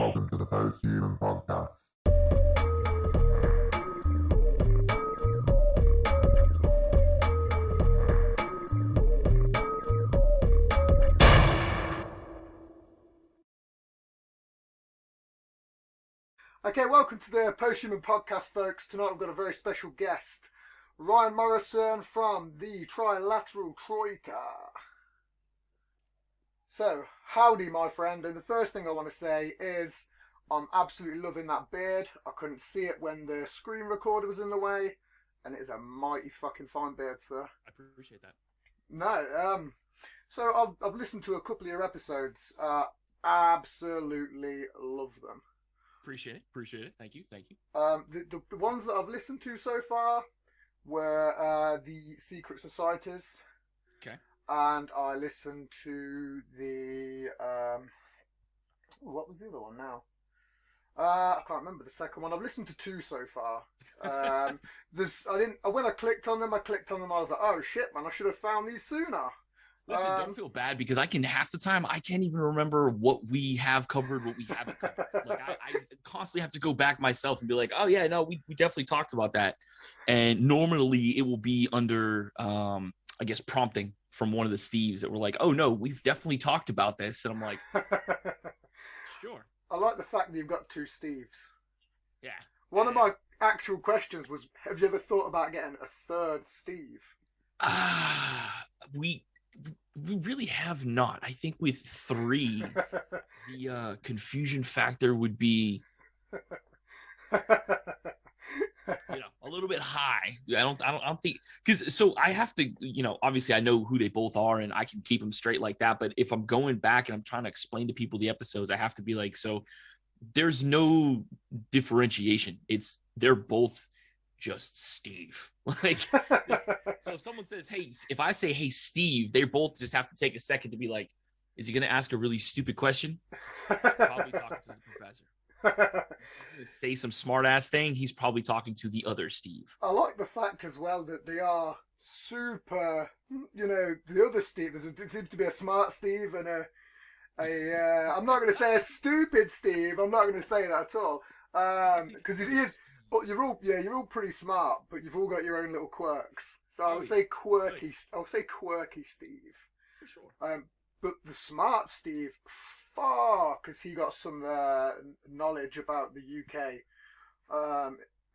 welcome to the Post-Human Podcast. Okay, welcome to the Post-Human Podcast, folks. Tonight we've got a very special guest, Ryan Morrison from the Trilateral Troika. So, howdy, my friend. And the first thing I want to say is I'm absolutely loving that beard. I couldn't see it when the screen recorder was in the way, and it is a mighty fucking fine beard, sir. I appreciate that. No, so I've listened to a couple of your episodes. Absolutely love them. Appreciate it. Thank you. The ones that I've listened to so far were the Secret Societies. Okay. And I listened to the what was the other one now? I can't remember the second one. I've listened to two so far. When I clicked on them. I was like, oh shit, man! I should have found these sooner. Listen, don't feel bad because half the time I can't even remember what we have covered, what we haven't covered. Like I constantly have to go back myself and be like, oh yeah, no, we definitely talked about that. And normally it will be under, I guess, prompting from one of the Steves that were like, oh no, we've definitely talked about this. And I'm like, sure. I like the fact that you've got two Steves. Yeah. One of my actual questions was, have you ever thought about getting a third Steve? We really have not. I think with three, the confusion factor would be, a little bit high. I don't think, because so I have to, obviously I know who they both are and I can keep them straight like that. But if I'm going back and I'm trying to explain to people the episodes, I have to be like, so there's no differentiation. They're both just Steve. Like, so if someone says, hey, if I say, hey, Steve, they both just have to take a second to be like, is he going to ask a really stupid question? Probably talking to the professor. Say some smart ass thing. He's probably talking to the other Steve. I like the fact as well that they are super, the other Steve, there seems to be a smart Steve and I'm not going to say a stupid Steve. I'm not going to say that at all. Because he is, but you're all pretty smart, but you've all got your own little quirks. So I would say quirky. I'll say quirky Steve. For sure. But the smart Steve, because he got some knowledge about the UK,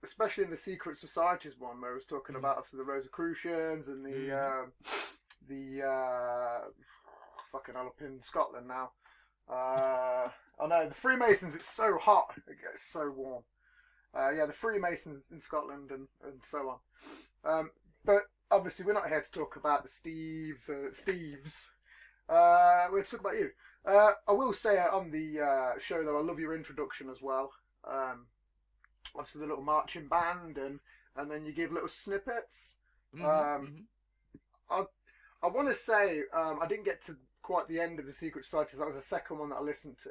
especially in the Secret Societies one, where I was talking about obviously the Rosicrucians and the fucking hell up in Scotland now. I know the Freemasons. It's so hot. It gets so warm. The Freemasons in Scotland and so on. But obviously we're not here to talk about the Steves. We're here to talk about you. I will say on the show though, I love your introduction as well. Obviously the little marching band and then you give little snippets. I want to say I didn't get to quite the end of the Secret Societies. That was the second one that I listened to.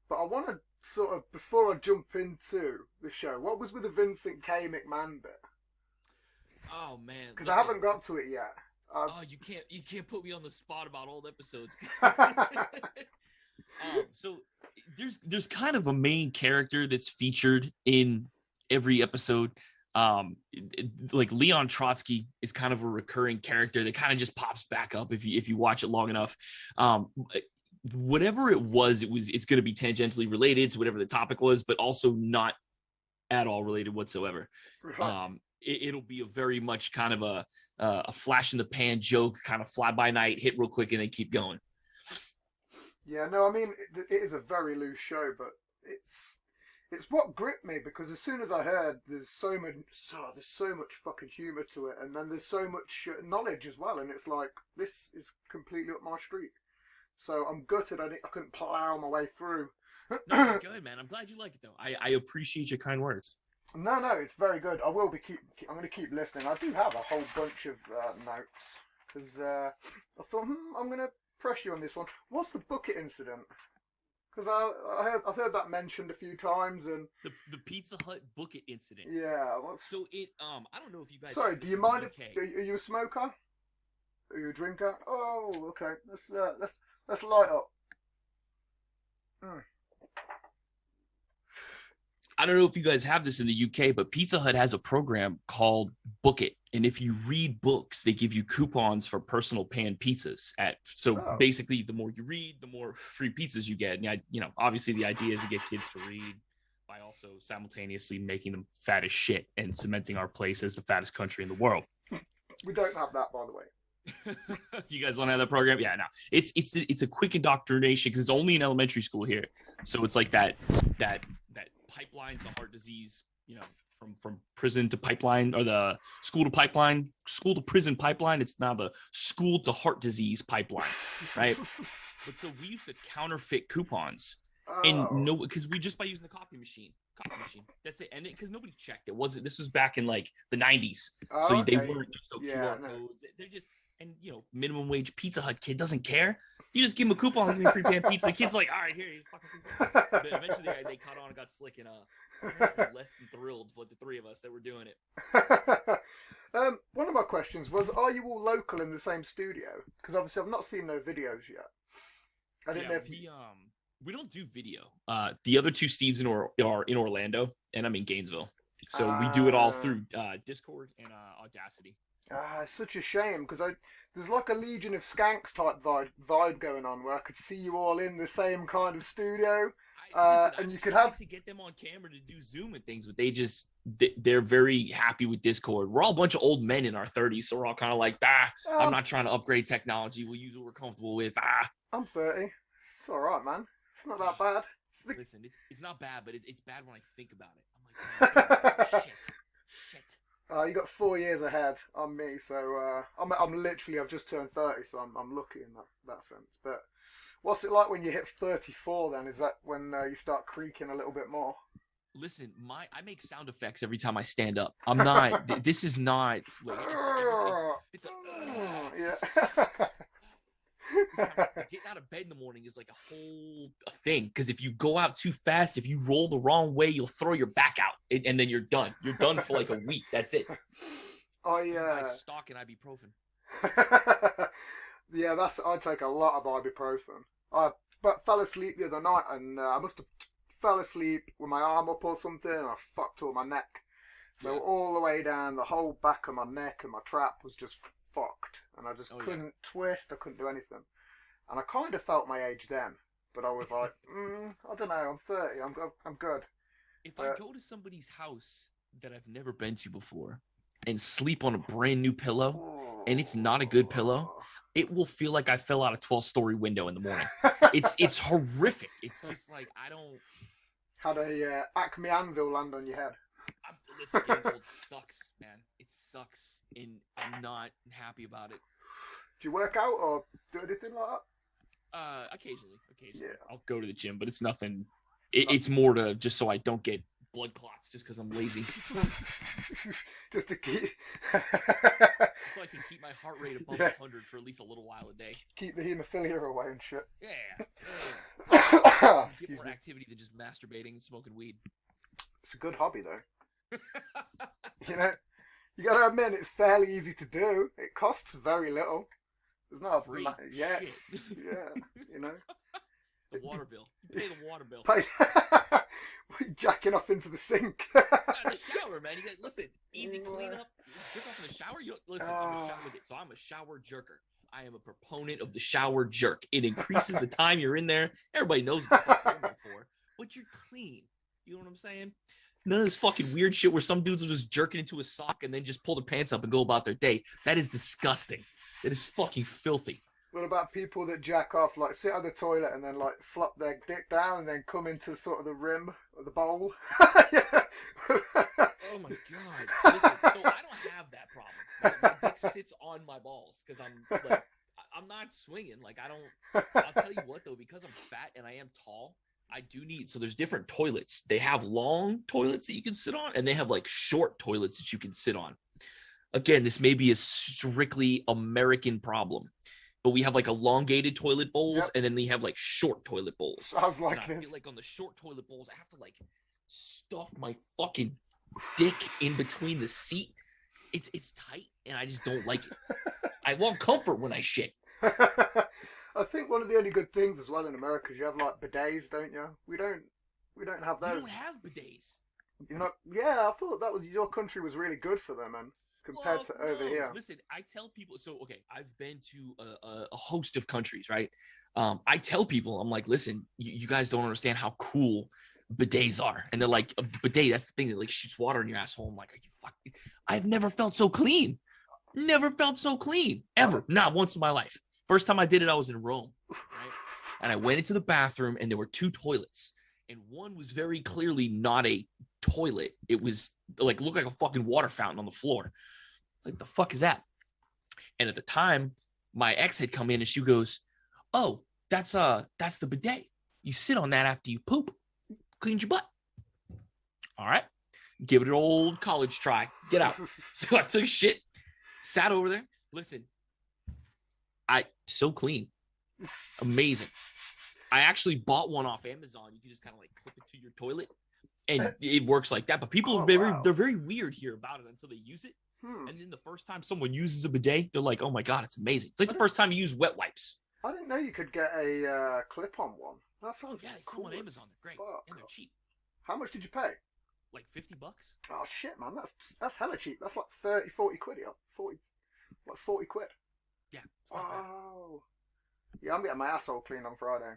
But I want to sort of, before I jump into the show, what was with the Vincent K. McMahon bit? Oh man, because I haven't got to it yet. You can't put me on the spot about old episodes. So there's kind of a main character that's featured in every episode. Like Leon Trotsky is kind of a recurring character that kind of just pops back up if you watch it long enough. Whatever it's going to be tangentially related to whatever the topic was, but also not at all related whatsoever. Right. It'll be a very much kind of a flash in the pan joke, kind of fly by night, hit real quick, and then keep going. Yeah, no, I mean it is a very loose show, but it's what gripped me because as soon as I heard there's so much fucking humor to it, and then there's so much knowledge as well, and it's like this is completely up my street. So I'm gutted I couldn't plow my way through. No, good man. I'm glad you like it though. I appreciate your kind words. No, it's very good. I'm going to keep listening. I do have a whole bunch of notes because I thought I'm going to press you on this one. What's the bucket incident? Because I've heard that mentioned a few times, and the Pizza Hut bucket incident. Yeah. So it I don't know if you guys. Sorry, do you mind if are you a smoker? Are you a drinker? Oh, okay. Let's light up. I don't know if you guys have this in the UK, but Pizza Hut has a program called Book It. And if you read books, they give you coupons for personal pan pizzas. Basically, the more you read, the more free pizzas you get. And, obviously the idea is to get kids to read by also simultaneously making them fat as shit and cementing our place as the fattest country in the world. We don't have that, by the way. You guys don't have that program? Yeah, no. It's a quick indoctrination because it's only in elementary school here. So it's like that pipeline to heart disease, from prison to pipeline, or the school to prison pipeline. It's now the school to heart disease pipeline, right? But so we used to counterfeit coupons, and because we just by using the copy machine. That's it, and because nobody checked, this was back in like the 90s, so they weren't QR codes. They're just, and minimum wage Pizza Hut kid doesn't care. You just give him a coupon, give him free pan pizza. The kid's like, all right, here, you fucking coupon. But eventually they caught on and got slick, and less than thrilled with the three of us that were doing it. One of my questions was, are you all local in the same studio? Because obviously I've not seen no videos yet. I didn't know if we don't do video. The other two Steves are in Orlando, and I'm in Gainesville. So we do it all through Discord and Audacity. It's such a shame because there's like a Legion of Skanks type vibe going on where I could see you all in the same kind of studio. And you could have to get them on camera to do Zoom and things, but they're very happy with Discord. We're all a bunch of old men in our 30s, so we're all kind of like, I'm not trying to upgrade technology. We'll use what we're comfortable with. I'm 30. It's all right, man. It's not that bad. Listen, it's not bad, but it's bad when I think about it. I'm like, shit. You got 4 years ahead on me, so I've just turned 30, so I'm lucky in that sense. But what's it like when you hit 34? Then is that when you start creaking a little bit more? Listen, I make sound effects every time I stand up. I'm not. This is not. Like, it's yeah. Getting out of bed in the morning is like a whole thing, because if you go out too fast, if you roll the wrong way, you'll throw your back out, and then you're done. You're done for like a week. That's it. I stock an ibuprofen. Yeah, I take a lot of ibuprofen. I fell asleep the other night, and I must have fell asleep with my arm up or something, and I fucked up my neck. So all the way down, the whole back of my neck and my trap was just fucked, and I just couldn't twist. I couldn't do anything, and I kind of felt my age then, but I was like, I don't know. I'm 30. I'm good. If I go to somebody's house that I've never been to before and sleep on a brand new pillow, and it's not a good pillow, it will feel like I fell out a 12-story window in the morning. It's horrific. It's just like I don't. Had a Acme anvil land on your head. Listen, getting old sucks, man. It sucks, and I'm not happy about it. Do you work out or do anything like that? Occasionally. Yeah. I'll go to the gym, but it's nothing. It's more to just so I don't get blood clots, just because I'm lazy. Just to keep. So I can keep my heart rate above 100 for at least a little while a day. Keep the haemophilia away and shit. Yeah. Get more activity than just masturbating and smoking weed. It's a good hobby, though. You gotta admit it's fairly easy to do. It costs very little. There's not free. Yeah, The water bill. You pay the water bill. Jacking off into the sink. The shower, man. Listen, easy cleanup. Jerk off in the shower. I'm a shower jerker. I am a proponent of the shower jerk. It increases the time you're in there. Everybody knows what the fuck you're there for, but you're clean. You know what I'm saying? None of this fucking weird shit where some dudes will just jerk it into a sock and then just pull their pants up and go about their day. That is disgusting. That is fucking filthy. What about people that jack off, like sit on the toilet and then like flop their dick down and then come into sort of the rim of the bowl? Oh my god! Listen, so I don't have that problem. My dick sits on my balls because I'm not swinging. Like I don't. I'll tell you what though, because I'm fat and I am tall, I do need. So there's different toilets. They have long toilets that you can sit on, and they have like short toilets that you can sit on. Again, this may be a strictly American problem, but we have like elongated toilet bowls, and then we have like short toilet bowls. Sounds like and I this. feel like on the short toilet bowls, I have to like stuff my fucking dick in between the seat. It's tight, and I just don't like it. I want comfort when I shit. I think one of the only good things as well in America is you have like bidets, don't you? We don't have those. We don't have bidets. You know, yeah, I thought that was your country was really good for them, man, compared Well, to over no. here. Listen, I tell people. So, okay, I've been to a host of countries, right? I tell people, I'm like, listen, you guys don't understand how cool bidets are, and they're like, a bidet. That's the thing that like shoots water in your asshole. I'm like, are you fucking? I've never felt so clean. Never felt so clean ever. Not once in my life. First time I did it, I was in Rome, right? And I went into the bathroom, and there were two toilets, and one was very clearly not a toilet. It was like looked like a fucking water fountain on the floor. It's like, the fuck is that? And at the time, my ex had come in and she goes, "Oh, that's the bidet. You sit on that after you poop. Cleans your butt." All right. Give it an old college try. Get out. So I took a shit, sat over there. Listen, so clean. Amazing. I actually bought one off Amazon. You can just kind of like clip it to your toilet. And it works like that. But people are they're very weird here about it until they use it. And then the first time someone uses a bidet, they're like, "Oh my God, it's amazing." It's like the first time you use wet wipes. I didn't know you could get a clip-on one. That sounds yeah, it's cool on Amazon. They're great. Fuck. And they're cheap. How much did you pay? Like $50. Oh shit, man, that's hella cheap. That's like 30, 40 quid. Yeah, 40 quid. Yeah. Oh. Yeah, I'm getting my asshole cleaned on Friday.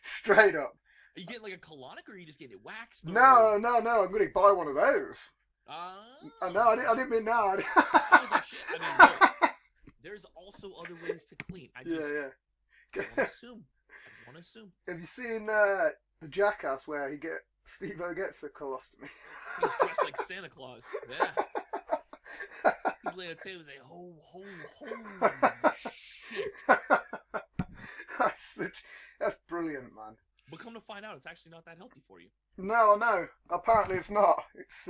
Straight up. Are you getting like a colonic, or are you just getting it waxed? No. I'm going to buy one of those. No, I didn't mean no. I was like, shit. I mean, no. There's also other ways to clean. I just I want to assume. Have you seen the Jackass where Steve-O gets a colostomy? He's dressed like Santa Claus. Yeah. He's laying a table and saying, "Holy shit." That's brilliant, man. But come to find out, it's actually not that healthy for you. No. Apparently it's not. It's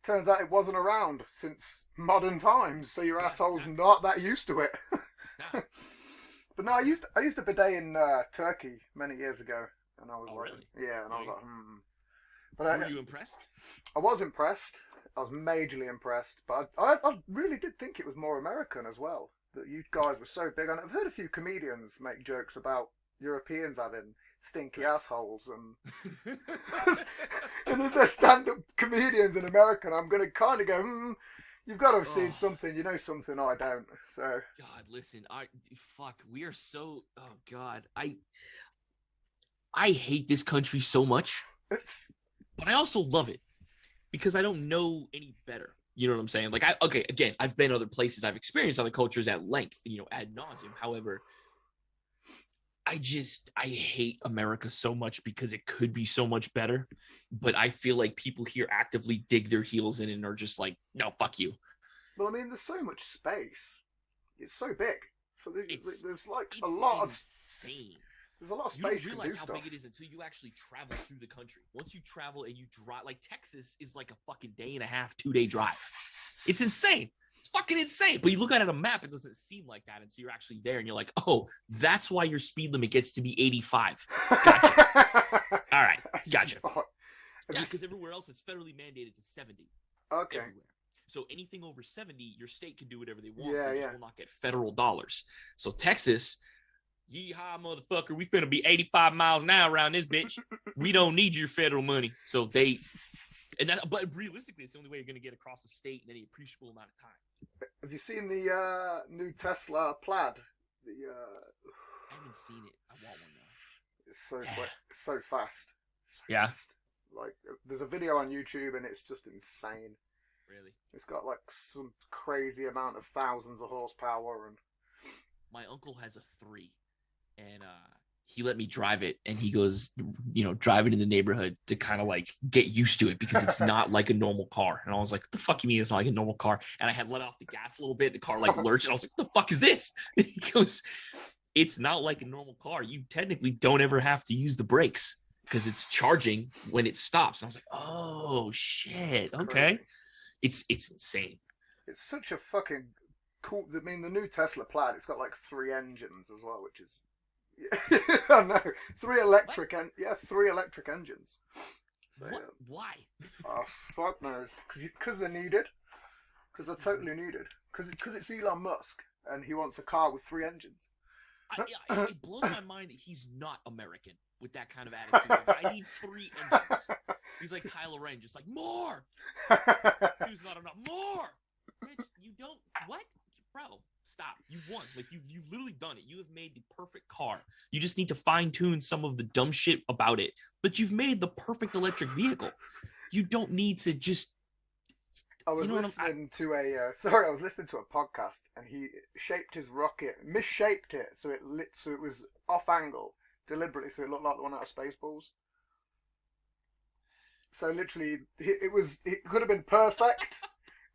turns out it wasn't around since modern times, so your asshole's not that used to it. But no, I used a bidet in Turkey many years ago, and I was really? Yeah, and I was like, But were you impressed? I was impressed. I was majorly impressed, but I really did think it was more American as well. That you guys were so big. And I've heard a few comedians make jokes about Europeans having stinky assholes, and and as they're stand-up comedians in America, I'm going to kind of go, you've got to have seen something. You know something I don't. So God, listen, we are so. Oh God, I hate this country so much, but I also love it. Because I don't know any better. You know what I'm saying? Like, again, I've been other places. I've experienced other cultures at length, ad nauseum. However, I hate America so much because it could be so much better. But I feel like people here actively dig their heels in and are just like, no, fuck you. Well, I mean, there's so much space. It's so big. So there's like a lot insane. There's a lot of space. You don't realize how big it is until you actually travel through the country. Once you travel and you drive, like Texas is like a fucking day and a half, 2-day drive. It's insane. It's fucking insane. But you look at it on a map, it doesn't seem like that until you're actually there and you're like, oh, that's why your speed limit gets to be 85. Gotcha. All right. Gotcha. Yeah, because everywhere else it's federally mandated to 70. Okay. Everywhere. So anything over 70, your state can do whatever they want. Yeah, they just will not get federal dollars. So Texas... Yeehaw, motherfucker, we finna be 85 miles an hour around this bitch. We don't need your federal money. So but realistically, it's the only way you're gonna get across the state in any appreciable amount of time. Have you seen the new Tesla Plaid? I haven't seen it. I want one though. It's so fast. Yeah. Like, there's a video on YouTube and it's just insane. Really? It's got like some crazy amount of thousands of horsepower and. My uncle has a 3. And he let me drive it, and he goes, drive it in the neighborhood to kind of like get used to it because it's not like a normal car. And I was like, what the fuck you mean it's not like a normal car? And I had let off the gas a little bit. The car like lurched, and I was like, what the fuck is this? And he goes, it's not like a normal car. You technically don't ever have to use the brakes because it's charging when it stops. And I was like, oh shit, okay. It's insane. It's such a fucking cool. I mean, the new Tesla Plaid, it's got like 3 engines as well, which is. I know. 3 electric engines. So, why? Oh, fuck knows. Because they're needed. Because they're totally needed. Because it's Elon Musk and he wants a car with 3 engines. It blows my mind that he's not American with that kind of attitude. Like, I need 3 engines. He's like Kylo Ren, just like, more! Dude's not enough. More! Bitch, you don't... What? Bro, stop. You won. Like, you've literally done it. You have made the perfect car. You just need to fine-tune some of the dumb shit about it. But you've made the perfect electric vehicle. You don't need to just... I was listening to a podcast, and he shaped his rocket, misshaped it, so it was off angle deliberately, so it looked like the one out of Spaceballs. So literally, it could have been perfect,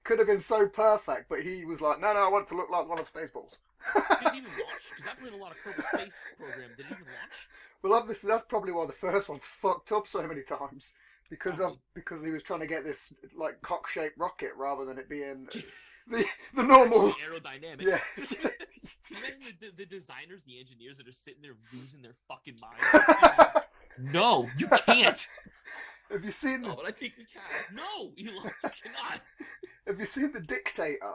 could have been so perfect, but he was like, no, I want it to look like one of Spaceballs. Did it even launch? Because I played a lot of Kerbal Space Program. Did it even launch? Well, obviously, that's probably why the first one's fucked up so many times. Because he was trying to get this like cock-shaped rocket rather than it being the normal aerodynamic. Yeah. Can you imagine the designers, the engineers that are sitting there losing their fucking minds? No, you can't. Have you seen? No, but I think we can. No, Elon, you cannot. Have you seen The Dictator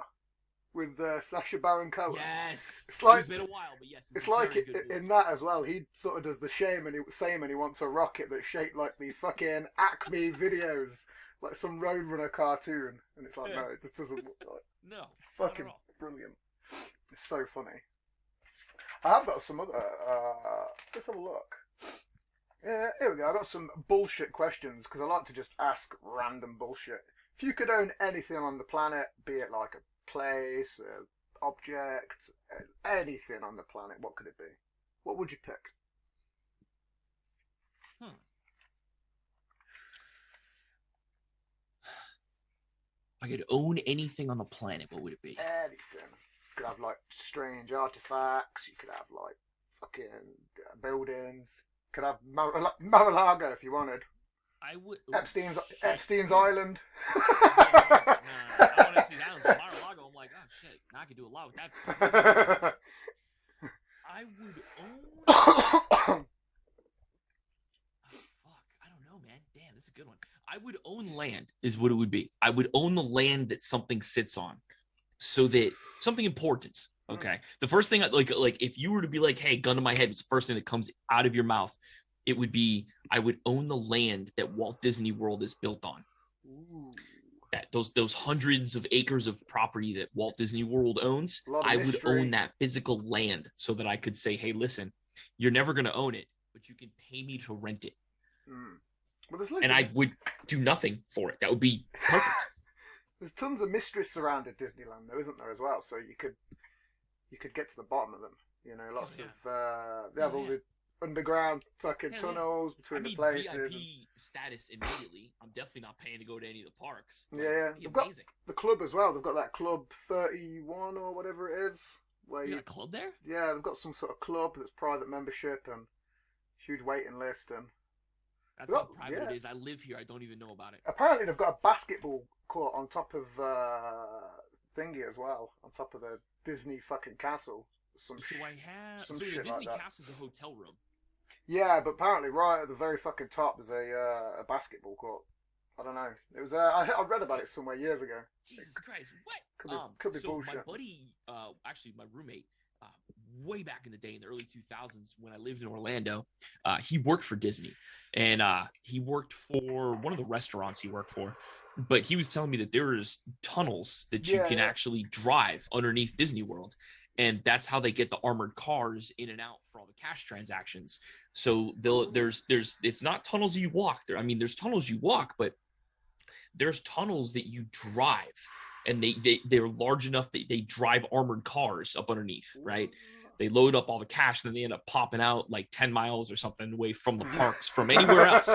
with Sacha Baron Cohen? Yes. It's like, it's been a while, but yes. It's like in that as well. He sort of does the same, and he wants a rocket that's shaped like the fucking Acme videos, like some Roadrunner cartoon. And it's like, no, it just doesn't look like. No. It's fucking brilliant. It's so funny. I have got some other. Let's have a look. Yeah, here we go. I got some bullshit questions because I like to just ask random bullshit. If you could own anything on the planet, be it like a place, object, anything on the planet, what could it be? What would you pick? If I could own anything on the planet, what would it be? Anything. You could have like strange artifacts. You could have like fucking buildings. You could have Mar-a-Lago if you wanted. I would. Epstein's Island. No. I want Epstein's Island. Mar-a-Lago. I'm like, oh shit. Now I can do a lot with that. I would own. Oh, fuck. I don't know, man. Damn, this is a good one. I would own land, is what it would be. I would own the land that something sits on, so that something important. Okay. The first thing, like if you were to be like, hey, gun to my head, it's the first thing that comes out of your mouth. It would be, I would own the land that Walt Disney World is built on. Ooh. That those hundreds of acres of property that Walt Disney World owns, I would own that physical land so that I could say, hey, listen, you're never going to own it, but you can pay me to rent it. Well, and I would do nothing for it. That would be perfect. There's tons of mysteries surrounding Disneyland, though, isn't there, as well? So you could get to the bottom of them. You know, lots of they have all the underground fucking tunnels between the places. VIP status immediately. I'm definitely not paying to go to any of the parks. Yeah, they've got the club as well. They've got that club 31 or whatever it is. Where you got a club there? Yeah, they've got some sort of club that's private membership and huge waiting list and. That's how private it is. I live here. I don't even know about it. Apparently, they've got a basketball court on top of thingy as well, on top of the Disney fucking castle. So the shit Disney like castle's a hotel room. Yeah, but apparently, right at the very fucking top, there's a basketball court. I don't know. It was I read about it somewhere years ago. Jesus Christ! What? Could be bullshit. My buddy, actually, my roommate. Way back in the day in the early 2000s when I lived in Orlando, he worked for Disney, and he worked for one of the restaurants he worked for, but he was telling me that there's tunnels that you can actually drive underneath Disney World, and that's how they get the armored cars in and out for all the cash transactions. So there's it's not tunnels you walk there. I mean, there's tunnels you walk, but there's tunnels that you drive, and they're large enough that they drive armored cars up underneath, right? They load up all the cash, and then they end up popping out like 10 miles or something away from the parks from anywhere else.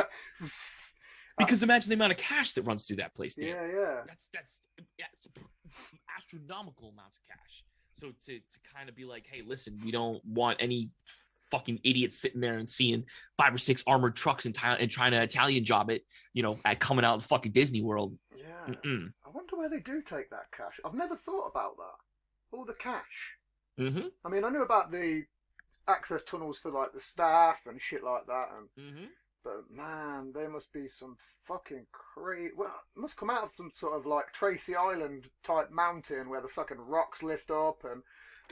Because imagine the amount of cash that runs through that place, Dan. Yeah. That's astronomical amounts of cash. So to kind of be like, hey, listen, we don't want any fucking idiots sitting there and seeing 5 or 6 armored trucks and trying to Italian job it, at coming out of the fucking Disney World. Yeah. I wonder where they do take that cash. I've never thought about that. All the cash. Mm-hmm. I mean, I knew about the access tunnels for like the staff and shit like that, but man, there must be some fucking crazy. Well, it must come out of some sort of like Tracy Island type mountain where the fucking rocks lift up and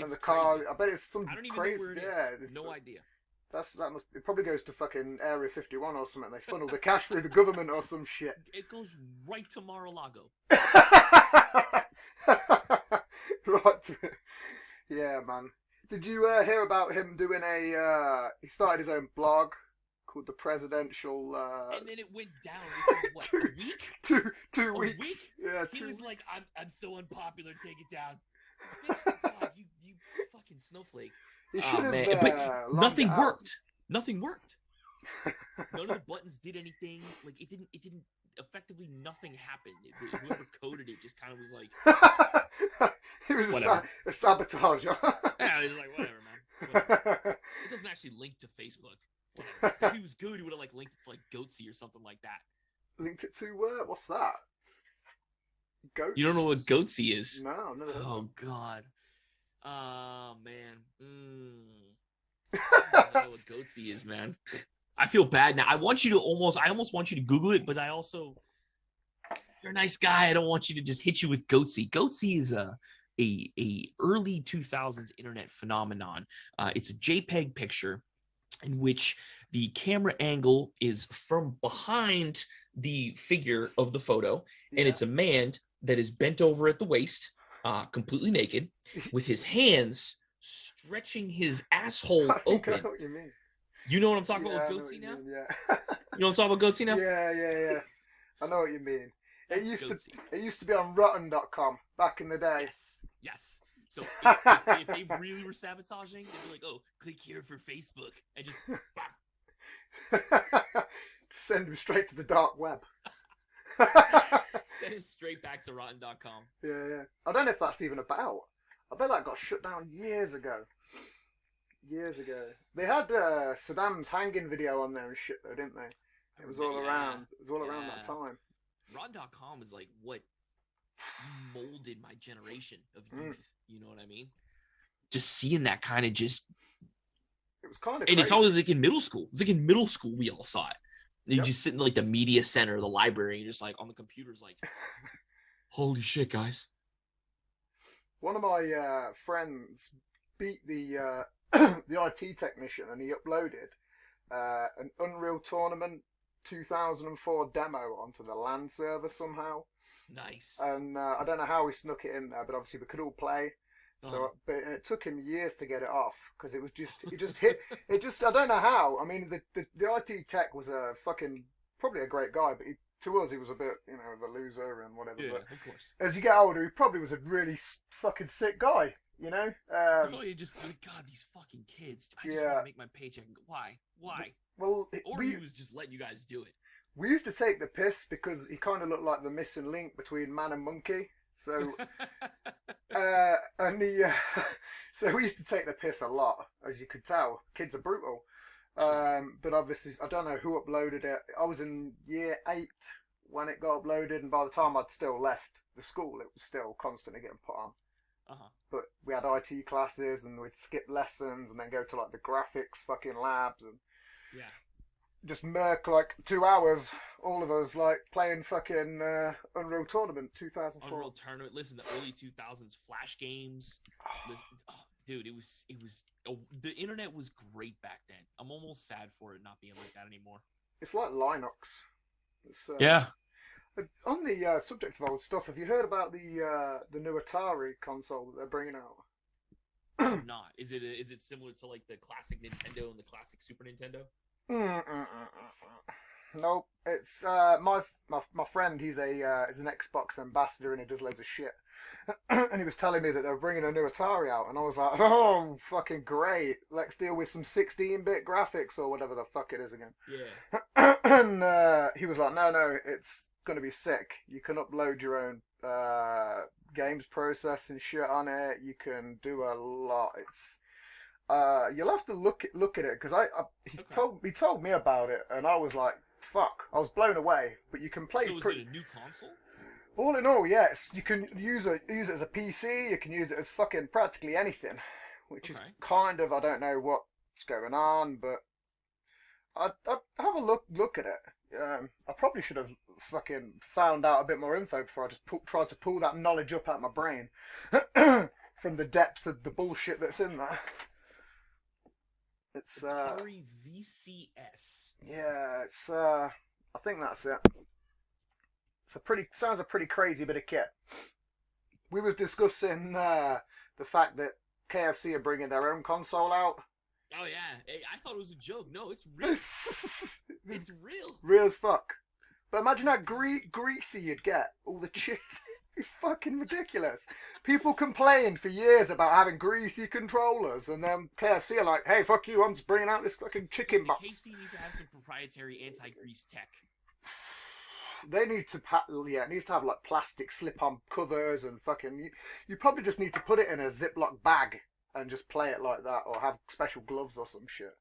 the car. Crazy. I bet it's some I don't even crazy. know where it is. Yeah, no idea. It probably goes to fucking Area 51 or something. They funnel the cash through the government or some shit. It goes right to Mar-a-Lago. Right. Yeah, man. Did you hear about him doing he started his own blog called the Presidential... And then it went down within, what, a week? Two A weeks. week? Yeah, He 2 was weeks. like, I'm so unpopular, take it down. Bitch, God, you fucking snowflake. He should have. Man. But logged nothing it out. worked. Nothing worked. None of the buttons did anything. Like, it didn't effectively nothing happened. Whoever coded it just kind of was like, He was Whatever. a sabotager. yeah, it was like, whatever, man. Whatever. It doesn't actually link to Facebook. Whatever. If he was good, he would have like linked it to like Goatsy or something like that. Linked it to what's that? Goats? You don't know what Goatsy is? No, I've never heard of Oh God. Oh man. I don't know what Goatsy is, man. I feel bad now. I almost want you to Google it, but I also, you're a nice guy. I don't want you to just hit you with Goatsy. Goatsy is a early 2000s internet phenomenon. It's a JPEG picture in which the camera angle is from behind the figure of the photo, and it's a man that is bent over at the waist, completely naked, with his hands stretching his asshole open. I know what you mean. You know what I'm talking Yeah, about I know with what Goatsy you now? mean, yeah. You know what I'm talking about Goatsy now? Yeah. I know what you mean. That's It used to be on rotten.com back in the day. Yes. So if they really were sabotaging, they'd be like, "Oh, click here for Facebook," and just Send him straight to the dark web. send it straight back to rotten.com. Yeah. I don't know if that's even about. I bet that got shut down years ago. They had Saddam's hanging video on there and shit though, didn't they? It was all around. It was all around that time. Rotten.com is like what molded my generation of youth. You know what I mean? Just seeing that kind of just. It was kind of. And it's always like in middle school. It's like in middle school we all saw it. You Yep. just sit in like the media center, the library, and you're just like on the computers, like, holy shit, guys. One of my friends beat the the IT technician, and he uploaded an Unreal Tournament 2004 demo onto the LAN server somehow. Nice. And I don't know how he snuck it in there, but obviously we could all play. So, but it took him years to get it off because it just hit. I don't know how. I mean, the IT tech was probably a great guy, but to us he was a bit, of a loser and whatever. Yeah, but of course. as you get older, he probably was a really fucking sick guy. You just like, God, these fucking kids. I just want to make my paycheck. Why? Well, Or he was just letting you guys do it. We used to take the piss because he kind of looked like the missing link between man and monkey. So, so we used to take the piss a lot, as you could tell. Kids are brutal. But obviously, I don't know who uploaded it. I was in year 8 when it got uploaded, and by the time I'd still left the school, it was still constantly getting put on. But we had IT classes, and we'd skip lessons, and then go to like the graphics fucking labs, and just murk like 2 hours, all of us like playing fucking Unreal Tournament 2004. Unreal Tournament. Listen, the early 2000s Flash games. Dude, it was. The internet was great back then. I'm almost sad for it not being like that anymore. It's like Linux. It's, yeah. On the subject of old stuff, have you heard about the new Atari console that they're bringing out? I'm not. Is it similar to like the classic Nintendo and the classic Super Nintendo? Nope. It's my friend. He's an Xbox ambassador and he does loads of shit. And he was telling me that they were bringing a new Atari out, and I was like, oh, fucking great. Let's deal with some 16-bit graphics or whatever the fuck it is again. Yeah. And he was like, no, it's going to be sick. You can upload your own games processing shit on it. You can do a lot. It's you'll have to look at it because he told me about it, and I was like, fuck. I was blown away. But you can play. So is it a new console? All in all, yes. You can use it as a PC. You can use it as fucking practically anything, which is kind of, I don't know what's going on, but I'd have a look at it. I probably should have fucking found out a bit more info before I just tried to pull that knowledge up out of my brain from the depths of the bullshit that's in there. It's Atari VCS. yeah, it's I think that's it. Sounds a pretty crazy bit of kit. We was discussing the fact that KFC are bringing their own console out. Oh yeah, hey, I thought it was a joke. No, it's real. It's real. Real as fuck. But imagine how greasy you'd get. All the chicken. It's fucking ridiculous. People complained for years about having greasy controllers, and then KFC are like, "Hey, fuck you! I'm just bringing out this fucking chicken box." KFC needs to have some proprietary anti-grease tech. They need to, it needs to have like plastic slip-on covers and fucking. You probably just need to put it in a Ziploc bag and just play it like that, or have special gloves or some shit.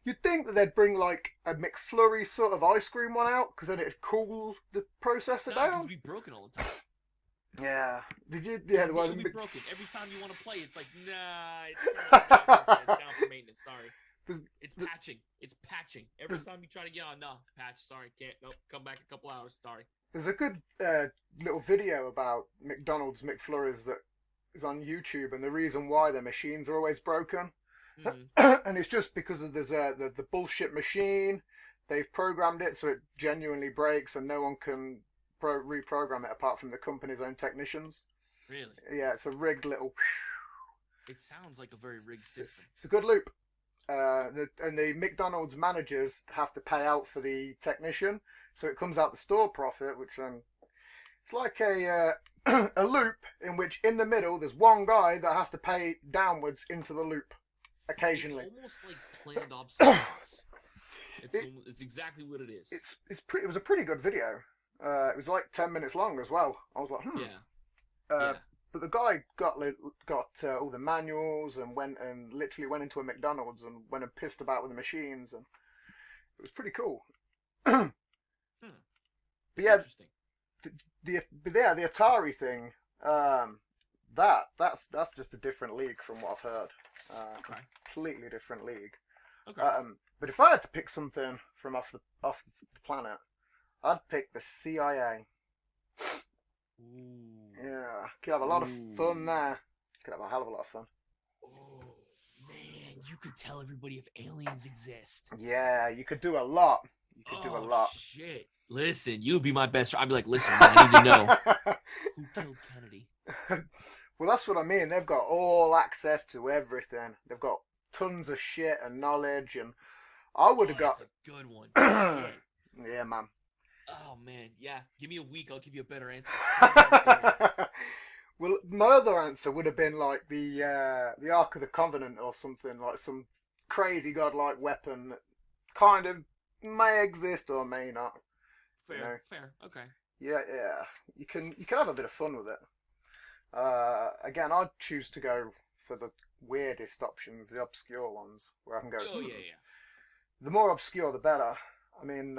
You'd think that they'd bring like a McFlurry sort of ice cream one out, because then it'd cool the processor down. Because it'd be broken all the time. Yeah. Did you? Yeah, the one it'd be broken every time you want to play. It's like, nah, it's down for maintenance. Sorry. It's patching. It's patching. Every time you try to get on, no, it's patch. Sorry, can't. Nope, come back a couple hours. Sorry. There's a good little video about McDonald's McFlurries that is on YouTube, and the reason why their machines are always broken. Mm-hmm. And it's just because of the bullshit machine. They've programmed it so it genuinely breaks, and no one can reprogram it apart from the company's own technicians. Really? Yeah, it's a rigged little. It sounds like a very rigged system. It's a good loop. And the McDonald's managers have to pay out for the technician, so it comes out the store profit, which it's like a a loop in which in the middle there's one guy that has to pay downwards into the loop. Occasionally, it's almost like planned obsolescence. It's exactly what it is. It was a pretty good video. It was like 10 minutes long as well. I was like, yeah. But the guy got all the manuals and literally went into a McDonald's and went and pissed about with the machines, and it was pretty cool. But yeah, interesting. The Atari thing. That's just a different league from what I've heard. Okay. Completely different league. Okay. But if I had to pick something from off the planet, I'd pick the CIA. Ooh. Yeah, could have a lot of fun there. Could have a hell of a lot of fun. Oh man, you could tell everybody if aliens exist. Yeah, you could do a lot. Do a lot. Shit. Listen, you'd be my best friend. I'd be like, listen, I need to know who killed Kennedy. Well, that's what I mean. They've got all access to everything. They've got tons of shit and knowledge, and I would have got that's a good one. Yeah, man. Oh man, yeah. Give me a week, I'll give you a better answer. Well, my other answer would have been like the Ark of the Covenant or something, like some crazy godlike weapon that kind of may exist or may not. Fair, you know? fair, okay. Yeah. You can have a bit of fun with it. Again, I'd choose to go for the weirdest options, the obscure ones, where I can go. Oh yeah. The more obscure, the better. I mean,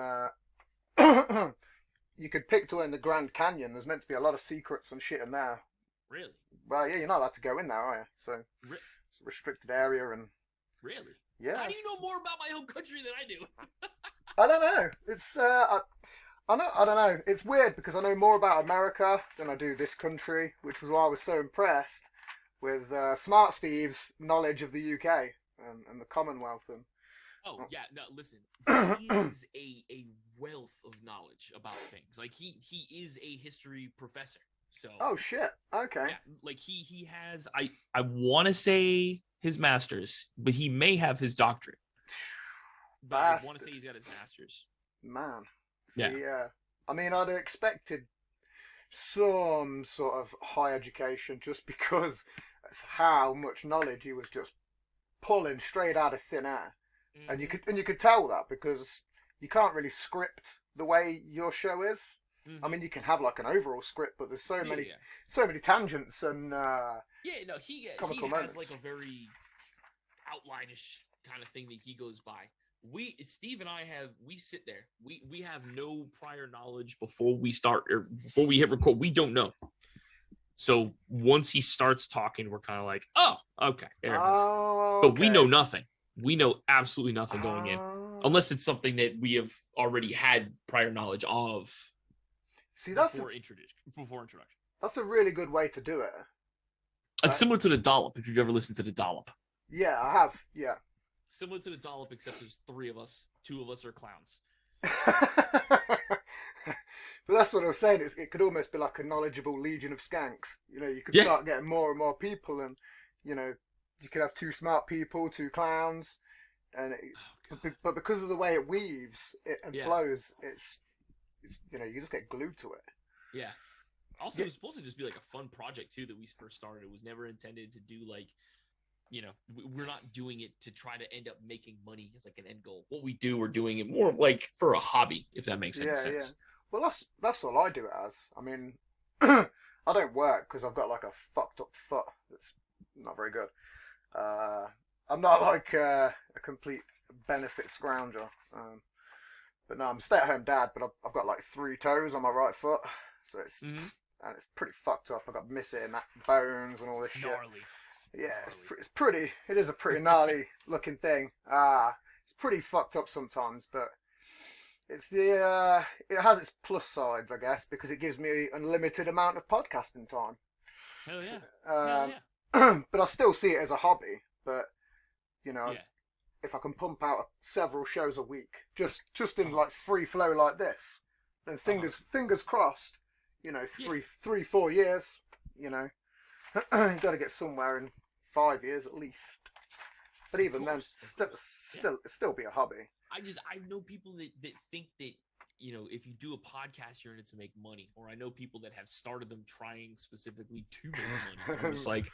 you could pick to in the Grand Canyon. There's meant to be a lot of secrets and shit in there. Really? Well, yeah, you're not allowed to go in there, are you? So it's a restricted area, and really, yeah. How do you know more about my home country than I do? I don't know. It's I don't know. It's weird because I know more about America than I do this country, which was why I was so impressed with Smart Steve's knowledge of the UK and the Commonwealth. And oh yeah, no, listen, he is a wealth of knowledge about things. Like he is a history professor. So oh shit, okay. Yeah, like he has I want to say his master's, but he may have his doctorate. But I want to say he's got his master's. Man. Yeah. I mean, I'd have expected some sort of high education just because of how much knowledge he was just pulling straight out of thin air. Mm-hmm. And you could tell that because you can't really script the way your show is. Mm-hmm. I mean, you can have like an overall script, but there's so many tangents and he comical has moments. Like a very outline-ish kind of thing that he goes by. Steve and I we sit there. We have no prior knowledge before we start or before we hit record. We don't know. So once he starts talking, we're kind of like, oh, okay, there it is. Oh, but we know nothing. We know absolutely nothing going in, unless it's something that we have already had prior knowledge of. See, before introduction. That's a really good way to do it. It's similar to the dollop. If you've ever listened to the dollop. Yeah, I have. Yeah. Similar to the dollop, except there's 3 of us. 2 of us are clowns. But that's what I was saying. It could almost be like a knowledgeable legion of skanks. You know, you could Yeah. start getting more and more people, and you know, you could have 2 smart people, 2 clowns, and but because of the way it weaves and flows, it's you know, you just get glued to it. Yeah. Also, it was supposed to just be like a fun project too that we first started. It was never intended to do like, you know, we're not doing it to try to end up making money as like an end goal. What we do, we're doing it more like for a hobby, if that makes any sense. Yeah. Well, that's all I do it as. I mean, I don't work because I've got like a fucked up foot that's not very good. I'm not like a complete benefit scrounger. But no, I'm a stay-at-home dad, but I've got like 3 toes on my right foot, so it's and it's pretty fucked up. I've got missing bones and all this Gnarly. shit. Yeah, it's pretty. It is a pretty gnarly looking thing. It's pretty fucked up sometimes, but it's it has its plus sides, I guess, because it gives me an unlimited amount of podcasting time. Hell yeah. Hell yeah. But I still see it as a hobby. But you know, if I can pump out several shows a week, just in like free flow like this, then fingers crossed. You know, 3-4 years. You know, you got to get somewhere in 5 years at least. But even then, still be a hobby. I know people that think that, you know, if you do a podcast, you're in it to make money. Or I know people that have started them trying specifically to make money. I'm just like,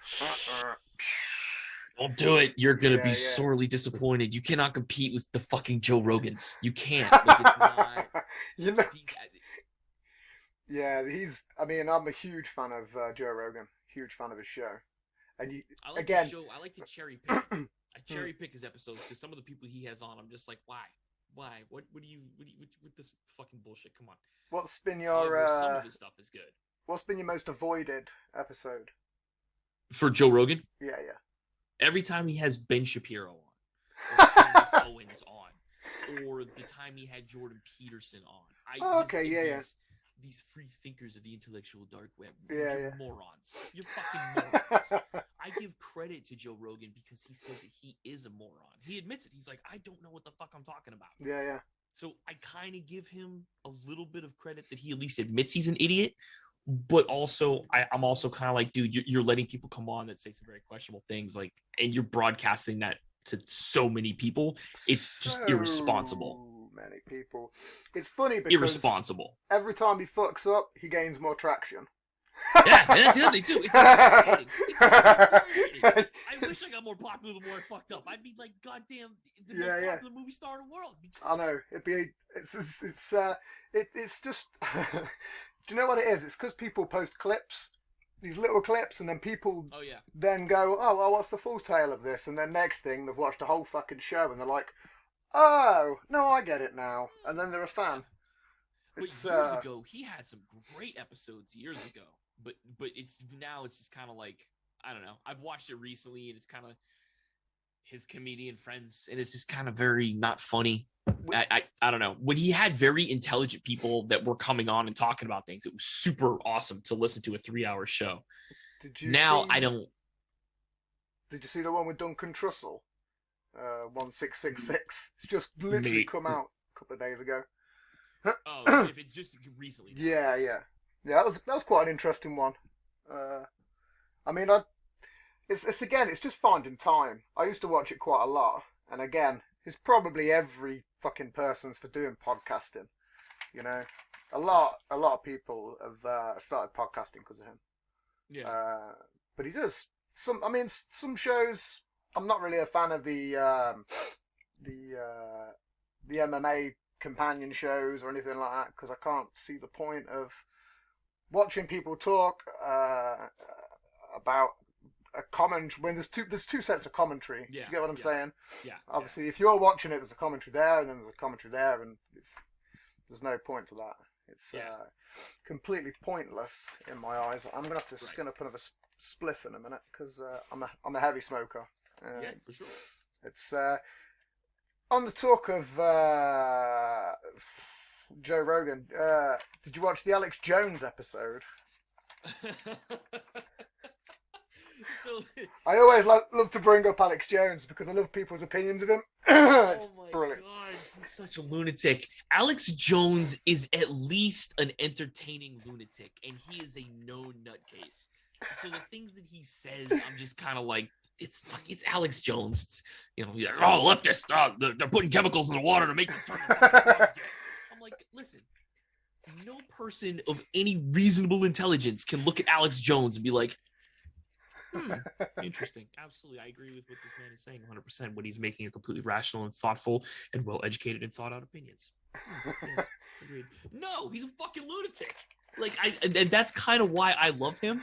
don't do it. You're going to be sorely disappointed. You cannot compete with the fucking Joe Rogans. You can't. Like, it's not. You know. Yeah, I mean, I'm a huge fan of Joe Rogan. Huge fan of his show. And I like the show. I like to cherry pick. I cherry pick his episodes because some of the people he has on, I'm just like, why? What do you with this fucking bullshit? Come on. What's been your some of his stuff is good. What's been your most avoided episode? For Joe Rogan? Yeah. Every time he has Ben Shapiro on, or Candace Owens on, or the time he had Jordan Peterson on. These free thinkers of the intellectual dark web. You're morons. You're fucking morons. I give credit to Joe Rogan because he said that he is a moron. He admits it. He's like, I don't know what the fuck I'm talking about. Yeah. So I kind of give him a little bit of credit that he at least admits he's an idiot. But also, I'm also kind of like, dude, you're letting people come on that say some very questionable things, like, and you're broadcasting that to so many people. It's just irresponsible. Many people. It's funny because irresponsible. Every time he fucks up, he gains more traction. Yeah, and that's the other thing too. It's infuriating. I wish I got more popular the more I fucked up. I'd be like, goddamn, the most popular movie star in the world. I know. It's just. Do you know what it is? It's because people post clips, these little clips, and then people then go, oh, well, what's the full tale of this? And then next thing, they've watched a whole fucking show, and they're like, oh, no, I get it now. And then they're a fan. But years ago, he had some great episodes years ago. But it's just kind of like, I don't know. I've watched it recently, and it's kind of his comedian friends, and it's just kind of very not funny. I don't know. When he had very intelligent people that were coming on and talking about things, it was super awesome to listen to a 3-hour show. I don't. Did you see the one with Duncan Trussell? 1666. It's just literally come out a couple of days ago. Oh, if it's just recently. Yeah. That was quite an interesting one. I mean, it's just finding time. I used to watch it quite a lot, and again, it's probably every fucking person's for doing podcasting. You know, a lot of people have started podcasting because of him. Yeah. But he does some. I mean, some shows. I'm not really a fan of the MMA companion shows or anything like that because I can't see the point of watching people talk about a commentary when there's two sets of commentary. Yeah, you get what I'm saying? Yeah. Obviously, if you're watching it, there's a commentary there, and then there's a commentary there, and there's no point to that. It's completely pointless in my eyes. I'm gonna have to skin up another spliff in a minute because I'm a heavy smoker. Yeah, for sure. It's on the talk of Joe Rogan. Did you watch the Alex Jones episode? So I always love to bring up Alex Jones because I love people's opinions of him. oh It's my brilliant. god, he's such a lunatic. Alex Jones is at least an entertaining lunatic, and he is a known nutcase. So the things that he says, I'm just kind of like, it's Alex Jones. It's, you know, he's like, oh, leftists, they're putting chemicals in the water to make them turn the fucking frogs gay. I'm like, listen, no person of any reasonable intelligence can look at Alex Jones and be like, interesting. Absolutely. I agree with what this man is saying 100% when he's making a completely rational and thoughtful and well-educated and thought-out opinions. Yes, agreed. No, he's a fucking lunatic. Like, and that's kind of why I love him.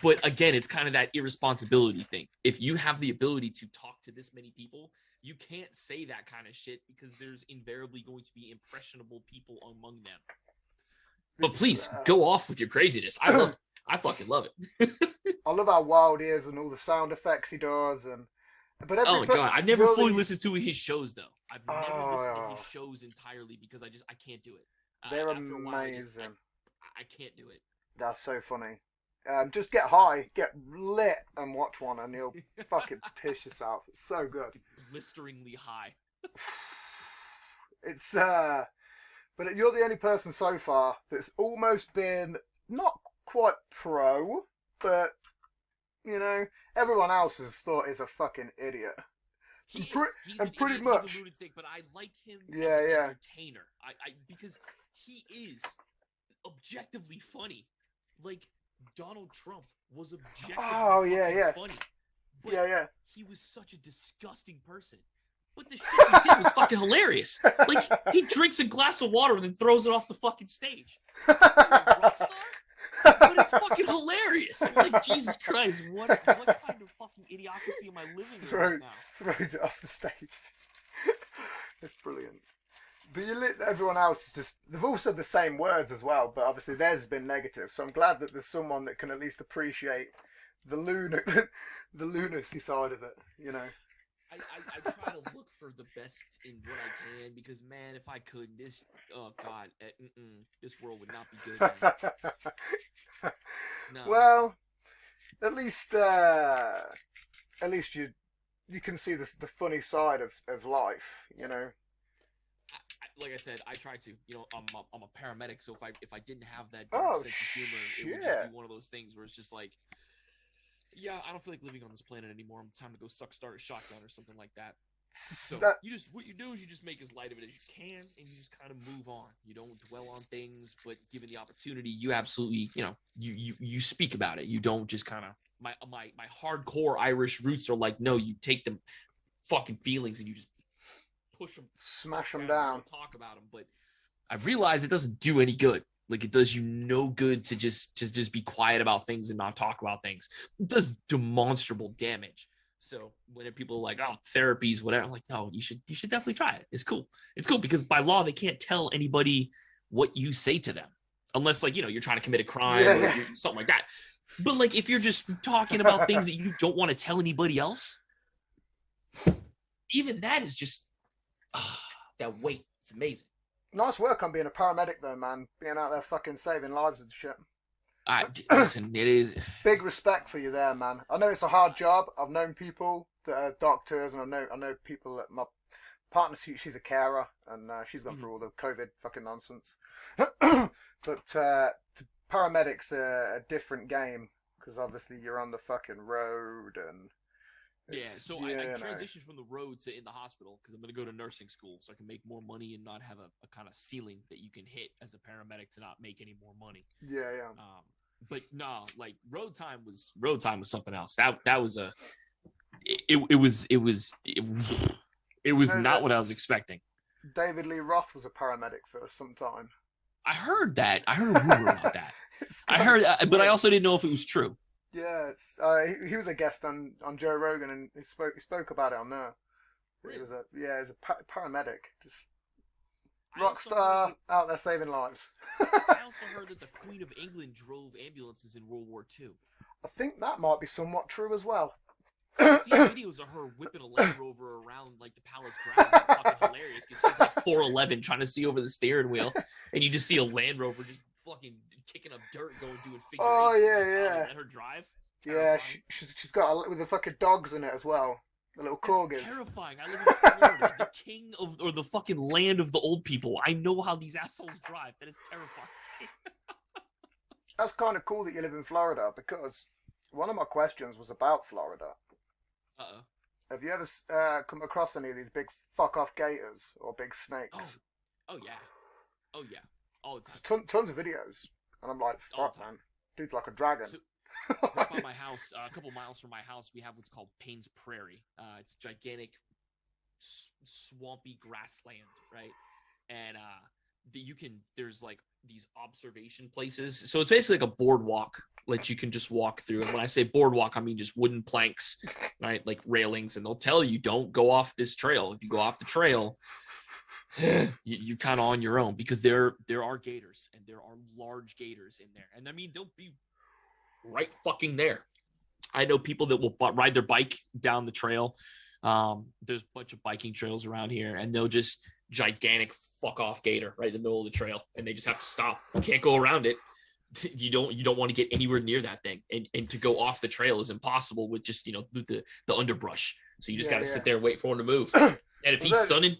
But again, it's kind of that irresponsibility thing. If you have the ability to talk to this many people, you can't say that kind of shit because there's invariably going to be impressionable people among them. But please, go off with your craziness. I love it. I fucking love it. I love how wild he is and all the sound effects he does. But oh my god, I've never really... fully listened to his shows though. I've never listened to his Oh. shows entirely because I can't do it. They're After a while, amazing. I can't do it. That's so funny. Just get high, get lit, and watch one, and you'll fucking piss yourself. It's so good. Blisteringly high. It's but you're the only person so far that's almost been not quite pro, but you know, everyone else has thought he's a fucking idiot. He's pretty idiot, much. He's a lunatic, but I like him as Yeah, an yeah. entertainer. I because he is objectively funny. Like Donald Trump was objectively funny. But Yeah. he was such a disgusting person. But the shit he did was fucking hilarious. Like, he drinks a glass of water and then throws it off the fucking stage. You're a rock star? But it's fucking hilarious. I'm like, Jesus Christ, what kind of fucking idiocracy am I living in right now? Throws it off the stage. It's brilliant. But everyone else is just, they've all said the same words as well, but obviously theirs has been negative. So I'm glad that there's someone that can at least appreciate the lunacy side of it, you know. I try to look for the best in what I can because, man, if I could, this world would not be good. Man. No. Well, at least you can see the funny side of life, you know. Like I said, I try to. You know, I'm a paramedic, so if I didn't have that dark sense of humor, it would just be one of those things where it's just like, yeah, I don't feel like living on this planet anymore. It's time to go start a shotgun or something like that. So what you do is you just make as light of it as you can, and you just kind of move on. You don't dwell on things, but given the opportunity, you absolutely, you know, you speak about it. You don't just kind of my hardcore Irish roots are like, no, you take them fucking feelings and you just push them, smash them down, talk about them. But I realize it doesn't do any good. Like, it does you no good to just be quiet about things and not talk about things. It does demonstrable damage. So when people are like, oh, therapies, whatever, I'm like, no, you should definitely try it. It's cool. It's cool because by law they can't tell anybody what you say to them unless, like, you know, you're trying to commit a crime or something like that. But like, if you're just talking about things that you don't want to tell anybody else, even that is just that weight. It's amazing. Nice work on being a paramedic though, man. Being out there fucking saving lives and shit. Listen, it is big respect for you there, man. I know it's a hard job. I've known people that are doctors, and I know people that my partner, she's a carer, and she's gone through all the COVID fucking nonsense. But paramedics are a different game because obviously you're on the fucking road and. Yeah, so I transitioned from the road to in the hospital because I'm going to go to nursing school so I can make more money and not have a kind of ceiling that you can hit as a paramedic to not make any more money. Yeah. But no, like road time was something else. That was it was not what I was expecting. David Lee Roth was a paramedic for some time. I heard that. I heard a rumor about that. I heard, but I also didn't know if it was true. Yeah, he was a guest on Joe Rogan, and he spoke about it on there. Really? He was a paramedic, just rock star out there saving lives. I also heard that the Queen of England drove ambulances in World War II. I think that might be somewhat true as well. I've seen videos of her whipping a Land Rover around like the palace grounds. It's fucking hilarious because she's like 4'11" trying to see over the steering wheel, and you just see a Land Rover just fucking kicking up dirt, doing figure eights. Yeah. Let her drive. Yeah, Terrifying. she's got with the fucking dogs in it as well. The little That's corgis. terrifying. I live in Florida, the king of, or the fucking land of the old people. I know how these assholes drive. That is terrifying. That's kind of cool that you live in Florida because one of my questions was about Florida. Uh-oh. Have you ever come across any of these big fuck off gators or big snakes? Oh yeah. Oh yeah. All the There's time. tons of videos, and I'm like, All fuck, the time. man, dude's like a dragon. So, right by my house, a couple miles from my house, we have what's called Payne's Prairie. It's gigantic, swampy grassland, right? And there's like these observation places. So it's basically like a boardwalk that you can just walk through. And when I say boardwalk, I mean just wooden planks, right? Like railings. And they'll tell you, don't go off this trail. If you go off the trail, you kind of on your own, because there are gators, and there are large gators in there. And I mean, they'll be right fucking there. I know people that will ride their bike down the trail. There's a bunch of biking trails around here, and they'll just gigantic fuck off gator right in the middle of the trail, and they just have to stop. You can't go around it. You don't want to get anywhere near that thing, and to go off the trail is impossible with just the underbrush. So you just got to sit there and wait for him to move. And if he's sunning,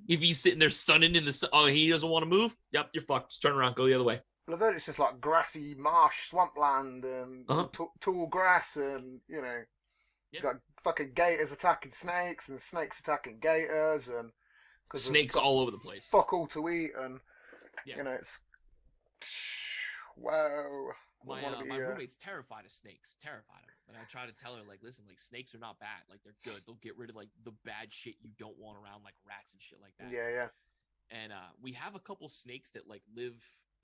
if he's sitting there sunning in the sun, he doesn't want to move. Yep, you're fucked. Just turn around, go the other way. Well, I've heard it's just like grassy marsh, swampland, and tall grass, and you've got fucking gators attacking snakes, and snakes attacking gators, and snakes all over the place. Fuck all to eat, and it's wow. My roommate's terrified of snakes. Terrified of them. And I try to tell her, like, listen, like, snakes are not bad. Like, they're good. They'll get rid of like the bad shit you don't want around, like rats and shit like that. Yeah. And we have a couple snakes that like live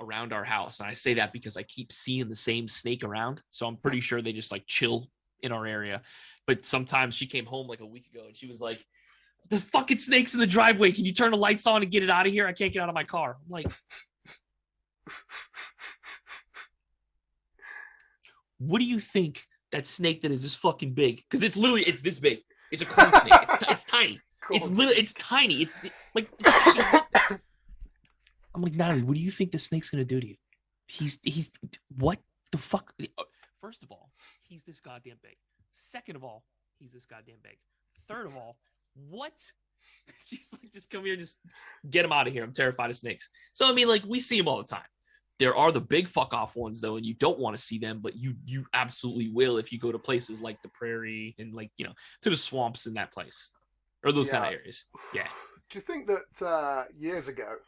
around our house, and I say that because I keep seeing the same snake around, so I'm pretty sure they just like chill in our area. But sometimes she came home like a week ago, and she was like, "There's fucking snakes in the driveway. Can you turn the lights on and get it out of here? I can't get out of my car." I'm like, what do you think that snake that is this fucking big? Because it's this big. It's a corn snake. It's tiny. It's tiny. It's like. I'm like, Natalie, what do you think the snake's gonna do to you? He's what the fuck? First of all, he's this goddamn big. Second of all, he's this goddamn big. Third of all, what? She's like, just come here, just get him out of here. I'm terrified of snakes. So I mean, like, we see them all the time. There are the big fuck off ones though, and you don't want to see them, but you absolutely will if you go to places like the prairie and like to the swamps in that place or those kind of areas. Yeah. Do you think that years ago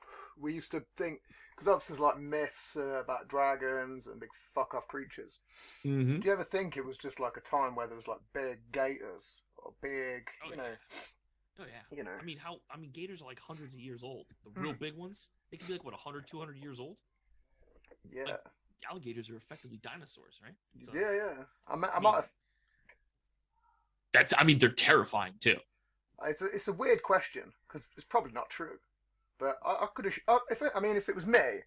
we used to think, because obviously there's like myths about dragons and big fuck off creatures. Mm-hmm. Do you ever think it was just like a time where there was like big gators or big, Oh yeah. I mean, gators are like hundreds of years old. The real big ones, they can be like 100, 200 years old. Yeah. Like, alligators are effectively dinosaurs, right? So, yeah. I might have. They're terrifying too. It's a weird question because it's probably not true, but I could have. If it was me,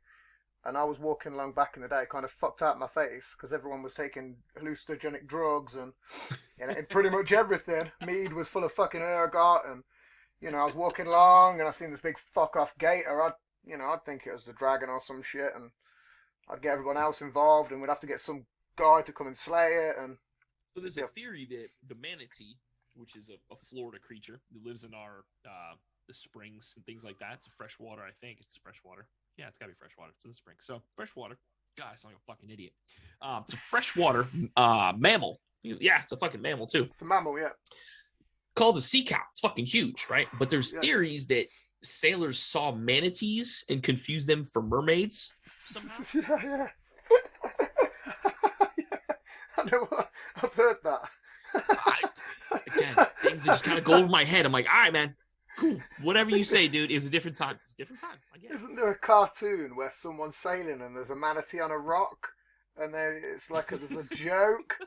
and I was walking along back in the day, kind of fucked out my face because everyone was taking hallucinogenic drugs and pretty much everything. Mead was full of fucking ergot, and I was walking along and I seen this big fuck off gator. I'd think it was the dragon or some shit, and I'd get everyone else involved, and we'd have to get some guy to come and slay it. And so there's a theory that the manatee, which is a Florida creature that lives in our the springs and things like that. It's a freshwater, I think. It's freshwater. Yeah, it's gotta be freshwater. It's in the spring. So freshwater. God, I sound like a fucking idiot. It's a freshwater mammal. Yeah, it's a fucking mammal too. It's a mammal, yeah. Called a sea cow. It's fucking huge, right? But there's theories that sailors saw manatees and confused them for mermaids somehow. Yeah. I know. I've heard that. Again, things that just kind of go over my head. I'm like, all right, man, cool. Whatever you say, dude. It was a different time. It's a different time. I guess. Isn't there a cartoon where someone's sailing and there's a manatee on a rock, and it's like there's a joke?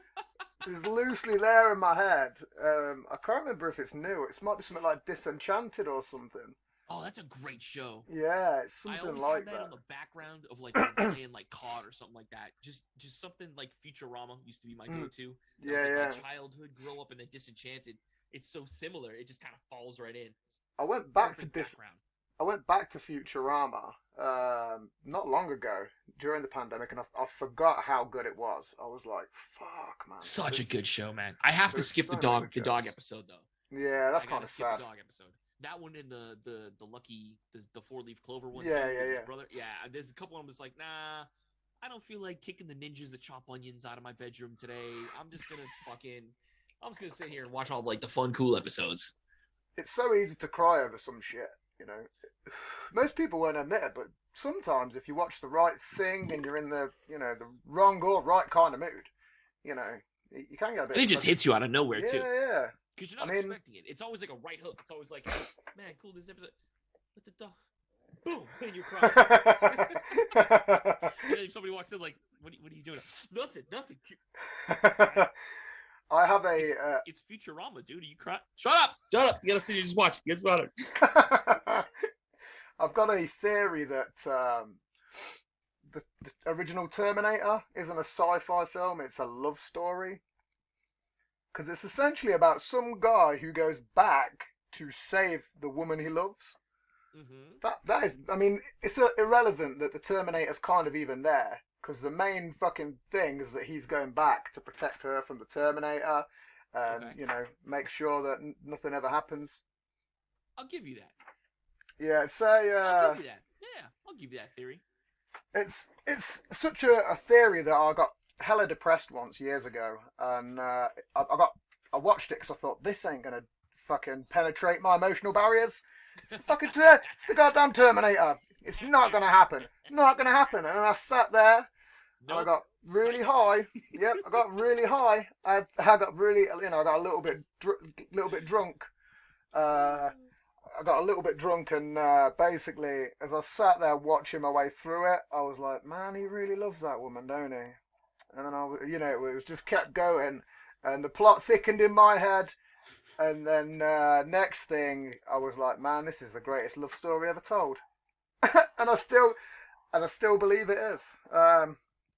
It's loosely there in my head. I can't remember if it's new. It might be something like Disenchanted or something. Oh, that's a great show. Yeah, it's something I always like have that on the background of like playing like COD or something like that. Just something like Futurama used to be my go-to. My childhood, grow up, and then Disenchanted. It's so similar. It just kind of falls right in. I went back to I went back to Futurama not long ago during the pandemic, and I forgot how good it was. I was like, "Fuck, man!" Such a good show, man. I have to there's skip so the many dog good the dog jokes. episode though. Yeah, that's I kind gotta of skip sad. the dog episode. That one and the lucky the 4-leaf clover one Yeah, too, yeah, with his yeah. brother. Yeah, there's a couple of them was like, nah, I don't feel like kicking the ninjas that chop onions out of my bedroom today. I'm just gonna sit here and watch all like the fun, cool episodes. It's so easy to cry over some shit, you know. Most people won't admit it, but sometimes if you watch the right thing and you're in the, the wrong or right kind of mood, you know, you can get a bit. And it just hits you out of nowhere Yeah, too. yeah. Because you're not expecting it. It's always like a right hook. It's always like, man, cool, this episode. What the dog? Boom! And you're crying. And then if somebody walks in, like, what are you doing? Nothing. I have a. It's Futurama, dude. Are you crying? Shut up! You gotta see. You just watch. Get about it. I've got a theory that the original Terminator isn't a sci-fi film; it's a love story. Because it's essentially about some guy who goes back to save the woman he loves. Mm-hmm. That is, I mean, it's irrelevant that the Terminator's kind of even there. Because the main fucking thing is that he's going back to protect her from the Terminator. And, make sure that nothing ever happens. I'll give you that. Yeah, it's I'll give you that. Yeah, I'll give you that theory. It's such a theory that I got hella depressed once years ago, and I watched it because I thought this ain't gonna fucking penetrate my emotional barriers. It's the goddamn Terminator. It's not gonna happen. Not gonna happen. And I sat there. Nope. And I got really high. Yep, I got really high. I got really, I got a little bit drunk. I got a little bit drunk, and basically, as I sat there watching my way through it, I was like, man, he really loves that woman, don't he? And then it was just kept going, and the plot thickened in my head. And then next thing, I was like, man, this is the greatest love story ever told. and I still believe it is.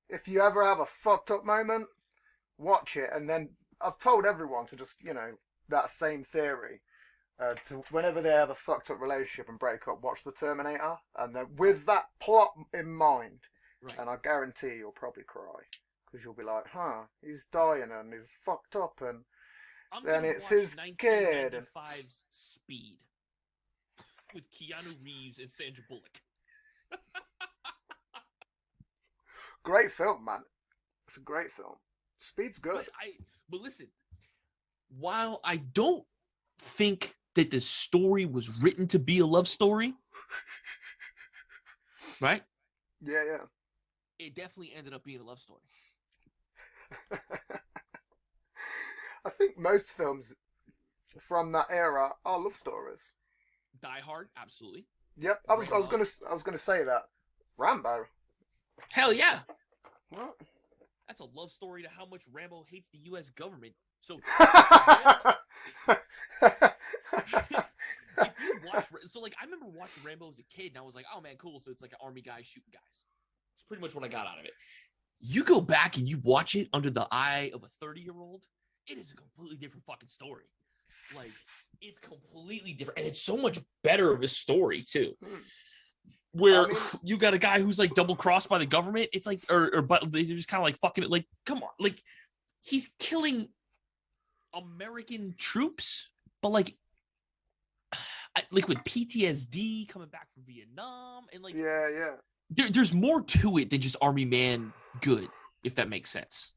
If you ever have a fucked up moment, watch it. And then I've told everyone to just, that same theory. To whenever they have a fucked up relationship and break up, watch the Terminator. And then with that plot in mind, right. And I guarantee you'll probably cry. Because you'll be like, he's dying and he's fucked up, and then it's his kid. 1995's Speed with Keanu Reeves and Sandra Bullock. Great film, man. It's a great film. Speed's good. But listen, while I don't think that the story was written to be a love story, right? Yeah. It definitely ended up being a love story. I think most films from that era are love stories. Die Hard, absolutely. Yep, I was gonna say that. Rambo. Hell yeah. What? That's a love story to how much Rambo hates the U.S. government. So, if you watch, I remember watching Rambo as a kid, and I was like, oh man, cool. So it's like an army guy shooting guys. It's pretty much what I got out of it. You go back and you watch it under the eye of a 30-year-old, it is a completely different fucking story. Like, it's completely different. And it's so much better of a story, too. Where you got a guy who's, like, double-crossed by the government. It's like, but they're just kind of, like, fucking it. Like, come on. Like, he's killing American troops, but, like with PTSD coming back from Vietnam. And, like, yeah. There's more to it than just Army Man good, if that makes sense.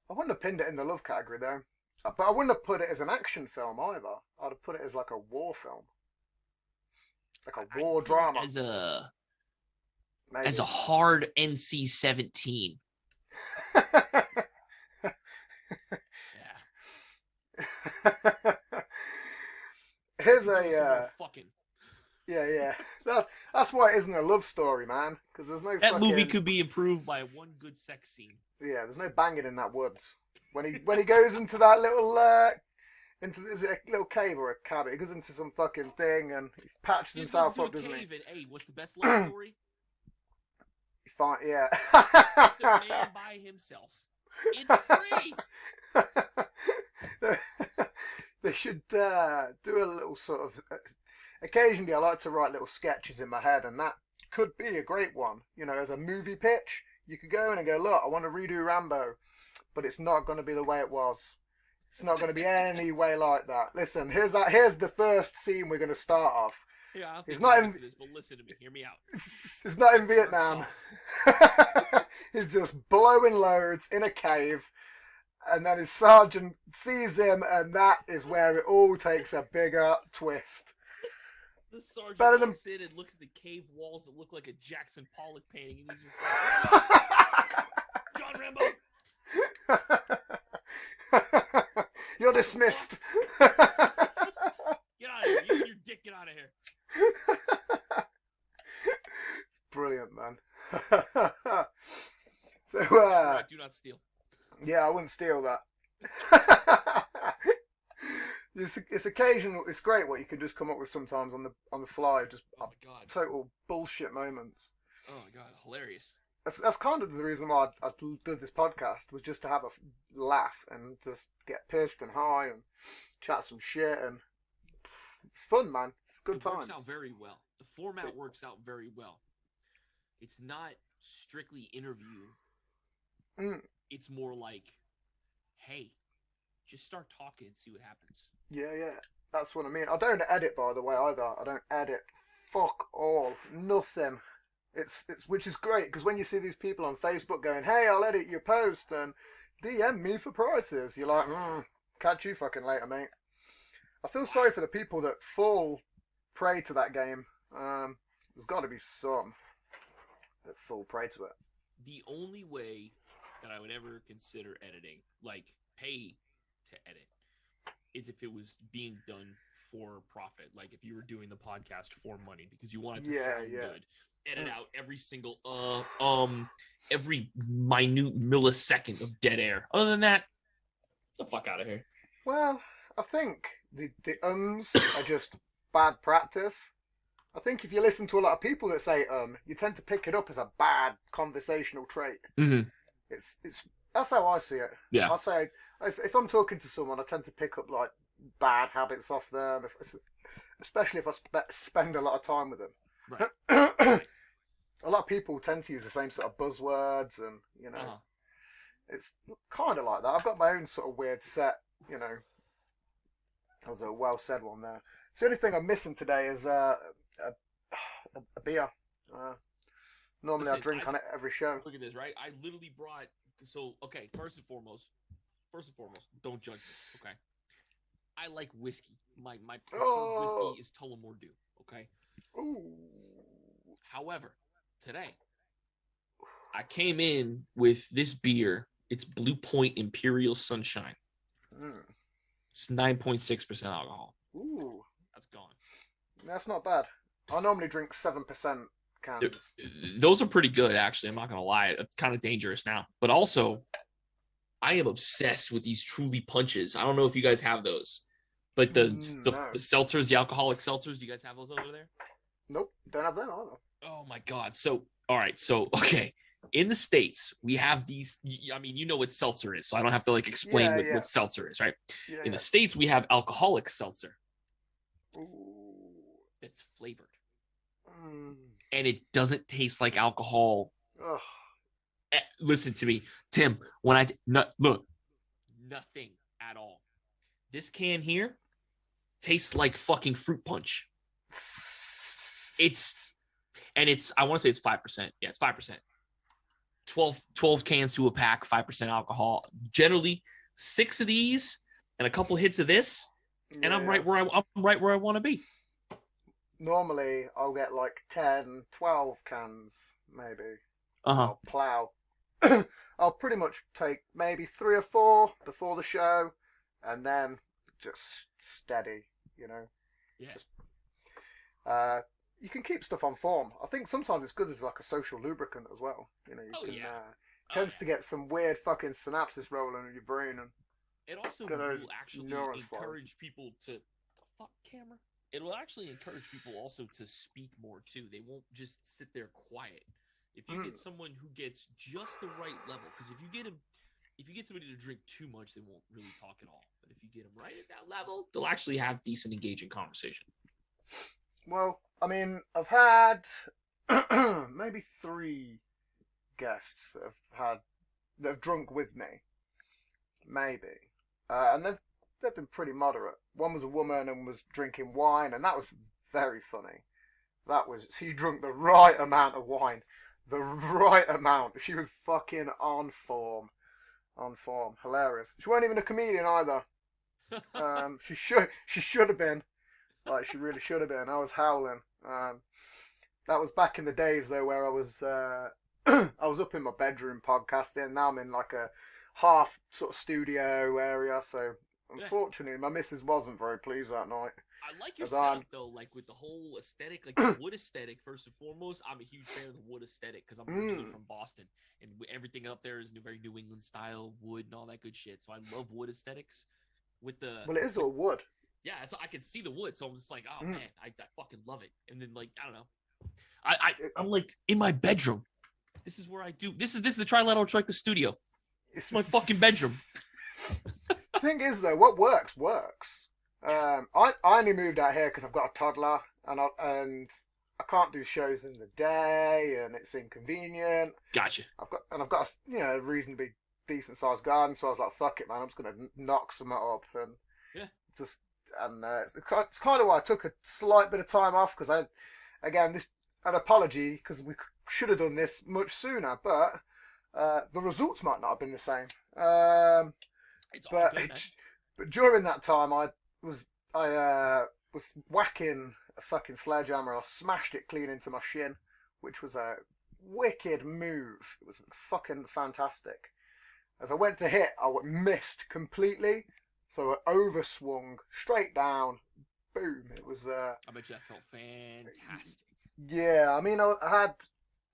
I wouldn't have pinned it in the love category, though. But I wouldn't have put it as an action film, either. I'd have put it as, like, a war film. Like a war drama. As a hard NC-17. Yeah. Here's a... fucking... Yeah. That's why it isn't a love story, man. Because there's no. That movie could be improved by one good sex scene. Yeah, there's no banging in that woods. When he goes into that little is it a little cave or a cabin? He goes into some fucking thing and he patches himself up, doesn't he? And, hey, what's the best love story? Yeah. Just a man by himself. It's free. They should do a little sort of occasionally I like to write little sketches in my head, and that could be a great one. You know, as a movie pitch, you could go in and go, look, I want to redo Rambo, but it's not going to be the way it was. It's not going to be any way like that. Listen, here's the first scene we're going to start off. Yeah, I don't He's think not you're in. into this, but listen to me. Hear me out. It's not in Vietnam. He's just blowing loads in a cave, and then his sergeant sees him, and that is where it all takes a bigger twist. The sergeant Better than- walks in and looks at the cave walls that look like a Jackson Pollock painting, and he's just like, John Rambo! You're dismissed. Get out of here. You and your dick, get out of here. It's brilliant, man. So, Right, do not steal. yeah, I wouldn't steal that. It's occasional. It's great what you can just come up with sometimes on the fly. Just Oh my god. total bullshit moments. Oh my god, hilarious. That's kind of the reason why I did this podcast, was just to have a laugh and just get pissed and high and chat some shit, and it's fun, man. It's good It times. works out very well. The format works out very well. It's not strictly interview. Mm. It's more like, hey, just start talking and see what happens. Yeah, that's what I mean. I don't edit, by the way, either. I don't edit. Fuck all, nothing. It's which is great, because when you see these people on Facebook going, "Hey, I'll edit your post and DM me for prices," you're like, "Catch you fucking later, mate." I feel sorry for the people that fall prey to that game. There's got to be some that fall prey to it. The only way that I would ever consider editing, like pay to edit, is if it was being done for profit. Like if you were doing the podcast for money because you wanted to sound good. Edit out every single every minute millisecond of dead air. Other than that, get the fuck out of here. Well, I think the are just bad practice. I think if you listen to a lot of people that say you tend to pick it up as a bad conversational trait. Mm-hmm. It's that's how I see it. Yeah. I say if I'm talking to someone, I tend to pick up like bad habits off them, especially if I spend a lot of time with them. Right. A lot of people tend to use the same sort of buzzwords, and you know, it's kind of like that. I've got my own sort of weird set. You know, that was a well said one there. So the only thing I'm missing today is a beer. Normally I drink on it every show. Look at this, right? I literally brought. So okay, first and foremost, don't judge me. Okay, I like whiskey. My preferred whiskey is Tullamore Dew. Okay. Ooh. However, today I came in with this beer. It's Blue Point Imperial Sunshine. It's 9.6% alcohol. Ooh. That's gone. That's not bad. I normally drink 7% cans. Those are pretty good, actually. I'm not gonna lie. It's kind of dangerous now, but also, I am obsessed with these Truly Punches. I don't know if you guys have those, like the seltzers, the alcoholic seltzers. Do you guys have those over there? Nope, don't have them either. Oh my god! So, all right. So, okay. In the States, we have these. I mean, you know what seltzer is, so I don't have to like explain what seltzer is, right? Yeah, In the States, we have alcoholic seltzer. Ooh. That's flavored. And it doesn't taste like alcohol. Ugh. Listen to me, Tim. When look, nothing at all. This can here tastes like fucking fruit punch. I want to say it's 5%. Yeah, it's 5%. 12 cans to a pack, 5% alcohol. Generally, 6 of these and a couple hits of this, and I'm right where I want to be. Normally, I'll get like 10, 12 cans, maybe. I'll plow. I'll pretty much take maybe 3 or 4 before the show, and then just steady, you know. Yeah. Just, you can keep stuff on form. I think sometimes it's good as like a social lubricant as well. You know, you can tends to get some weird fucking synapses rolling in your brain, and it also will actually encourage people to the fuck camera. It will actually encourage people also to speak more too. They won't just sit there quiet. If you get someone who gets just the right level, because if you get somebody to drink too much, they won't really talk at all. But if you get them right at that level, they'll actually have decent, engaging conversation. Well, I mean, I've had maybe 3 guests that have drunk with me, maybe, and they've been pretty moderate. One was a woman and was drinking wine, and that was very funny. She drank the right amount of wine, the right amount. She was fucking on form, hilarious. She wasn't even a comedian either. She should have been. Like, she really should have been. I was howling. That was back in the days though, where I was I was up in my bedroom podcasting. Now I'm in like a half sort of studio area. So unfortunately, my missus wasn't very pleased that night. I like your setup though, like with the whole aesthetic, like the wood aesthetic. First and foremost, I'm a huge fan of the wood aesthetic because I'm originally from Boston, and everything up there is very New England style wood and all that good shit. So I love wood aesthetics. Well, it is all wood. Yeah, so I can see the wood, so I'm just like, oh man, I fucking love it. And then like I don't know, I'm like in my bedroom. This is where I do. This is the Trilateral Troika studio. It's my fucking bedroom. Thing is though, what works. I only moved out here because I've got a toddler, and I can't do shows in the day, and it's inconvenient. Gotcha. I've got a reasonably decent sized garden, so I was like, fuck it, man, I'm just gonna knock some up and it's kind of why I took a slight bit of time off because an apology because we should have done this much sooner, but the results might not have been the same. But during that time, I was whacking a fucking sledgehammer and I smashed it clean into my shin, which was a wicked move. It was fucking fantastic. As I went to hit, I missed completely, so I overswung straight down. Boom! It was. I bet you that felt fantastic. Yeah, I mean, I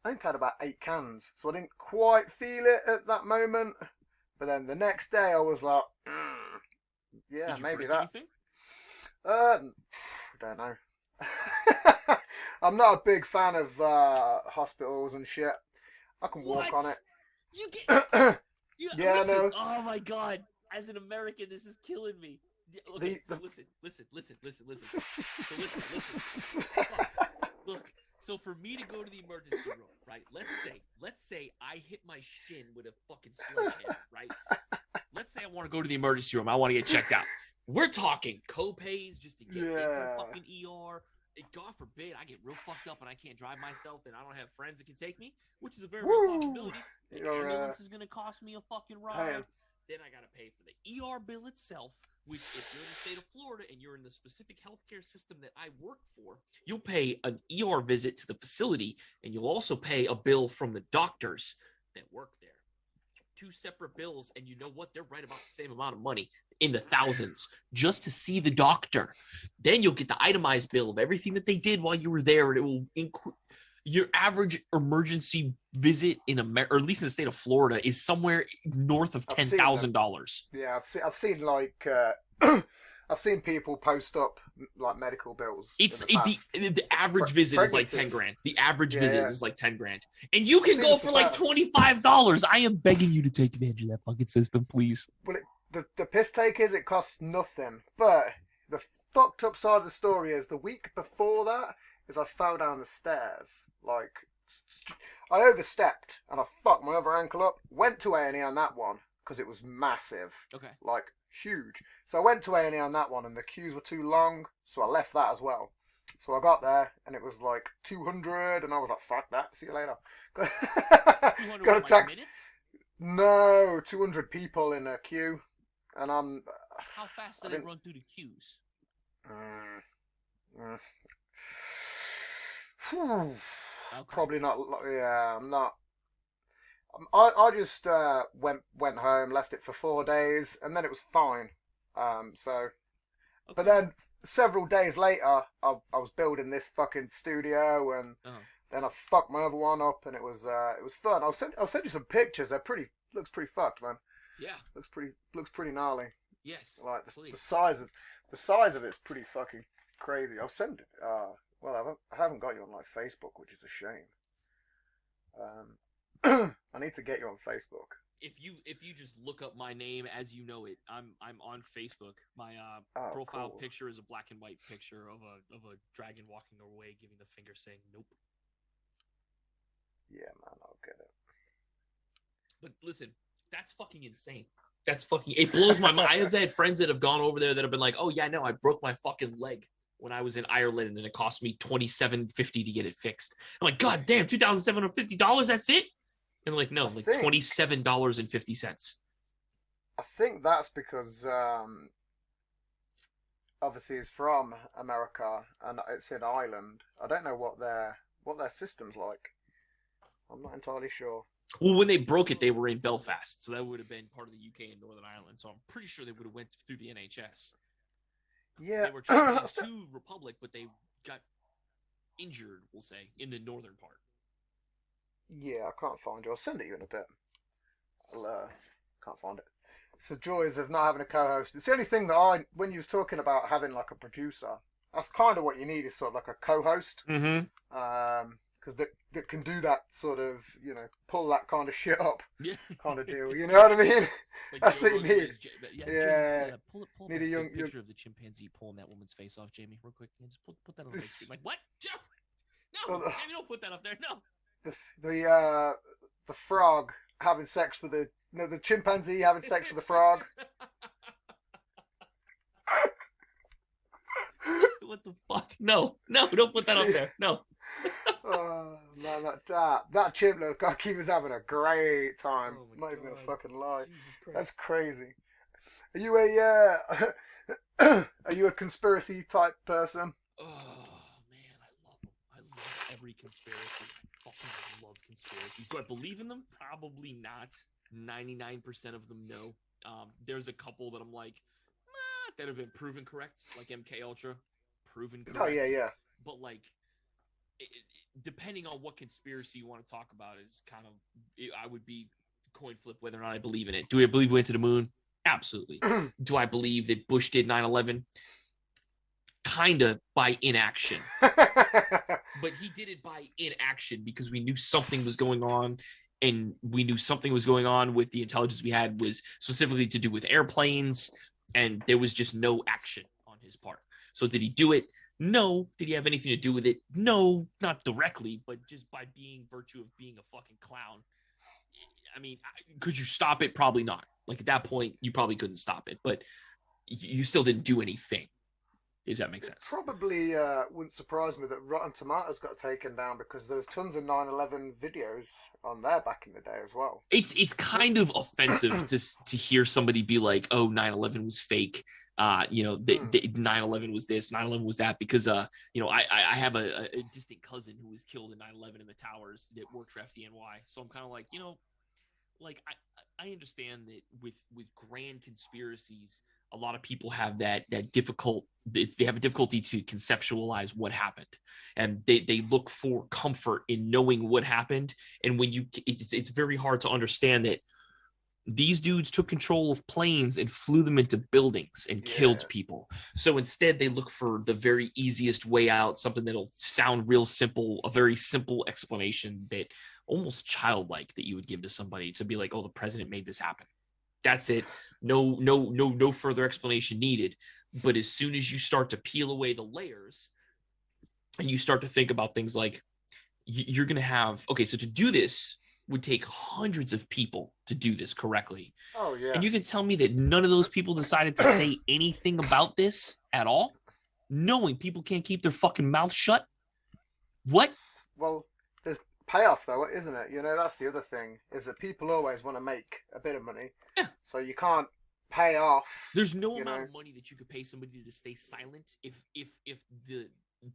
think I had about 8 cans, so I didn't quite feel it at that moment. But then the next day, I was like, yeah, Did you maybe break that. anything? I don't know. I'm not a big fan of hospitals and shit. I can walk on it. You get. Yeah, listen, no. Oh my god! As an American, this is killing me. Okay, listen. So listen. Look. So for me to go to the emergency room, right? Let's say I hit my shin with a fucking sledgehammer, right? Let's say I want to go to the emergency room. I want to get checked out. We're talking co-pays just to get into the fucking ER. God forbid I get real fucked up and I can't drive myself and I don't have friends that can take me, which is a very real possibility. The ambulance is going to cost me a fucking ride. Then I got to pay for the ER bill itself, which if you're in the state of Florida and you're in the specific healthcare system that I work for, you'll pay an ER visit to the facility and you'll also pay a bill from the doctors that work there. 2 separate bills, and you know what? They're right about the same amount of money, in the thousands, just to see the doctor. Then you'll get the itemized bill of everything that they did while you were there, and it will include your average emergency visit in America, or at least in the state of Florida, is somewhere north of $10,000. Yeah, I've seen like I've seen people post up like medical bills. It's the average visit is like 10 grand. The average visit is like 10 grand, and you can go for like $25. I am begging you to take advantage of that fucking system, please. Well, the piss take is it costs nothing, but the fucked up side of the story is the week before that is I fell down the stairs. Like I overstepped and I fucked my other ankle up. Went to A&E on that one because it was massive. Okay. Like huge. So I went to A&E on that one and the queues were too long, so I left that as well. So I got there and it was like 200 and I was like, fuck that, see you later. 200 got a text. Minutes? No, 200 people in a queue. And I'm... How fast do they run through the queues? Okay. Probably not. Yeah, I'm not. I just went home, left it for 4 days, and then it was fine. But then several days later, I was building this fucking studio, and then I fucked my other one up, and it was fun. I'll send you some pictures. Looks pretty fucked, man. Yeah. Looks pretty gnarly. Yes. Like the size of it's pretty fucking crazy. I'll send it. Well, I haven't got you on like Facebook, which is a shame. I need to get you on Facebook. if you just look up my name as you know it, I'm on Facebook. My profile cool. picture is a black and white picture of a dragon walking away, giving the finger, saying nope. Yeah, man, I'll get it. But listen, that's fucking insane. That's fucking. It blows my mind. I have had friends that have gone over there that have been like, "Oh yeah, no, I broke my fucking leg when I was in Ireland, and it cost me $27.50 to get it fixed." I'm like, "God damn, $2,750? That's it?" And like, no, like $27.50. I think that's because obviously it's from America and it's in Ireland. I don't know what their system's like. I'm not entirely sure. Well, when they broke it, they were in Belfast, so that would have been part of the UK and Northern Ireland. So I'm pretty sure they would have went through the NHS. Yeah, they were traveling to Republic, but they got injured, we'll say, in the northern part. Yeah, I can't find you. I'll send it you in a bit. Can't find it. It's the joys of not having a co-host. It's the only thing that when you was talking about having like a producer, that's kind of what you need, is sort of like a co-host. Mm-hmm. Because that can do that sort of, pull that kind of shit up, yeah, kind of deal. You know what I mean? Like that's what you need. Yeah. Pull need up a picture of the chimpanzee pulling that woman's face off, Jamie, real quick. Yeah, just put that on the big screen. Like what? No, Jamie, don't put that up there. No. The frog having sex with the chimpanzee having sex with the frog. What the fuck? No, don't put that up there. No. Oh man, that chimp looked like he was having a great time. Oh Not even gonna fucking lie. Jesus That's crazy. Are you a conspiracy type person? Oh man, I love them. I love every conspiracy. I fucking love conspiracies. Do I believe in them? Probably not. 99% of them, no. There's a couple that I'm like, that have been proven correct, like MK Ultra, proven correct. Oh yeah. But like, depending on what conspiracy you want to talk about, is kind of, I would be coin flip whether or not I believe in it. Do I believe we went to the moon? Absolutely. Do I believe that Bush did 9/11? Kind of by inaction. But he did it by inaction because we knew something was going on, and we knew something was going on with the intelligence we had was specifically to do with airplanes, and there was just no action on his part. So did he do it? No. Did he have anything to do with it? No, not directly, but just by virtue of being a fucking clown. I mean, could you stop it? Probably not. Like at that point, you probably couldn't stop it, but you still didn't do anything. If that makes sense. It probably wouldn't surprise me that Rotten Tomatoes got taken down because there was tons of 9/11 videos on there back in the day as well. It's kind of offensive to hear somebody be like, "Oh, 9/11 was fake." 9/11 was this, 9/11 was that, because I have a distant cousin who was killed in 9/11 in the towers that worked for FDNY. So I'm kind of like, I understand that with grand conspiracies, a lot of people have they have a difficulty to conceptualize what happened, and they look for comfort in knowing what happened. And when it's very hard to understand that these dudes took control of planes and flew them into buildings and killed people. So instead they look for the very easiest way out, something that'll sound real simple, a very simple explanation that almost childlike that you would give to somebody to be like, "Oh, the president made this happen." That's it. No further explanation needed. But as soon as you start to peel away the layers and you start to think about things like you're going to have, okay, so to do this would take hundreds of people to do this correctly. Oh, yeah. And you can tell me that none of those people decided to say anything about this at all, knowing people can't keep their fucking mouth shut? What? Well, there's payoff, though, isn't it? That's the other thing, is that people always want to make a bit of money. Yeah. So you can't pay off. There's no amount of money that you could pay somebody to stay silent if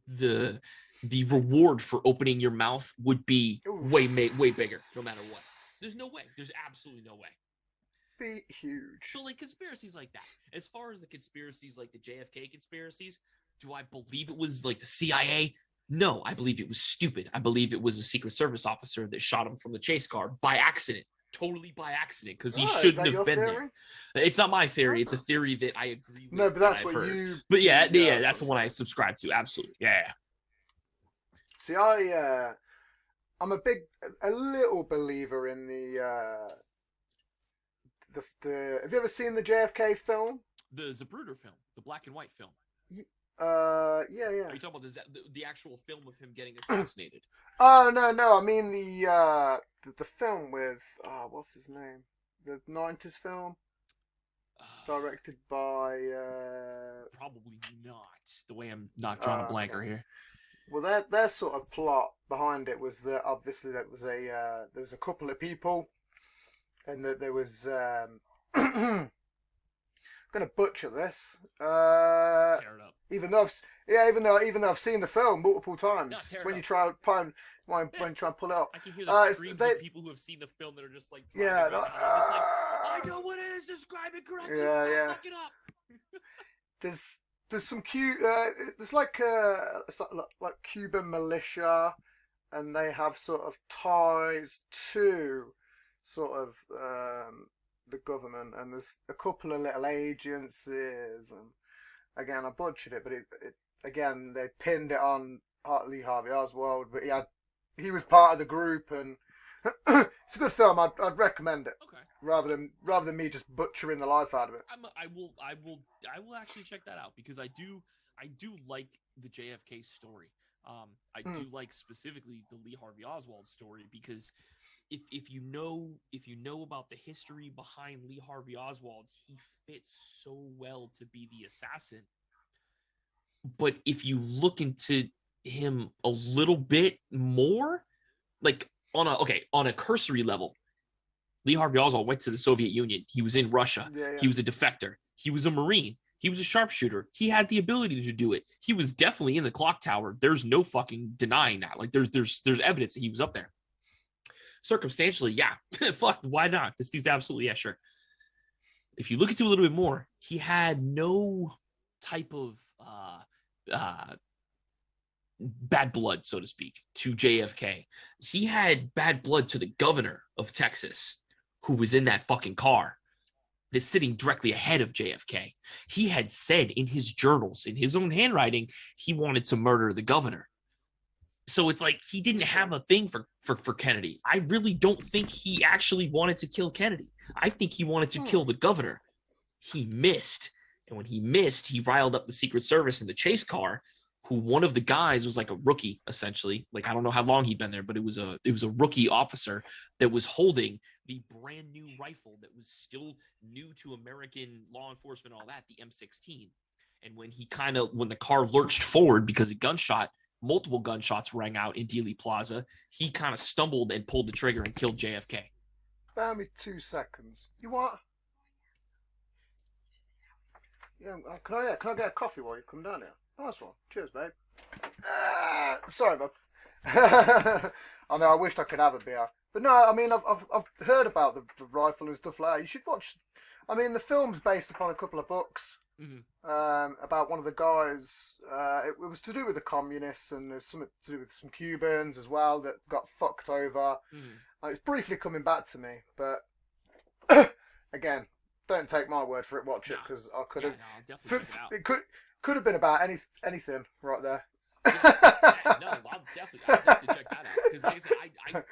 the reward for opening your mouth would be way bigger, no matter what. There's no way. There's absolutely no way. Be huge. So like conspiracies like that. As far as the conspiracies like the JFK conspiracies, do I believe it was like the CIA? No, I believe it was stupid. I believe it was a Secret Service officer that shot him from the chase car by accident. Totally by accident, because he shouldn't have been there. It's not my theory. It's a theory that I agree with. No, but that's I've what heard. you. But yeah, that's the one I subscribe to. Absolutely, yeah. See, I'm a little believer in the have you ever seen the JFK film? The Zapruder film, the black and white film. Yeah. Are you talking about the actual film of him getting assassinated? Oh no! I mean the film with what's his name? The '90s film, directed by Probably not. The way I'm not drawing a blanker here. Well, their sort of plot behind it was that obviously there was a couple of people, and that there was I'm gonna butcher this. Tear it up. Even though I've seen the film multiple times, No, it's when you try and pull it up. I can hear the screams of people who have seen the film that are just like, yeah, just like, I know what it is. Describe it correctly. Yeah. Look it up. There's some cute. There's like it's like Cuban militia, and they have sort of ties to sort of the government, and there's a couple of little agencies, and again I butchered it, but it again they pinned it on Lee Harvey Oswald, but he was part of the group, and it's a good film. I'd recommend it. Okay. Rather than me just butchering the life out of it. I will actually check that out because I do like the JFK story. I do like specifically the Lee Harvey Oswald story because if you know about the history behind Lee Harvey Oswald, he fits so well to be the assassin. But if you look into him a little bit more, like on a cursory level, Lee Harvey Oswald went to the Soviet Union. He was in Russia. Yeah. He was a defector. He was a Marine. He was a sharpshooter. He had the ability to do it. He was definitely in the clock tower. There's no fucking denying that. Like there's evidence that he was up there. Circumstantially, yeah. Fuck, why not? This dude's absolutely, yeah, sure. If you look into it a little bit more, he had no type of bad blood, so to speak, to JFK. He had bad blood to the governor of Texas, who was in that fucking car that's sitting directly ahead of JFK. He had said in his journals, in his own handwriting, he wanted to murder the governor. So it's like he didn't have a thing for Kennedy. I really don't think he actually wanted to kill Kennedy. I think he wanted to kill the governor. He missed. And when he missed, he riled up the Secret Service in the chase car, who one of the guys was like a rookie, essentially. Like, I don't know how long he'd been there, but it was a rookie officer that was holding the brand new rifle that was still new to American law enforcement, all that, the M16. And when the car lurched forward because a multiple gunshots rang out in Dealey Plaza, he kind of stumbled and pulled the trigger and killed JFK. Bear me 2 seconds. You what? Yeah, can I get a coffee while you come down here? Nice one. Cheers, babe. Sorry, bub. I know. I wished I could have a beer, but no. I mean, I've heard about the rifle and stuff like that. You should watch. I mean, the film's based upon a couple of books about one of the guys. It was to do with the communists, and there's something to do with some Cubans as well that got fucked over. It's briefly coming back to me, but again, don't take my word for it. Watch it because I could have. No, it could have been about anything right there. I'll definitely check that out because, like I said,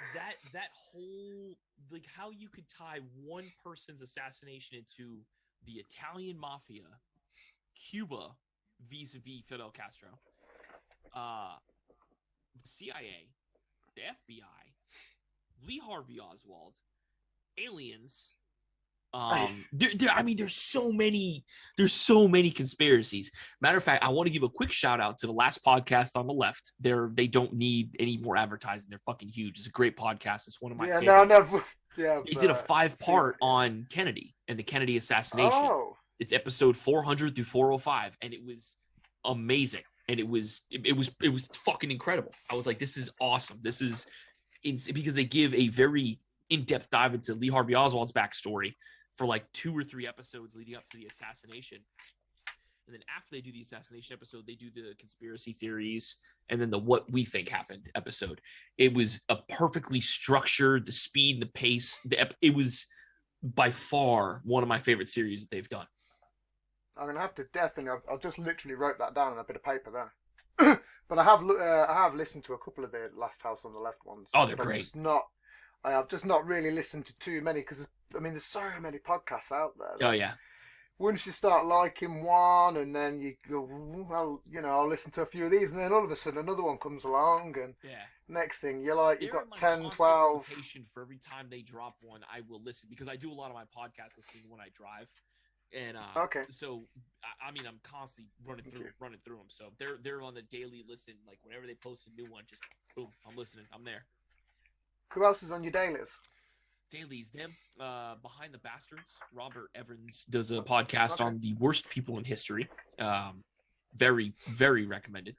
that whole, like, how you could tie one person's assassination into the Italian mafia, Cuba vis-a-vis Fidel Castro, the CIA, the FBI, Lee Harvey Oswald, aliens. There's so many conspiracies. Matter of fact, I want to give a quick shout out to the last podcast on the left. They don't need any more advertising. They're fucking huge. It's a great podcast. It's one of my favorites. They did a 5-part on Kennedy and the Kennedy assassination. Oh. It's episode 400 through 405, and it was amazing. And it was fucking incredible. I was like, this is awesome. This is because they give a very in-depth dive into Lee Harvey Oswald's backstory for like 2 or 3 episodes leading up to the assassination. And then after they do the assassination episode, they do the conspiracy theories and then the what we think happened episode. It was a perfectly structured, the speed, the pace. It was by far one of my favorite series that they've done. I'm going to have to definitely, I've just literally wrote that down on a bit of paper there. But I have listened to a couple of the Last House on the Left ones. Oh, they're great. I have just not really listened to too many because I mean, there's so many podcasts out there. Oh yeah. Once you start liking one, and then you go, well, I'll listen to a few of these, and then all of a sudden another one comes along, and next thing you're like, you've got 10, 12. Rotation for every time they drop one, I will listen because I do a lot of my podcast listening when I drive, and so I mean I'm constantly running through them. So they're on the daily listen. Like whenever they post a new one, just boom, I'm listening. I'm there. Who else is on your dailies? Dailies, them. Behind the Bastards, Robert Evans does a podcast on the worst people in history. Very, very recommended.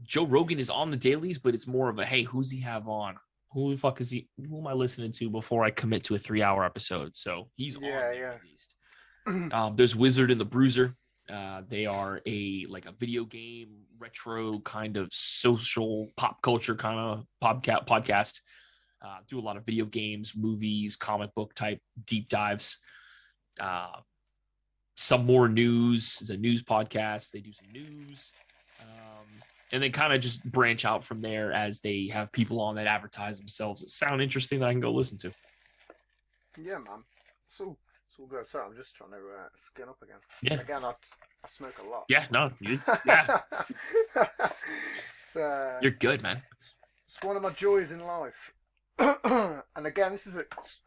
Joe Rogan is on the dailies, but it's more of a, hey, who's he have on? Who the fuck is he? Who am I listening to before I commit to a 3-hour episode? So he's on there at least. There's Wizard and the Bruiser. They are a video game retro kind of social pop culture kind of podcast. Do a lot of video games, movies, comic book type deep dives. Some more news. It's a news podcast. They do some news. And then kind of just branch out from there as they have people on that advertise themselves that sound interesting that I can go listen to. Yeah, man. It's all good. Sorry, I'm just trying to skin up again. Yeah. Again, I smoke a lot. Yeah, no. Yeah. You're good, man. It's one of my joys in life. And again, this is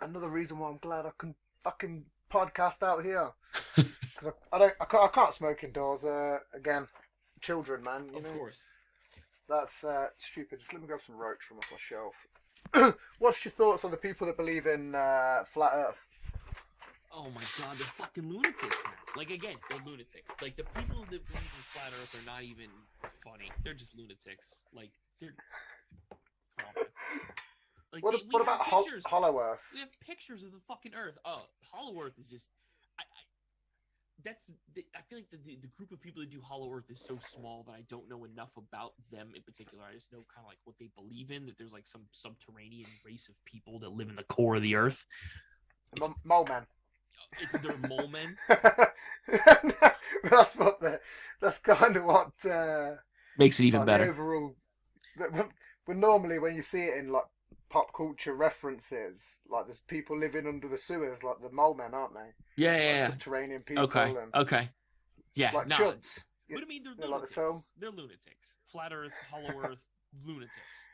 another reason why I'm glad I can fucking podcast out here. Because I can't smoke indoors. Again, children, man. You know? Of course. That's stupid. Just let me grab some roach from off my shelf. What's your thoughts on the people that believe in flat Earth? Oh my god, they're fucking lunatics, man. Like, again, they're lunatics. Like, the people that believe in flat Earth are not even funny. They're just lunatics. Like, they're... Oh, man. Like, what about Hollow Earth? We have pictures of the fucking Earth. Oh, Hollow Earth is just... I feel like the group of people that do Hollow Earth is so small that I don't know enough about them in particular. I just know kind of like what they believe in, that there's like some subterranean race of people that live in the core of the Earth. Mole men. They're mole men. That's kind of what makes it even better. Overall, but normally when you see it in like pop culture references, like there's people living under the sewers, like the mole men, aren't they? Yeah. Subterranean people. Okay. Yeah. Like chuds. But I mean, they're lunatics. Like the film. They're lunatics. Flat Earth, Hollow Earth, lunatics.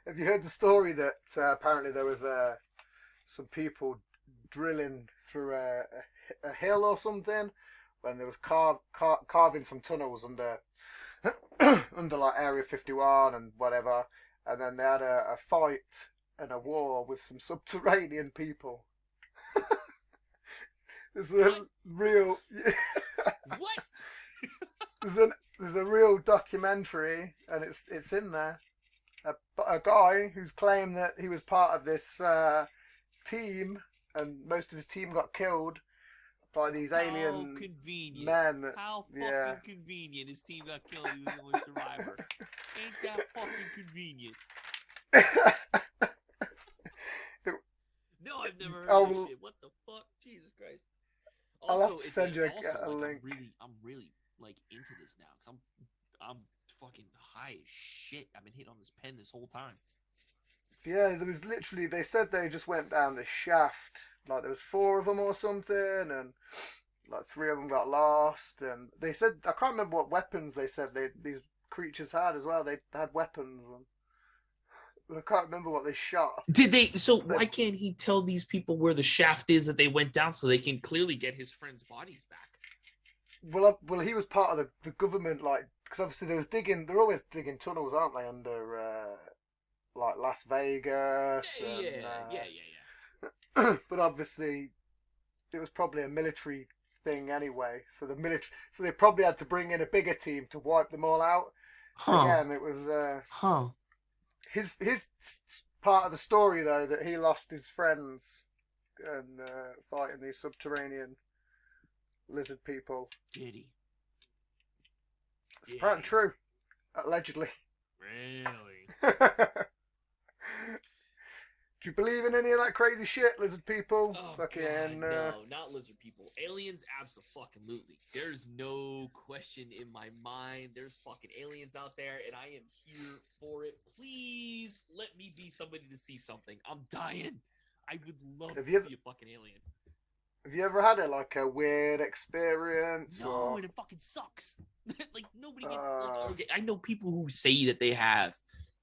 Have you heard the story that apparently there was some people drilling through a hill or something when there was carving some tunnels under like Area 51 and whatever, and then they had a fight and a war with some subterranean people. There's a real what? There's a real documentary, and it's in there. A guy who's claimed that he was part of this team, and most of his team got killed by these alien men. How fucking convenient. His team got killed. He was the only survivor. Ain't that fucking convenient? No, I've never heard of this shit. What the fuck? Jesus Christ. Also, I'll have to send you a link. I'm really like into this now because I'm fucking high as shit. I've been hitting on this pen this whole time. Yeah, there was literally, they said they just went down the shaft. Like there was 4 of them or something, and like 3 of them got lost. And they said, I can't remember what weapons they said these creatures had as well. They had weapons, but I can't remember what they shot. Did they? So why can't he tell these people where the shaft is that they went down so they can clearly get his friends' bodies back? Well, he was part of the government, like, because obviously they're always digging tunnels, aren't they, under like Las Vegas. Yeah. But obviously, it was probably a military thing anyway. So so they probably had to bring in a bigger team to wipe them all out. Again, it was his part of the story though, that he lost his friends and fighting these subterranean lizard people. Did he? It's apparently true, allegedly. Really? Do you believe in any of that crazy shit, lizard people? Oh, fucking God, no, not lizard people. Aliens, absolutely. There's no question in my mind. There's fucking aliens out there, and I am here for it. Please let let me be somebody to see something. I'm dying. I would love Have to you see a fucking alien. Have you ever had a weird experience? No, and it fucking sucks. Like nobody gets. Okay, I know people who say that they have.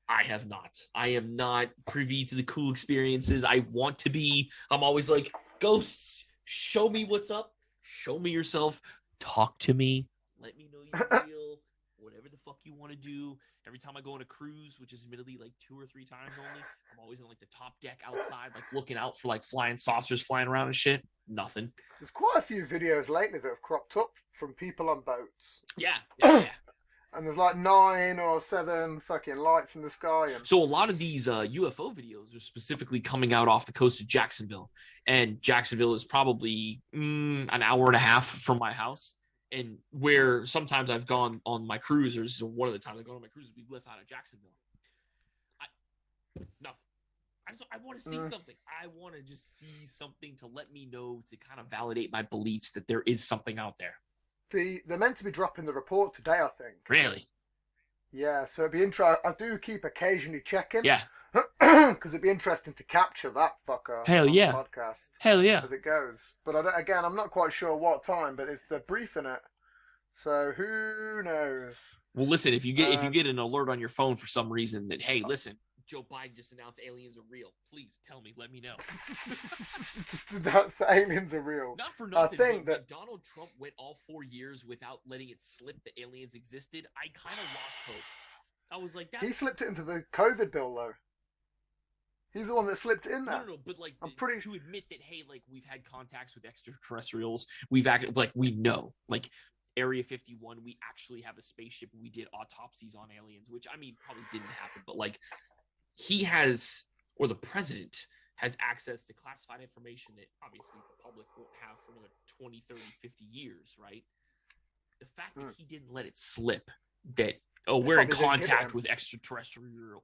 I have not. I am not privy to the cool experiences. I want to be. I'm always like, ghosts, show me what's up. Show me yourself. Talk to me. Let me know you're real. Whatever the fuck you want to do. Every time I go on a cruise, which is admittedly like 2 or 3 times only, I'm always in like the top deck outside, like looking out for like flying saucers flying around and shit. Nothing. There's quite a few videos lately that have cropped up from people on boats. Yeah. And there's like 9 or 7 fucking lights in the sky. And... So a lot of these UFO videos are specifically coming out off the coast of Jacksonville. And Jacksonville is probably an hour and a half from my house. And where sometimes I've gone on my cruisers, or one of the times I've gone on my cruisers, we live out of Jacksonville. Nothing. I want to see something. I want to just see something to let me know, to kind of validate my beliefs that there is something out there. They're meant to be dropping the report today, I think. Really? Yeah, so it'd be interesting. I do keep occasionally checking. Yeah. Because it'd be interesting to capture that fucker Hell on yeah. the podcast. Hell yeah. As it goes. But again, I'm not quite sure what time, but they're briefing it. So who knows? Well, listen, if you get an alert on your phone for some reason that, hey, listen, Joe Biden just announced aliens are real. Please tell me. Let me know. Just announced that aliens are real. Not for nothing, I think but that when Donald Trump went all 4 years without letting it slip that aliens existed, I kind of lost hope. I was like, he slipped it into the COVID bill, though. He's the one that slipped it in there. No, but like, I'm pretty to admit that, hey, like we've had contacts with extraterrestrials. We've acted like we know, like Area 51. We actually have a spaceship. We did autopsies on aliens, which I mean probably didn't happen, but like he has, or the president has access to classified information that obviously the public won't have for another 20, 30, 50 years, right? The fact that he didn't let it slip that, oh, we're in contact with extraterrestrial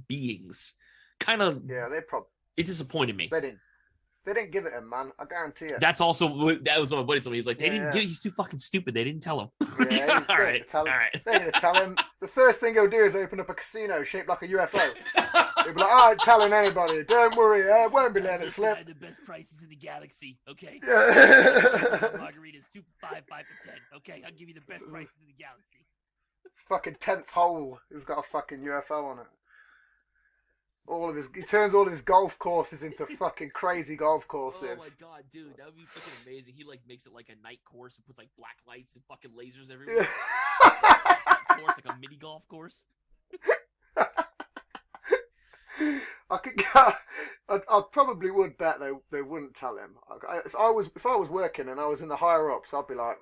beings, kind of, yeah, it disappointed me. They didn't give it him, man. I guarantee it. That was what my buddy told me. He's like, they didn't give it. He's too fucking stupid. They didn't tell him. Yeah, all right. They're going to tell him. The first thing he'll do is open up a casino shaped like a UFO. He'll be like, I ain't telling anybody. Don't worry. I won't be letting it slip. The best prices in the galaxy. Okay. Yeah. Margaritas 2 for $5, 5 for $10. Okay, I'll give you the best prices in the galaxy. It's fucking 10th hole has got a fucking UFO on it. He turns all of his golf courses into fucking crazy golf courses. Oh my god, dude, that would be fucking amazing. He like makes it like a night course and puts like black lights and fucking lasers everywhere. Course, like a mini golf course. I probably would bet they wouldn't tell him. If I was working and I was in the higher ups, I'd be like,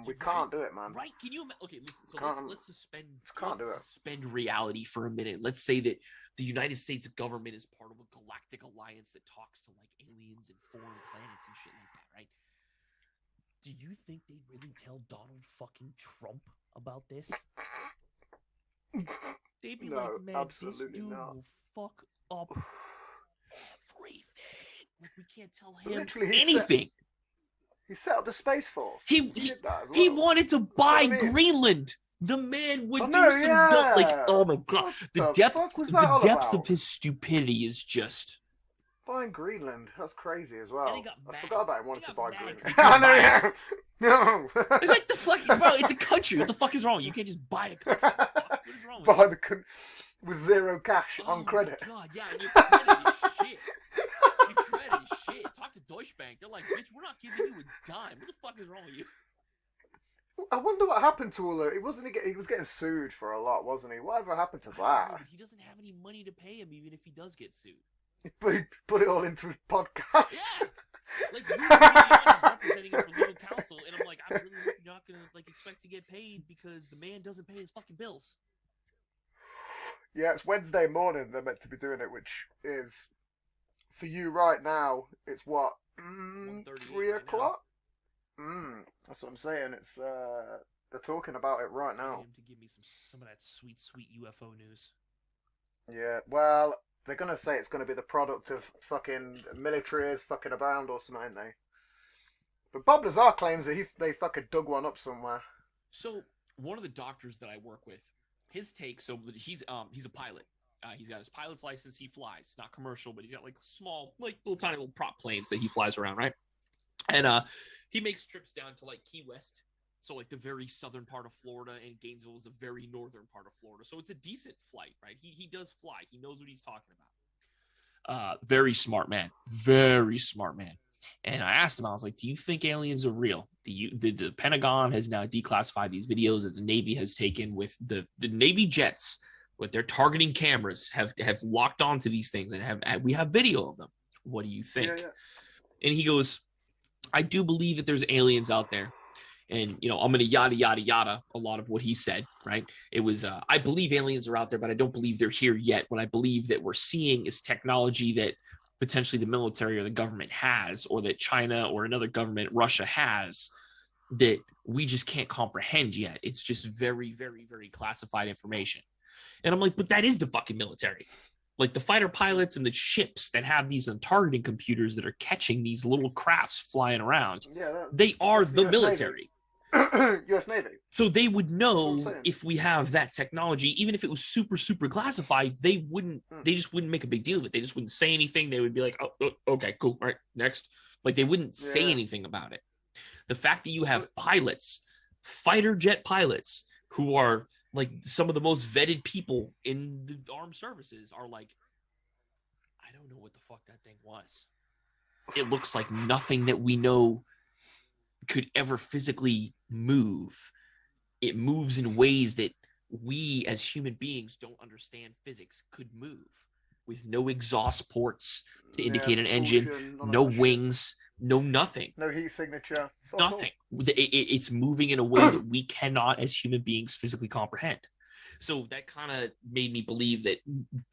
we can't do it, man. Right? Can you? Okay, listen. So let's suspend reality for a minute. Let's say that the United States government is part of a galactic alliance that talks to like aliens and foreign planets and shit like that, right? Do you think they'd really tell Donald fucking Trump about this? They'd be like, man, this dude will fuck up everything. Like, we can't tell him anything. He set up the Space Force. He did that as well. He wanted to buy Greenland. The man would do some like, oh my god, the depth of his stupidity is just. Buying Greenland, that's crazy as well. I forgot about him wanting to buy Greenland. I know, no. Like the fuck, bro, it's a country. What the fuck is wrong? You can't just buy a country. What is wrong with you? With zero cash on credit. Oh my god, yeah, and your credit is shit. Your credit is shit. Talk to Deutsche Bank. They're like, bitch, we're not giving you a dime. What the fuck is wrong with you? I wonder what happened to all that. He was getting sued for a lot, wasn't he? Whatever happened to that? Know, but he doesn't have any money to pay him, even if he does get sued. But he put it all into his podcast. Yeah. Like, you're representing him for legal counsel, and I'm like, I'm really not gonna like expect to get paid because the man doesn't pay his fucking bills. Yeah, it's Wednesday morning. They're meant to be doing it, which is for you right now. It's what 3 o'clock. That's what I'm saying. It's they're talking about it right now. To give me some of that sweet UFO news. Yeah, well, they're gonna say it's gonna be the product of fucking militaries fucking around or something, ain't they? But Bob Lazar claims that they fucking dug one up somewhere. So one of the doctors that I work with, his take. So he's a pilot, He's got his pilot's license. He flies, not commercial, but he's got like small, like little tiny little prop planes that he flies around, right? And he makes trips down to like Key West, so like the very southern part of Florida, and Gainesville is the very northern part of Florida. So it's a decent flight, right? He does fly. He knows what he's talking about. Very smart man. Very smart man. And I asked him, I was like, do you think aliens are real? The Pentagon has now declassified these videos that the Navy has taken with the Navy jets with their targeting cameras have locked onto these things and we have video of them. What do you think? Yeah. And he goes, I do believe that there's aliens out there. And, you know, I'm going to yada, yada, yada a lot of what he said, right? It was, I believe aliens are out there, but I don't believe they're here yet. What I believe that we're seeing is technology that potentially the military or the government has, or that China or another government, Russia has, that we just can't comprehend yet. It's just very, very, very classified information. And I'm like, but that is the fucking military. Like the fighter pilots and the ships that have these targeting computers that are catching these little crafts flying around. Yeah, they are the US military. US Navy. So they would know if we have that technology, even if it was super, super classified, they just wouldn't make a big deal of it. They just wouldn't say anything. They would be like, oh okay, cool. All right, next. Like they wouldn't say anything about it. The fact that you have pilots, fighter jet pilots, who are like some of the most vetted people in the armed services, are like, I don't know what the fuck that thing was. It looks like nothing that we know could ever physically move. It moves in ways that we as human beings don't understand physics could move, with no exhaust ports to indicate an engine, no wings, no nothing. No heat signature. Nothing. It's moving in a way that we cannot as human beings physically comprehend. So that kind of made me believe that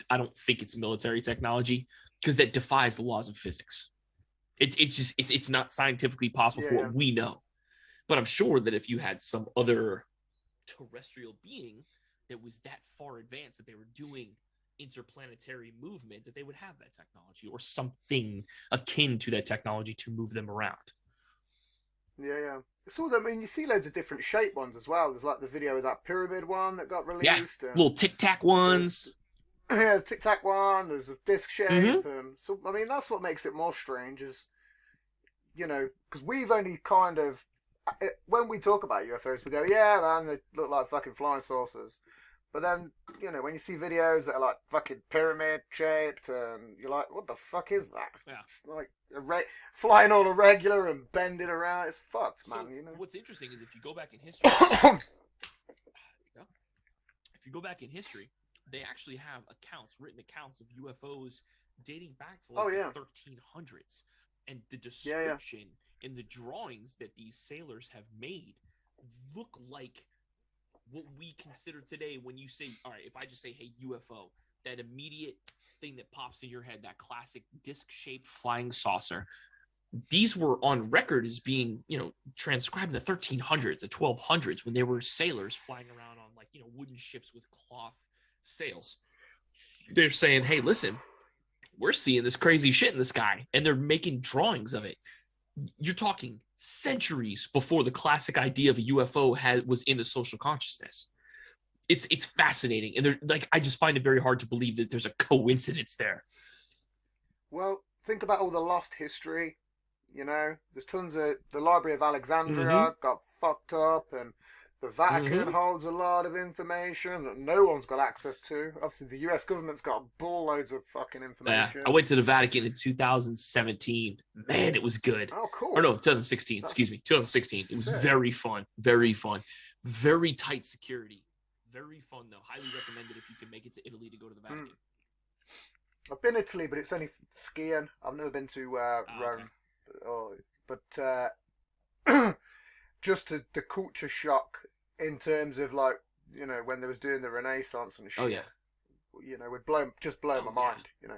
I don't think it's military technology, because that defies the laws of physics. It's not scientifically possible for what we know. But I'm sure that if you had some other terrestrial being that was that far advanced that they were doing interplanetary movement, that they would have that technology or something akin to that technology to move them around. Yeah. It's all, I mean, you see loads of different shape ones as well. There's like the video of that pyramid one that got released. Yeah, little tic-tac ones. Yeah, tic-tac one. There's a disc shape. So, I mean, that's what makes it more strange is, you know, because we've only kind of, when we talk about UFOs, we go, yeah, man, they look like fucking flying saucers. But then, you know, when you see videos that are like fucking pyramid shaped, and you're like, what the fuck is that? Yeah. It's like flying all irregular and bending around. It's fucked, man. You know. What's interesting is if you go back in history, they actually have written accounts of UFOs dating back to like the 1300s, and the description and the drawings that these sailors have made look like what we consider today when you say, all right, if I just say, hey, UFO, that immediate thing that pops in your head, that classic disc-shaped flying saucer, these were on record as being, you know, transcribed in the 1300s, the 1200s, when there were sailors flying around on, like, you know, wooden ships with cloth sails. They're saying, hey, listen, we're seeing this crazy shit in the sky, and they're making drawings of it. You're talking centuries before the classic idea of a UFO was in the social consciousness. It's fascinating, and like, I just find it very hard to believe that there's a coincidence there. Well, think about all the lost history. You know, there's tons of the Library of Alexandria got fucked up, and the Vatican holds a lot of information that no one's got access to. Obviously, the US government's got ball loads of fucking information. I went to the Vatican in 2017. Man, it was good. Oh, cool. Or no, 2016. Excuse me, 2016. It was very fun. Very fun. Very tight security. Very fun, though. Highly recommended if you can make it to Italy to go to the Vatican. I've been to Italy, but it's only skiing. I've never been to Rome. Okay. But just the culture shock in terms of, like, you know, when they was doing the Renaissance and shit. Oh, yeah. You know, would blow my mind. You know,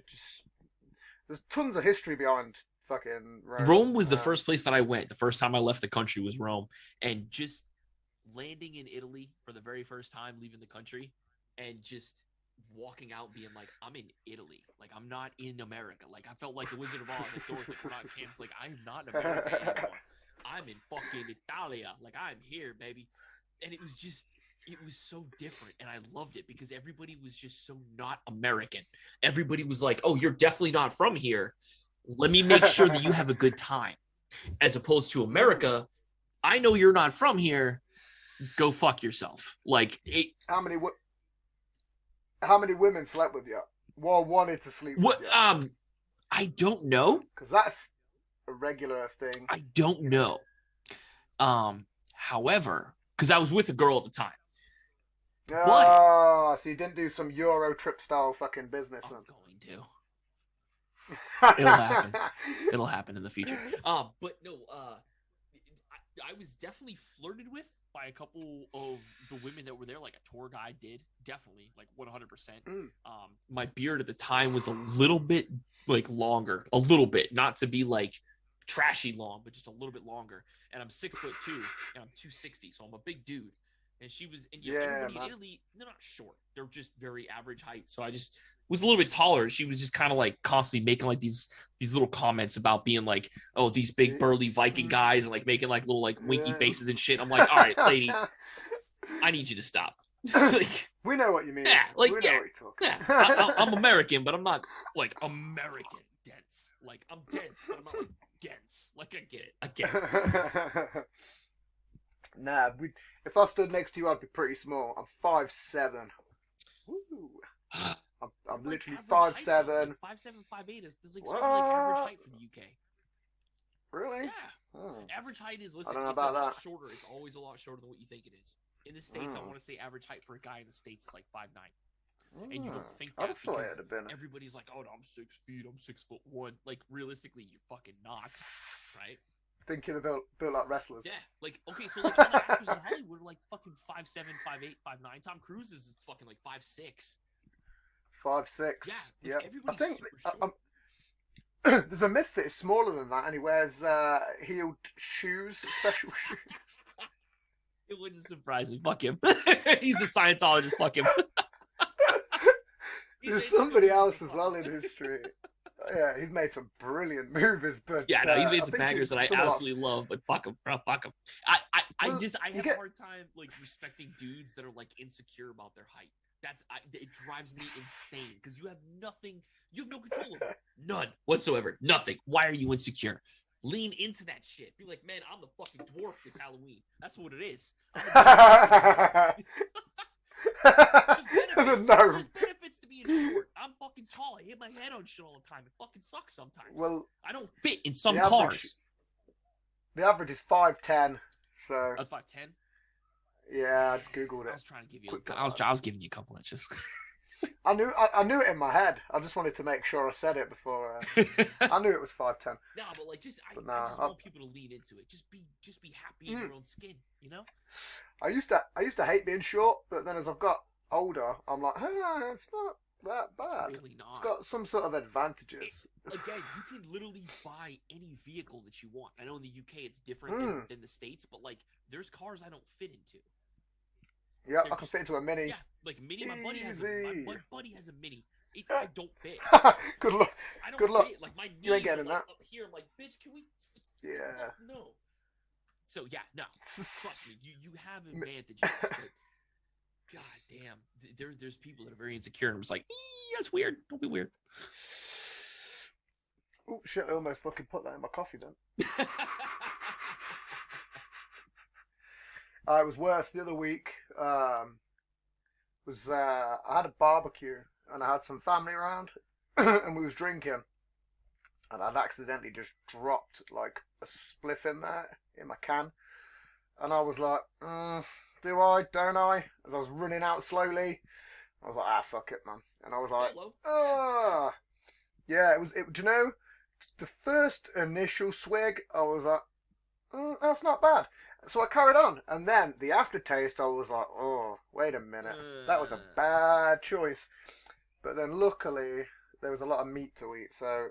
just there's tons of history behind fucking Rome. Rome was the first place that I went. The first time I left the country was Rome. And just landing in Italy for the very first time, leaving the country, and just walking out being like, I'm in Italy. Like, I'm not in America. Like, I felt like the Wizard of Oz at Dorothy Croc Camps. Like, I'm not in America anymore. I'm in fucking Italia. Like, I'm here, baby. And it was just, it was so different, and I loved it because everybody was just so not American. Everybody was like, "Oh, you're definitely not from here. Let me make sure that you have a good time." As opposed to America, I know you're not from here. Go fuck yourself. Like, How many women slept with you? Well, wanted to sleep with you? I don't know. Because that's a regular thing. I don't know. However, because I was with a girl at the time. Oh, so you didn't do some Euro trip style fucking business. I'm going to. It'll happen. It'll happen in the future. But no, I was definitely flirted with by a couple of the women that were there. Like a tour guide did, definitely, like 100%. My beard at the time was a little bit like longer, a little bit, not to be like trashy long, but just a little bit longer. And I'm 6'2" and I'm 260, so I'm a big dude. And she was, and everybody in Italy, they're not short. They're just very average height. So I just was a little bit taller. She was just kind of like constantly making like these little comments about being like, oh, these big burly Viking guys, and like making like little like winky faces and shit. I'm like, all right, lady, I need you to stop. Like, we know what you mean. Yeah, like, we know what you're talking about. I'm American, but I'm not like American dense. Like, I'm dense, but I'm not like dense. Like, I get it. Nah, if I stood next to you, I'd be pretty small. I'm 5'7". Woo. I'm literally 5'7". 5'7", 5'8" is like sort of like average height for the UK. Really? Yeah. Oh. Average height is, listen, I don't know it's about a lot that. shorter. It's always a lot shorter than what you think it is. In the States, I want to say average height for a guy in the States is like 5'9". And you don't think that because everybody's like, oh, no, I'm 6 feet, I'm 6'1". Like, realistically, you're fucking not, right? Thinking about built like wrestlers. Yeah, like, okay, so like all the actors in Hollywood are like fucking 5'7", 5'8", 5'9". Tom Cruise is fucking like 5'6". 5'6". Yeah, like, I think super short. there's a myth that it's smaller than that, and he wears heeled shoes, special shoes. It wouldn't surprise me. Fuck him. He's a Scientologist. Fuck him. There's somebody else as well in history. Yeah, he's made some brilliant movies, but yeah, no, he's made some bangers that I absolutely love. But fuck him, bro, fuck him. I have a hard time like respecting dudes that are like insecure about their height. It drives me insane because you have no control over it, none whatsoever, nothing. Why are you insecure? Lean into that shit. Be like, man, I'm the fucking dwarf this Halloween. That's what it is. There's benefits to being short. I'm fucking tall. I hit my head on shit all the time. It fucking sucks sometimes. Well, I don't fit in some cars. The average is 5'10". So that's 5'10". Yeah, I just googled it. I was trying to give you. I was giving you a couple inches. I knew it in my head. I just wanted to make sure I said it before. I knew it was 5'10". No, but like, I just want people to lean into it. Just be happy in your own skin. You know. I used to hate being short, but then as I've got older, I'm like, hey, it's not that bad. It's really not. It's got some sort of advantages. Again, you can literally buy any vehicle that you want. I know in the UK it's different than the States, but like, there's cars I don't fit into. Yeah, I can fit into a Mini. Yeah, like Mini. My buddy has a Mini. I don't fit. Good luck. I don't Good luck. Fit. Like my knees you ain't getting are like that. up here. I'm like, bitch, can we? Yeah. No. So yeah, no. Trust me, you have advantages. But God damn, there's people that are very insecure, and I'm just like, that's weird. Don't be weird. Oh shit! I almost fucking put that in my coffee then. It was worse the other week. I had a barbecue and I had some family around, and we was drinking, and I'd accidentally just dropped like a spliff in there in my can, and I was like, do I? Don't I? As I was running out slowly, I was like, fuck it, man, and I was like, yeah, it was. Do you know, the first initial swig, I was like, that's not bad. So I carried on, and then the aftertaste, I was like, oh, wait a minute, that was a bad choice. But then luckily, there was a lot of meat to eat, so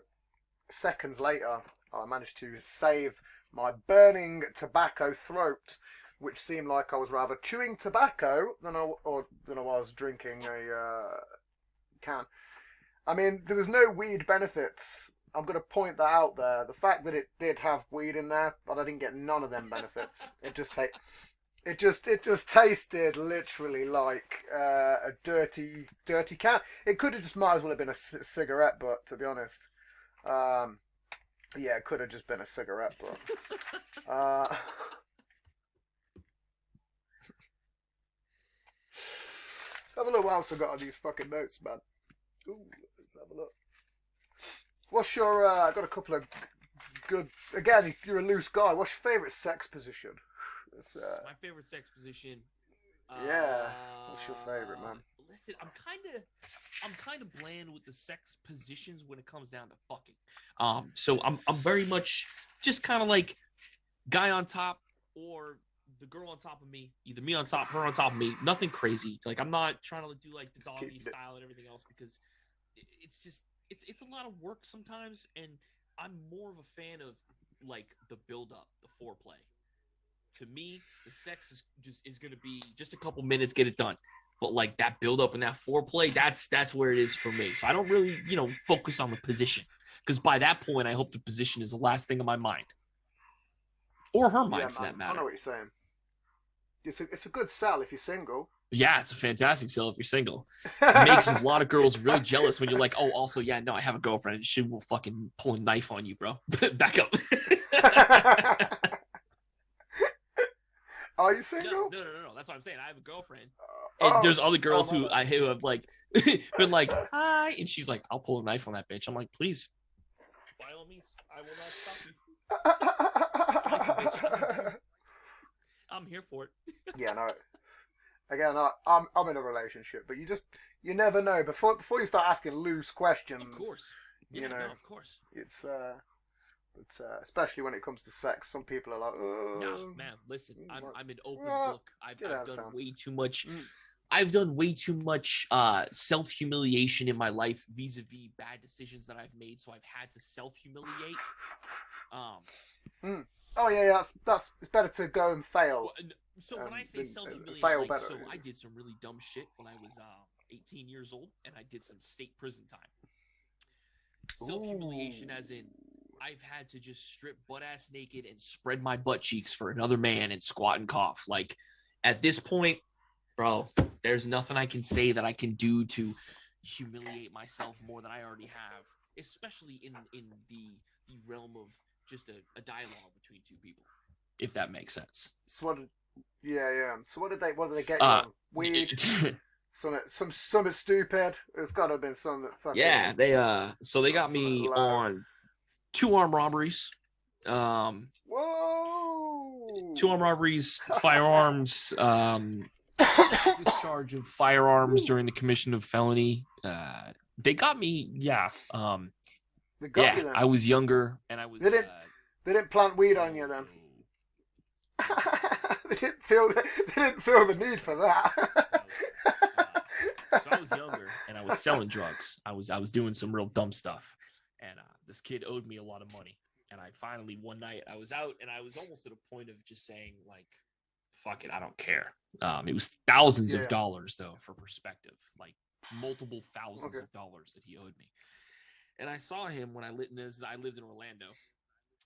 seconds later, I managed to save my burning tobacco throat, which seemed like I was rather chewing tobacco than I was drinking a can. I mean, there was no weed benefits. I'm going to point that out there. The fact that it did have weed in there, but I didn't get none of them benefits. It It just tasted literally like a dirty can. It could have just might as well have been a cigarette butt, to be honest. Yeah, it could have just been a cigarette butt. Let's have a look what else I got on these fucking notes, man. Ooh, let's have a look. What's your? I got a couple of good. Again, if you're a loose guy, what's your favorite sex position? My favorite sex position. Yeah. What's your favorite, man? Listen, I'm kind of bland with the sex positions when it comes down to fucking. So I'm very much just kind of like guy on top or the girl on top of me, either me on top, her on top of me. Nothing crazy. Like I'm not trying to do like the doggy style and everything else because it's just it's a lot of work sometimes, and I'm more of a fan of like the build up, the foreplay. To me, the sex is going to be just a couple minutes, get it done. But like that build up and that foreplay, that's where it is for me. So I don't really, focus on the position because by that point, I hope the position is the last thing in my mind or her mind for that matter. I know what you're saying. It's a good sell if you're single. Yeah, it's a fantastic sell if you're single. It makes a lot of girls really jealous when you're like, oh, also, yeah, no, I have a girlfriend. And she will fucking pull a knife on you, bro. Back up. Are you single? No. That's what I'm saying. I have a girlfriend. And there's other girls who have like been like, hi. And she's like, I'll pull a knife on that bitch. I'm like, please. By all means, I will not stop you. Slice a bitch. I'm here for it. Yeah, no. Again, I'm in a relationship, but you never know. Before you start asking loose questions, of course. Yeah, of course. It's especially when it comes to sex, some people are like, oh, no, man, listen, I'm an open book. I've done way too much. I've done way too much self-humiliation in my life vis-a-vis bad decisions that I've made, so I've had to self-humiliate. Oh yeah, that's it's better to go and fail. So when I say self-humiliate, like, so I did some really dumb shit when I was 18 years old, and I did some state prison time. Self-humiliation as in I've had to just strip butt-ass naked and spread my butt cheeks for another man and squat and cough. Like, at this point, bro, there's nothing I can say that I can do to humiliate myself more than I already have, especially in the realm of just a dialogue between two people, if that makes sense. So what did they get you on? Weed? Something stupid. It's gotta have been something fucking. Yeah, they got me on 2 armed robberies. Whoa! 2 armed robberies, firearms, discharge of firearms during the commission of felony. They got me, yeah. They got you then. I was younger and I was. They didn't plant weed on you then. They didn't feel the need for that. So I was younger and I was selling drugs. I was doing some real dumb stuff, and this kid owed me a lot of money. And I finally one night I was out and I was almost at a point of just saying like, "Fuck it, I don't care." It was thousands of dollars though, for perspective, like multiple thousands of dollars that he owed me. And I saw him when I lived in Orlando.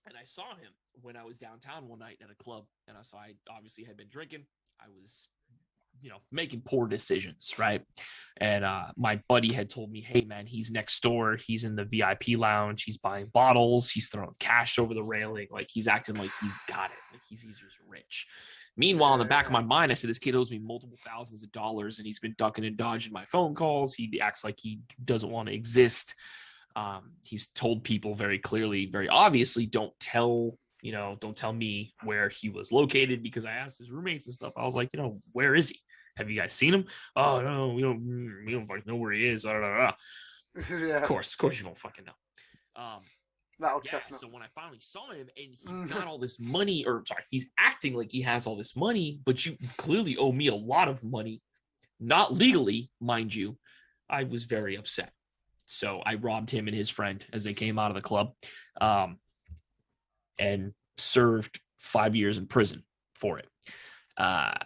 And I saw him when I was downtown one night at a club. And I obviously had been drinking. I was, making poor decisions, right? And my buddy had told me, hey, man, he's next door. He's in the VIP lounge. He's buying bottles. He's throwing cash over the railing. Like, he's acting like he's got it. Like, he's just rich. Meanwhile, in the back of my mind, I said, this kid owes me multiple thousands of dollars, and he's been ducking and dodging my phone calls. He acts like he doesn't want to exist. He's told people very clearly, very obviously, don't tell me where he was located, because I asked his roommates and stuff. I was like, where is he? Have you guys seen him? Oh no, we don't fucking know where he is. Yeah. Of course you don't fucking know. So when I finally saw him and he's got all this money, he's acting like he has all this money, but you clearly owe me a lot of money, not legally, mind you. I was very upset. So I robbed him and his friend as they came out of the club, and served 5 years in prison for it. I'm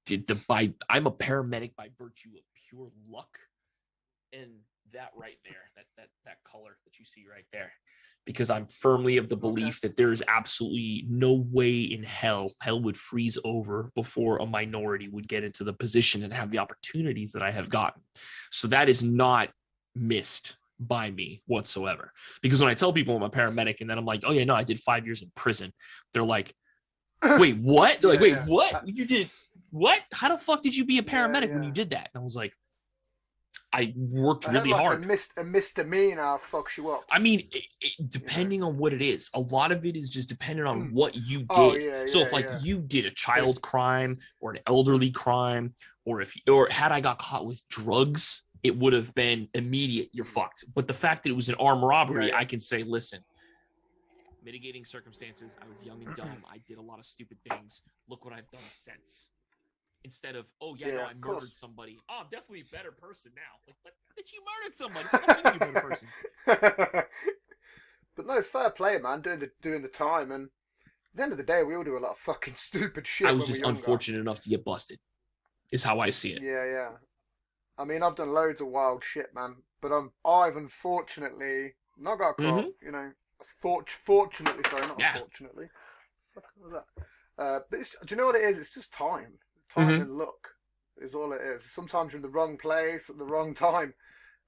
a paramedic by virtue of pure luck. And that right there, that color that you see right there, because I'm firmly of the belief that there is absolutely no way in hell would freeze over before a minority would get into the position and have the opportunities that I have gotten. So that is not missed by me whatsoever. Because when I tell people I'm a paramedic and then I'm like, oh yeah, no, I did 5 years in prison, they're like, wait, what? They're like, wait, what? You did what? How the fuck did you be a paramedic when you did that? And I was like, I worked really hard. A misdemeanor fucks you up. I mean, depending on what it is, a lot of it is just dependent on what you did. So if you did a child crime or an elderly crime, or had I got caught with drugs, it would have been immediate. You're fucked. But the fact that it was an armed robbery, I can say, listen, mitigating circumstances. I was young and dumb. I did a lot of stupid things. Look what I've done since. Instead of, oh yeah, no, I murdered somebody. Oh, I'm definitely a better person now. Like, but you murdered somebody. You're a better person. But no, fair play, man. Doing the time, and at the end of the day, we all do a lot of fucking stupid shit. I was just unfortunate enough to get busted. Is how I see it. Yeah. I mean, I've done loads of wild shit, man. But I've unfortunately not got caught. You know, fortunately, sorry, not unfortunately. What was that? But do you know what it is? It's just time. Time and luck is all it is. Sometimes you're in the wrong place at the wrong time,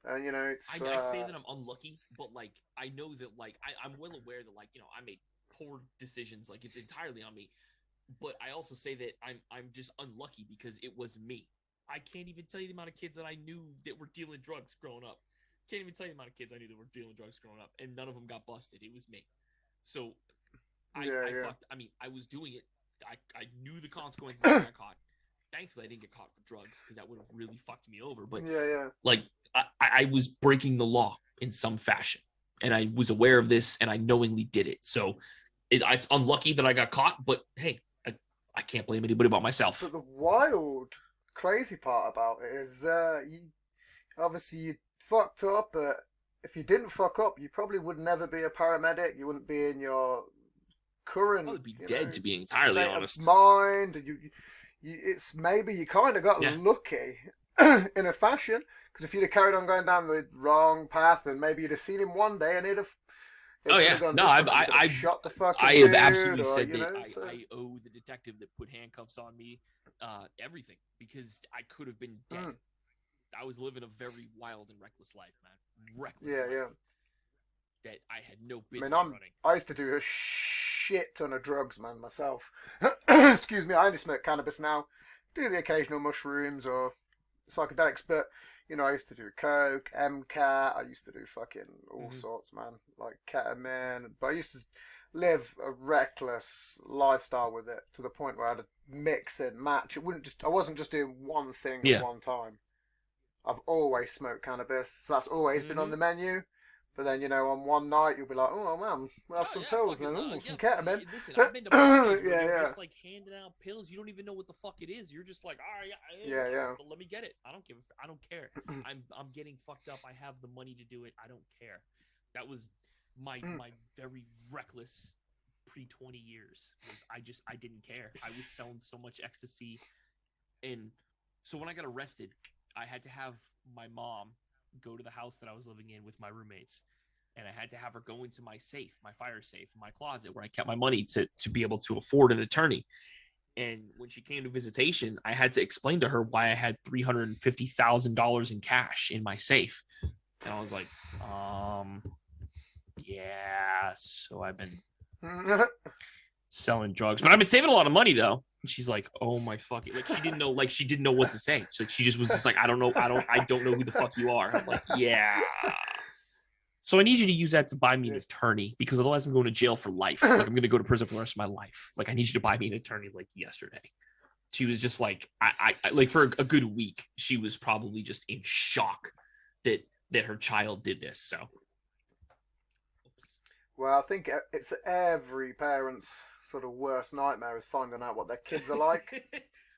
and you know it's. I say that I'm unlucky, but like I know that like I'm well aware that like I made poor decisions. Like it's entirely on me, but I also say that I'm just unlucky because it was me. I can't even tell you the amount of kids that I knew that were dealing drugs growing up. Can't even tell you the amount of kids I knew that were dealing drugs growing up, and none of them got busted. It was me. So I fucked. I mean, I was doing it. I knew the consequences. I got caught. Thankfully, I didn't get caught for drugs because that would have really fucked me over. But like, I was breaking the law in some fashion, and I was aware of this, and I knowingly did it. So it's unlucky that I got caught, but hey, I can't blame anybody but myself. But the wild, crazy part about it is, you fucked up. But if you didn't fuck up, you probably would never be a paramedic. You wouldn't be in your current. I would be dead, to be entirely honest. Mind, and it's maybe you kind of got lucky in a fashion, because if you'd have carried on going down the wrong path, then maybe you'd have seen him one day and it'd have. No, I've shot the fucking I have absolutely said that I owe the detective that put handcuffs on me everything, because I could have been dead. I was living a very wild and reckless life, man. Reckless life. That I had no business running. I used to do a shit ton of drugs, man, myself. Excuse me, I only smoke cannabis now. Do the occasional mushrooms or psychedelics, but I used to do coke, MCAT. I used to do fucking all sorts, man, like ketamine. But I used to live a reckless lifestyle with it, to the point where I had to mix and match. I wasn't just doing one thing at one time. I've always smoked cannabis, so that's always been on the menu. But then, on one night, you'll be like, oh, man, we'll have some pills and some ketamine. Listen, I've been to parties where they're just, like, handing out pills. You don't even know what the fuck it is. You're just like, but let me get it. I don't care. I'm getting fucked up. I have the money to do it. I don't care. That was my very reckless pre-20 years. I didn't care. I was selling so much ecstasy. And so when I got arrested, I had to have my mom go to the house that I was living in with my roommates, and I had to have her go into my safe, my fire safe, my closet where I kept my money to be able to afford an attorney. And when she came to visitation, I had to explain to her why I had $350,000 in cash in my safe. And I was like, so I've been selling drugs, but I've been saving a lot of money though. And she's like, oh my fucking, like she didn't know what to say. So she just was just like, I don't know who the fuck you are. I'm like, yeah. So I need you to use that to buy me an attorney, because otherwise I'm going to jail for life. Like I'm going to go to prison for the rest of my life. Like I need you to buy me an attorney like yesterday. She was just like, I like for a good week, she was probably just in shock that her child did this. So. Well, I think it's every parent's sort of worst nightmare is finding out what their kids are like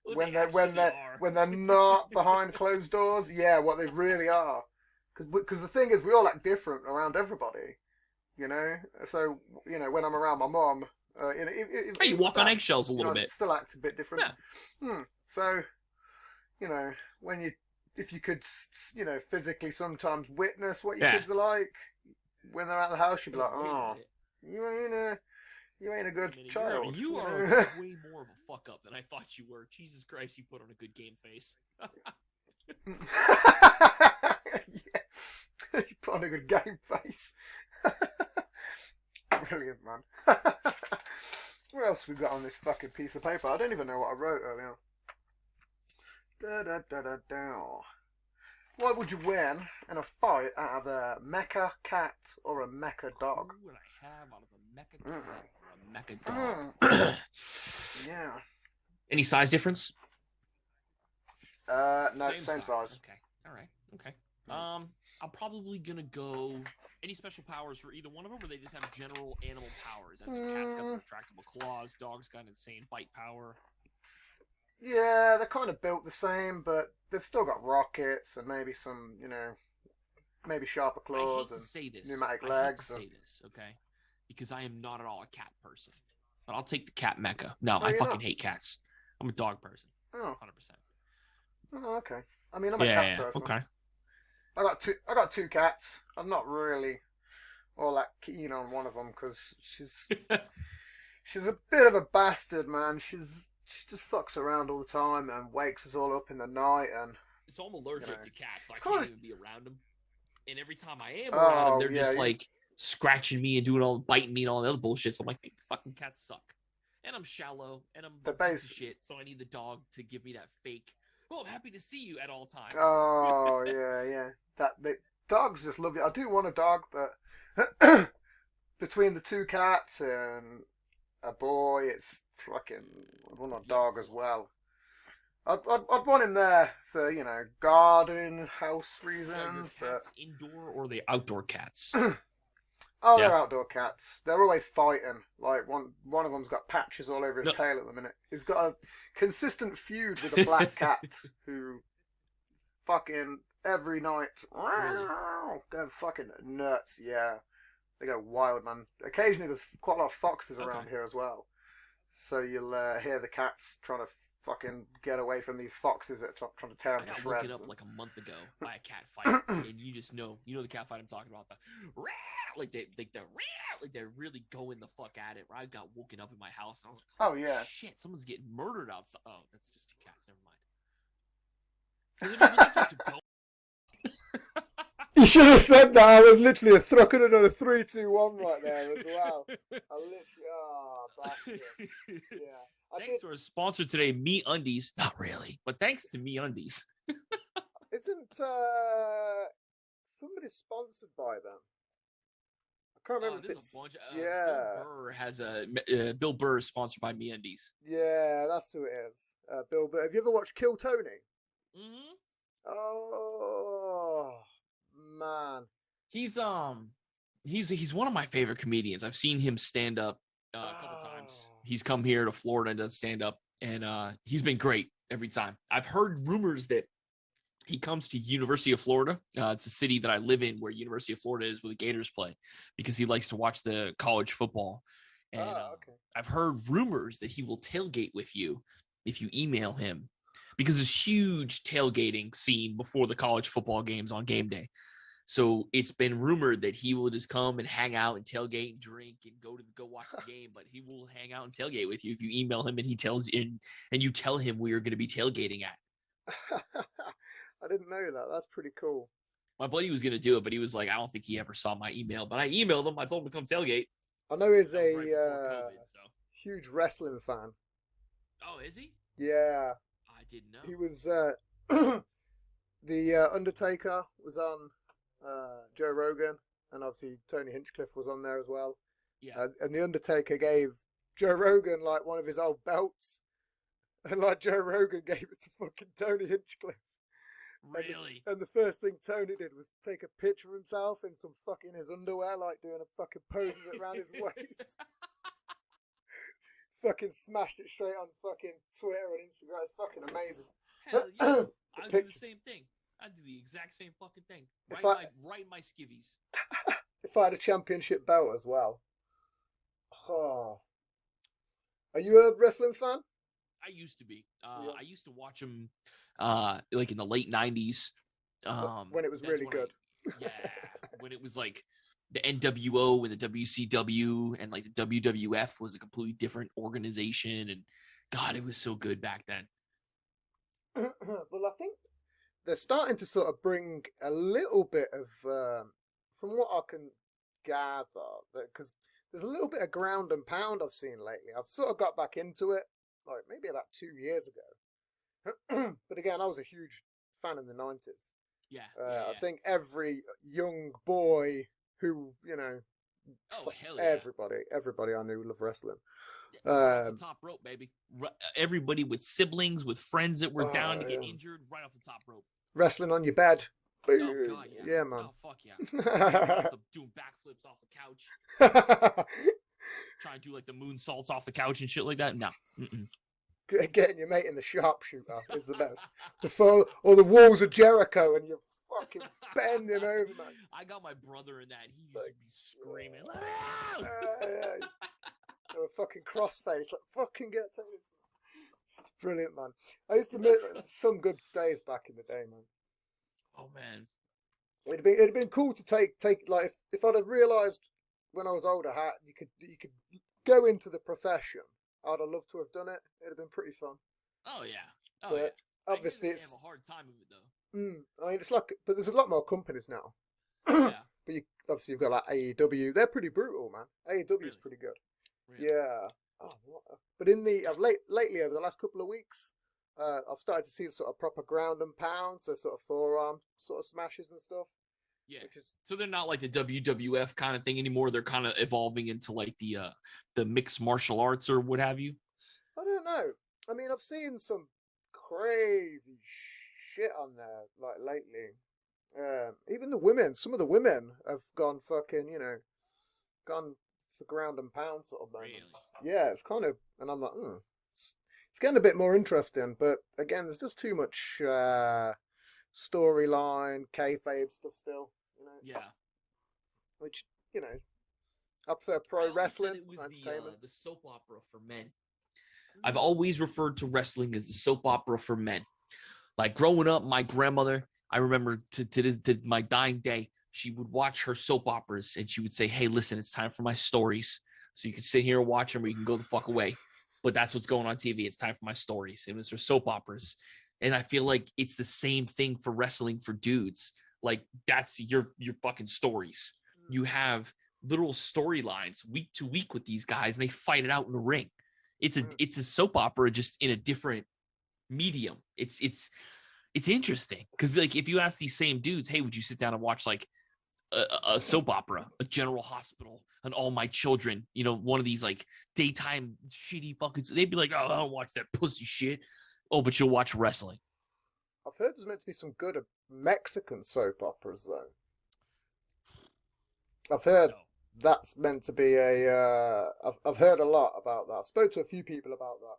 when they're not behind closed doors. Yeah, what they really are. Because the thing is, we all act different around everybody. So when I'm around my mom, you walk on eggshells a little bit. Still act a bit different. Yeah. So when you if you could, physically sometimes witness what your Yeah. kids are like when they're out of the house, you'd be like, Wait a oh, minute. you ain't a good Wait a minute, child. You you are know? way more of a fuck up than I thought you were. Jesus Christ, you put on a good game face. Yeah. You put on a good game face. Brilliant, man. What else we got on this fucking piece of paper? I don't even know what I wrote earlier. Da da da da da. What would you win in a fight out of a mecha cat or a mecha dog? Who would I have out of a mecha cat or a mecha dog? Yeah. Any size difference? No, same size. Okay. All right. Okay. I'm probably gonna go. Any special powers for either one of them, or they just have general animal powers? As in, cats got the retractable claws, dogs got insane bite power. Yeah, they're kind of built the same, but they've still got rockets and maybe some, maybe sharper claws and pneumatic legs. I hate to say this, okay? Because I am not at all a cat person. But I'll take the cat mecha. No, Oh, I you're fucking not? hate cats. I'm a dog person. Oh, 100%. okay. I mean, I'm a cat person. Okay. I got two cats. I'm not really all that keen on one of them because she's a bit of a bastard, man. She just fucks around all the time and wakes us all up in the night and. So I'm allergic to cats, so I kinda- can't even be around them. And every time I am around them, they're just like scratching me and biting me and all the other bullshit. So I'm like, maybe fucking cats suck. And I'm shallow and I'm a piece of shit, so I need the dog to give me that fake. Oh, I'm happy to see you at all times. Oh yeah. Dogs just love you. I do want a dog, but between the two cats and a boy, it's fucking. I want a dog as well. I'd want him there for garden house reasons, cats indoor or the outdoor cats. Oh, they're outdoor cats. They're always fighting. Like one of them's got patches all over his tail at the minute. He's got a consistent feud with a black cat who fucking every night go fucking nuts. Yeah, they go wild, man. Occasionally, there's quite a lot of foxes around here as well. So you'll hear the cats trying to fucking get away from these foxes that are trying to tear them to shreds. I got woken up like a month ago by a cat fight, and you know the cat fight I'm talking about. They're really going the fuck at it. Where I got woken up in my house, and I was like, oh yeah, shit, someone's getting murdered outside. Oh, that's just two cats. Never mind. You should have said that. I was literally throwing another 3, 2, 1 right there as well. Bastard. Yeah. Thanks to our sponsor today, Me Undies. Not really, but thanks to Me Undies. Isn't somebody sponsored by them? I can't remember if it's. Bill Burr is sponsored by Me Undies. Yeah, that's who it is. Bill Burr. Have you ever watched Kill Tony? Mm-hmm. Oh man, he's one of my favorite comedians. I've seen him stand up a couple times. He's come here to Florida and does stand up, and he's been great every time. I've heard rumors that he comes to University of Florida. It's a city that I live in where University of Florida is where the Gators play, because he likes to watch the college football. And I've heard rumors that he will tailgate with you if you email him, because there's huge tailgating scene before the college football games on game day. So it's been rumored that he will just come and hang out and tailgate and drink and go watch the game, but he will hang out and tailgate with you if you email him and he tells you and you tell him where you're going to be tailgating at. I didn't know that. That's pretty cool. My buddy was going to do it, but he was like, I don't think he ever saw my email, but I emailed him. I told him to come tailgate. I know he's a COVID, huge wrestling fan. Oh, is he? Yeah. I didn't know. He was the Undertaker was on Joe Rogan, and obviously Tony Hinchcliffe was on there as well. Yeah. And the Undertaker gave Joe Rogan like one of his old belts, and like Joe Rogan gave it to fucking Tony Hinchcliffe. Really? And the first thing Tony did was take a picture of himself in some fucking his underwear, like doing a fucking pose with it around his waist. Fucking smashed it straight on fucking Twitter and Instagram. It's fucking amazing. Hell yeah. I'd do the same thing. I'd do the exact same fucking thing. Right my skivvies. If I had a championship belt as well. Oh. Are you a wrestling fan? I used to be. I used to watch him like in the late 90s. When it was really good. When it was like the NWO and the WCW and like the WWF was a completely different organization, and God, it was so good back then. Well, I think they're starting to sort of bring a little bit of, from what I can gather, because there's a little bit of ground and pound I've seen lately. I've sort of got back into it, like maybe about 2 years ago. But again, I was a huge fan in the 90s. I think every young boy who, hell yeah. everybody I knew loved wrestling. Right off the top rope, baby. Everybody with siblings, with friends that were down to get injured, right off the top rope. Wrestling on your bed. Oh, God, yeah. Yeah, man. Oh, fuck yeah. Doing backflips off the couch. Trying to do like the moonsaults off the couch and shit like that. No. Mm-mm. Getting your mate in the sharpshooter is the best. Or the walls of Jericho and you're fucking bending over, man. I got my brother in that. He used to be screaming. Or a fucking crossface, like fucking get to this. It's brilliant, man. I used to miss some good days back in the day, man. Oh man, it'd have been cool to take like if I'd have realised when I was older how you could go into the profession. I'd have loved to have done it. It'd have been pretty fun. Oh yeah, but obviously it's have a hard time with it though. I mean, it's like, but there's a lot more companies now. Yeah. But obviously you've got like AEW. They're pretty brutal, man. AEW is pretty good. Really? Yeah. Oh, but lately over the last couple of weeks, I've started to see sort of proper ground and pound, so sort of forearm sort of smashes and stuff. Yeah. So they're not like the WWF kind of thing anymore. They're kind of evolving into like the mixed martial arts or what have you. I don't know. I mean, I've seen some crazy shit on there like lately. Even the women, some of the women have gone fucking, gone for ground and pound sort of moments. Really? Yeah, it's kind of, and I'm like, it's getting a bit more interesting. But again, there's just too much storyline, kayfabe stuff still. Yeah. Which I prefer pro wrestling. It was the soap opera for men. I've always referred to wrestling as the soap opera for men. Like growing up, my grandmother, I remember to my dying day, she would watch her soap operas and she would say, "Hey, listen, it's time for my stories. So you can sit here and watch them or you can go the fuck away. But that's what's going on TV. It's time for my stories." It was her soap operas. And I feel like it's the same thing for wrestling for dudes. Like that's your fucking stories. You have literal storylines week to week with these guys and they fight it out in the ring. It's a soap opera just in a different medium. It's interesting because like if you ask these same dudes, "Hey, would you sit down and watch like a soap opera, a General Hospital, an All My Children, one of these like daytime shitty fucking," they'd be like, "Oh, I don't watch that pussy shit." Oh, but you'll watch wrestling. I've heard there's meant to be some good Mexican soap operas though. I've heard that's meant to be I've heard a lot about that. I've spoke to a few people about that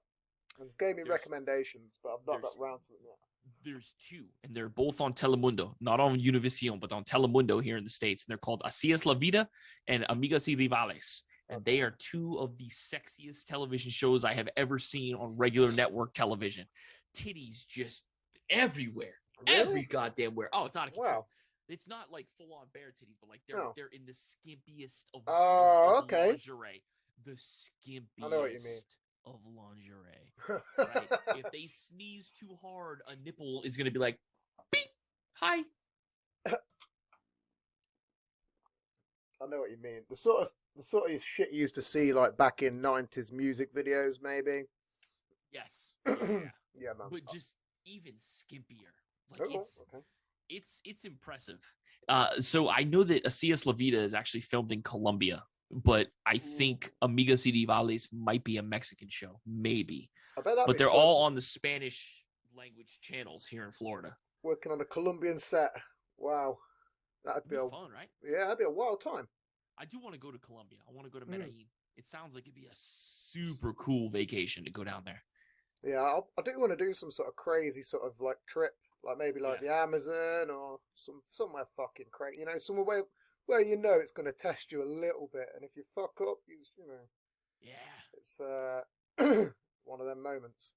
and gave me recommendations, but I've not got round to them yet. There's two, and they're both on Telemundo, not on Univision, but on Telemundo here in the States. And they're called Así es la vida and Amigas y Rivales. And they are two of the sexiest television shows I have ever seen on regular network television. Titties just everywhere. Really? Every goddamn where. Oh, it's out of control. Wow. It's not like full-on bare titties, but like they're in the skimpiest of lingerie. The skimpiest I know what you mean. Of lingerie. Right? If they sneeze too hard, a nipple is going to be like, beep, hi. I know what you mean. The sort of shit you used to see like back in 90s music videos, maybe. Yes. Yeah, man. But just even skimpier. Like it's impressive. So I know that Así es la vida is actually filmed in Colombia, but I think Amigas y Rivales might be a Mexican show, maybe. But they're all on the Spanish language channels here in Florida. Working on a Colombian set. Wow. That'd be fun, right? Yeah, that'd be a wild time. I do want to go to Colombia. I want to go to Medellin. It sounds like it'd be a super cool vacation to go down there. Yeah, I do want to do some sort of crazy sort of like trip, like maybe like the Amazon or somewhere fucking crazy. Somewhere where it's going to test you a little bit, and if you fuck up, yeah, it's one of them moments.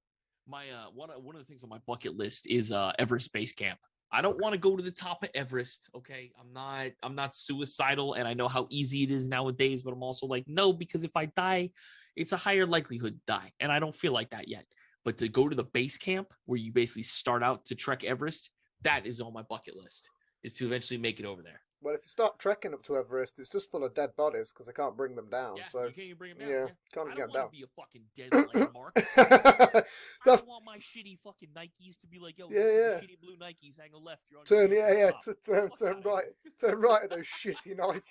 My one of the things on my bucket list is Everest Base Camp. I don't want to go to the top of Everest. Okay, I'm not suicidal, and I know how easy it is nowadays. But I'm also like, no, because if I die, it's a higher likelihood to die, and I don't feel like that yet. But to go to the base camp where you basically start out to trek Everest, that is on my bucket list. Is to eventually make it over there. Well, if you start trekking up to Everest, it's just full of dead bodies because they can't bring them down. Yeah, so you can't even bring them down. yeah, Yeah. can't I get don't them want down. to be a fucking dead landmark. I That's don't want my shitty fucking Nikes to be like, yo, Yeah, these are yeah. the shitty blue Nikes. Hang a left. You're on turn, your way yeah, to the yeah, top. turn right, turn right at those shitty Nikes.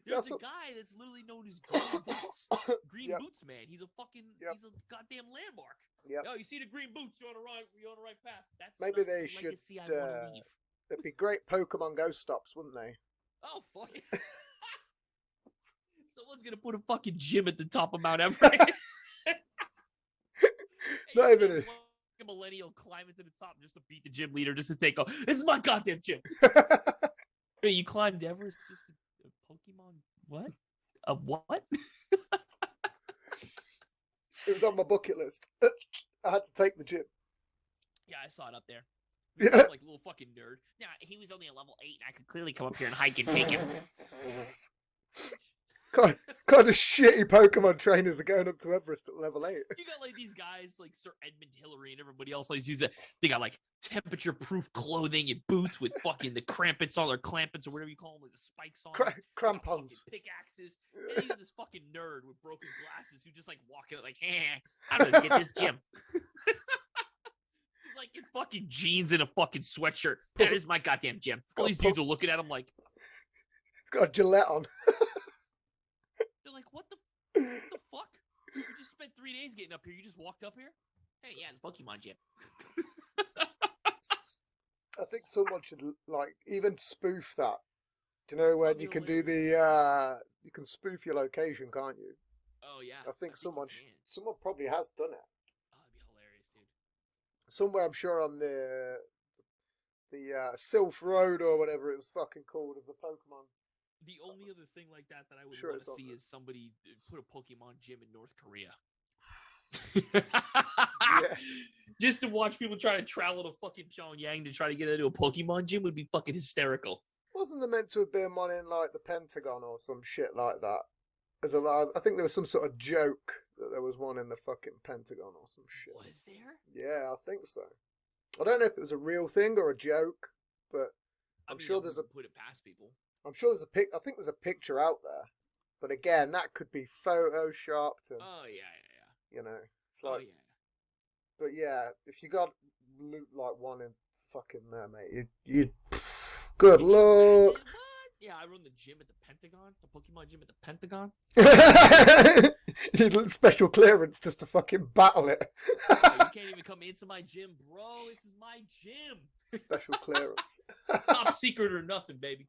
There's That's a what- guy that's literally known as Green Boots. Green Yep. Boots, man. He's a fucking, Yep. he's a goddamn landmark. Yep. Yo, you see the green boots? You're on the right path. That's Maybe not they the should, legacy I want to leave. It'd be great Pokemon Go stops, wouldn't they? Oh fuck it. Someone's gonna put a fucking gym at the top of Mount Everest. Not even a millennial climbing to the top just to beat the gym leader, just to take off. This is my goddamn gym. Hey, you climbed Everest just a Pokemon? What? A what? It was on my bucket list. I had to take the gym. Yeah, I saw it up there. Yeah. Yeah. Like a little fucking nerd. Yeah, he was only a level 8, and I could clearly come up here and hike and take him. Kind of shitty Pokemon trainers are going up to Everest at level 8. You got like these guys like Sir Edmund Hillary and everybody else always use it. They got like temperature proof clothing and boots with fucking the crampets on, or clampets or whatever you call them, with the spikes on. They got Crampons. fucking pickaxes. And he's this fucking nerd with broken glasses who just like walking like, I'm gonna get this gym. He's like in fucking jeans and a fucking sweatshirt. That is my goddamn gym. All these dudes are looking at him like, It's got a Gillette on. they're like, what the fuck? You just spent 3 days getting up here. You just walked up here? Hey, yeah, it's Pokemon gym. I think someone should like even spoof that. Do you know when That'd be you can do you can spoof your location, can't you? Oh yeah. I think someone you can. someone probably has done it. Oh, that'd be hilarious, dude. Somewhere, I'm sure, on the Sylph Road or whatever it was fucking called of the Pokemon. The only other thing like that I would Sure want it's to on see there. is somebody put a Pokemon gym in North Korea. Just to watch people try to travel to fucking Pyongyang to try to get into a Pokemon gym would be fucking hysterical. Wasn't there meant to have been one in like the Pentagon or some shit like that? I think there was some sort of joke that there was one in the fucking Pentagon or some shit. Was there? Yeah, I think so. I don't know if it was a real thing or a joke, but I'm sure there's put it past people. I think there's a picture out there, but again, that could be photoshopped and Oh yeah. you know, it's Oh like. yeah. But yeah, if you got loot like one in fucking there, mate, you good luck. What? Yeah, I run the gym at the Pentagon, the Pokemon gym at the Pentagon. You need special clearance just to fucking battle it. Oh, you can't even come into my gym, bro. This is my gym. Special clearance. Top secret or nothing, baby.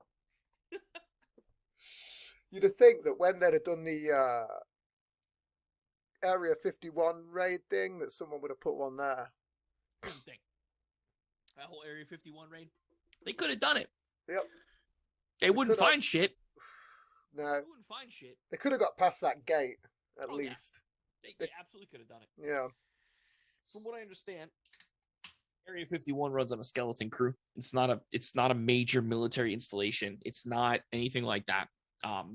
You'd have think that when they'd have done the Area 51 raid thing, that someone would have put one there. Here's the thing. That whole Area 51 raid, they could have done it. Yep. They wouldn't could've. find shit. No, They wouldn't find shit. they could have got past that gate at Oh, yeah. least. They absolutely could have done it. Yeah. From what I understand, Area 51 runs on a skeleton crew. It's not a major military installation. It's not anything like that.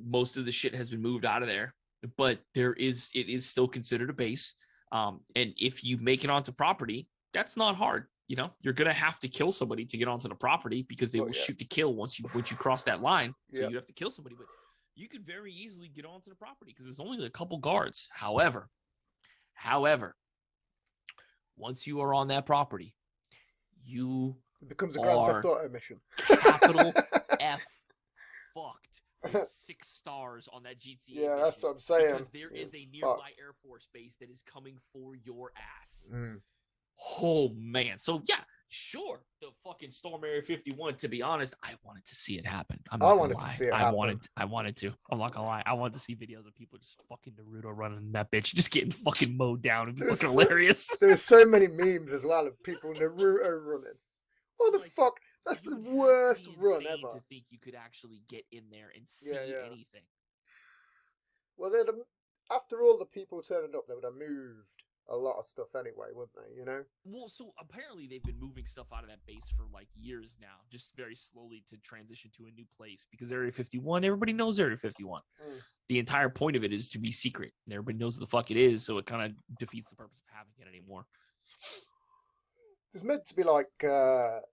Most of the shit has been moved out of there, but it is still considered a base. And if you make it onto property, that's not hard. You know, you're gonna have to kill somebody to get onto the property because they will shoot to kill once you cross that line. So you have to kill somebody, but you could very easily get onto the property because there's only a couple guards. However, once you are on that property, you It becomes a Grand Theft are Auto mission. capital F fucked with 6 stars on that GTA. Yeah, that's mission what I'm saying. because there is a You're nearby fucked. Air Force base that is coming for your ass. Mm. Oh man. So yeah, sure. The fucking Storm Area 51, to be honest, I wanted to see it happen. I wanted to see it happen. I wanted to. I'm not gonna lie. I wanted to see videos of people just fucking Naruto running that bitch, just getting fucking mowed down. It'd be It was fucking so- hilarious. There were so many memes as well of people Naruto running. What the Like, fuck? That's You the would have to worst be run insane ever. to think you could actually get in there and see Yeah. anything. Well, after all the people turning up, they would have moved a lot of stuff anyway, wouldn't they? You know. Well, so apparently they've been moving stuff out of that base for like years now, just very slowly to transition to a new place because Area 51, everybody knows Area 51. The entire point of it is to be secret, and everybody knows what the fuck it is, so it kind of defeats the purpose of having it anymore. There's meant to be like, if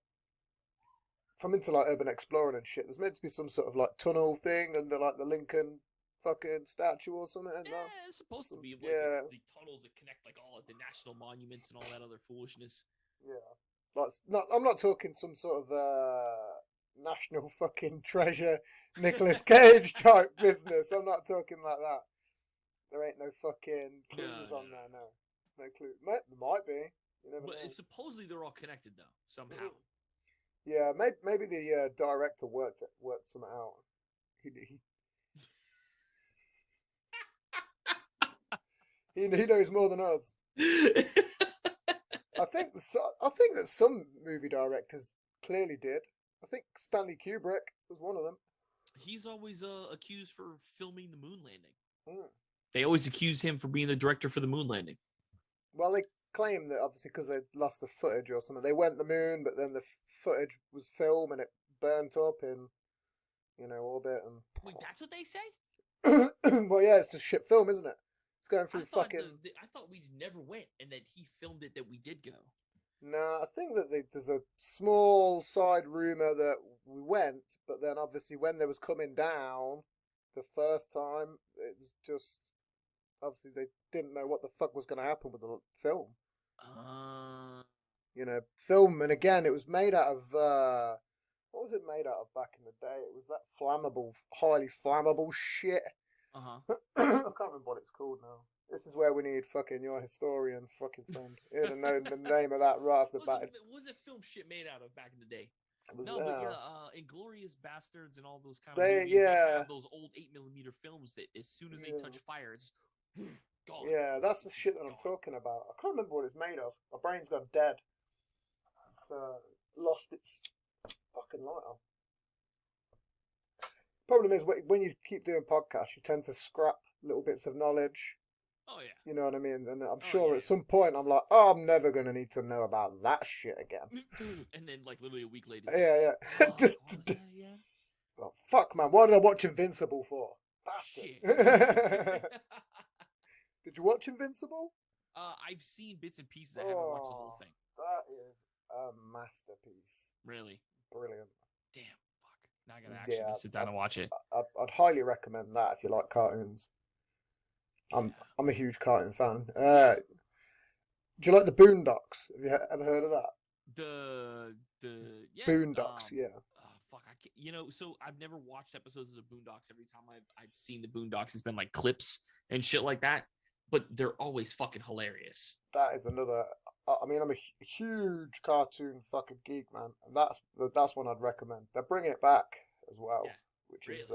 I'm into like urban exploring and shit, there's meant to be some sort of like tunnel thing under like the Lincoln fucking statue or something. Yeah, it's supposed to be like the tunnels that connect like all of the national monuments and all that other foolishness. Yeah, like I'm not talking some sort of national fucking treasure Nicolas Cage type business. I'm not talking like that. There ain't no fucking clues on there. No clue. There might be. You never know. Supposedly they're all connected though somehow. Yeah, maybe the director worked something out. He knows more than us. I think that some movie directors clearly did. I think Stanley Kubrick was one of them. He's always accused for filming the moon landing. They always accuse him for being the director for the moon landing. Well, they claim that obviously because they lost the footage or something. They went to the moon, but then the footage was film and it burnt up in, orbit. And wait, that's what they say? Well, yeah, it's just shit film, isn't it? It's going through fucking. I thought we never went, and that he filmed it. That we did go. No, I think that there's a small side rumor that we went, but then obviously when they was coming down the first time, it was just obviously they didn't know what the fuck was going to happen with the film. Film, and again, it was made out of what was it made out of back in the day? It was that flammable, highly flammable shit. I can't remember what it's called now. This is where we need fucking your historian fucking friend. He'd have known the name of that right off the bat. What was it film shit made out of back in the day? But Inglourious Bastards and all those kind of movies, they have those old 8mm films that as soon as they touch fire, it's gone. Yeah, that's the shit that I'm talking about. I can't remember what it's made of. My brain's gone dead. It's lost its fucking lighter. Problem is, when you keep doing podcasts, you tend to scrap little bits of knowledge. Oh, yeah. You know what I mean? And I'm sure at some point I'm like, oh, I'm never going to need to know about that shit again. And then, like, literally a week later. Yeah. Yeah. Oh, fuck, man. What did I watch Invincible for? Bastard. Did you watch Invincible? I've seen bits and pieces. I haven't watched the whole thing. That is a masterpiece. Really? Brilliant. Damn. Now I gotta actually sit down and watch it. I'd highly recommend that if you like cartoons. I'm a huge cartoon fan. Do you like the Boondocks? Have you ever heard of that? The Boondocks, yeah. Fuck, I can't, so I've never watched episodes of the Boondocks. Every time I've seen the Boondocks, it's been like clips and shit like that. But they're always fucking hilarious. That is another. I mean, I'm a huge cartoon fucking geek, man. And that's one I'd recommend. They're bringing it back as well, which really? Is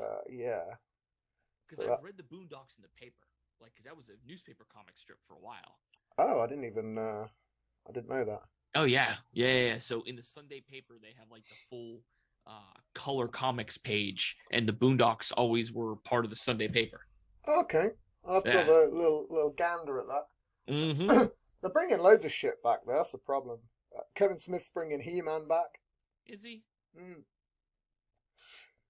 Because I've read the Boondocks in the paper, because that was a newspaper comic strip for a while. Oh, I didn't know that. Oh yeah. So in the Sunday paper, they have like the full color comics page, and the Boondocks always were part of the Sunday paper. Okay, I'll have to have a little gander at that. Mm-hmm. They're bringing loads of shit back there. That's the problem. Kevin Smith's bringing He-Man back. Is he?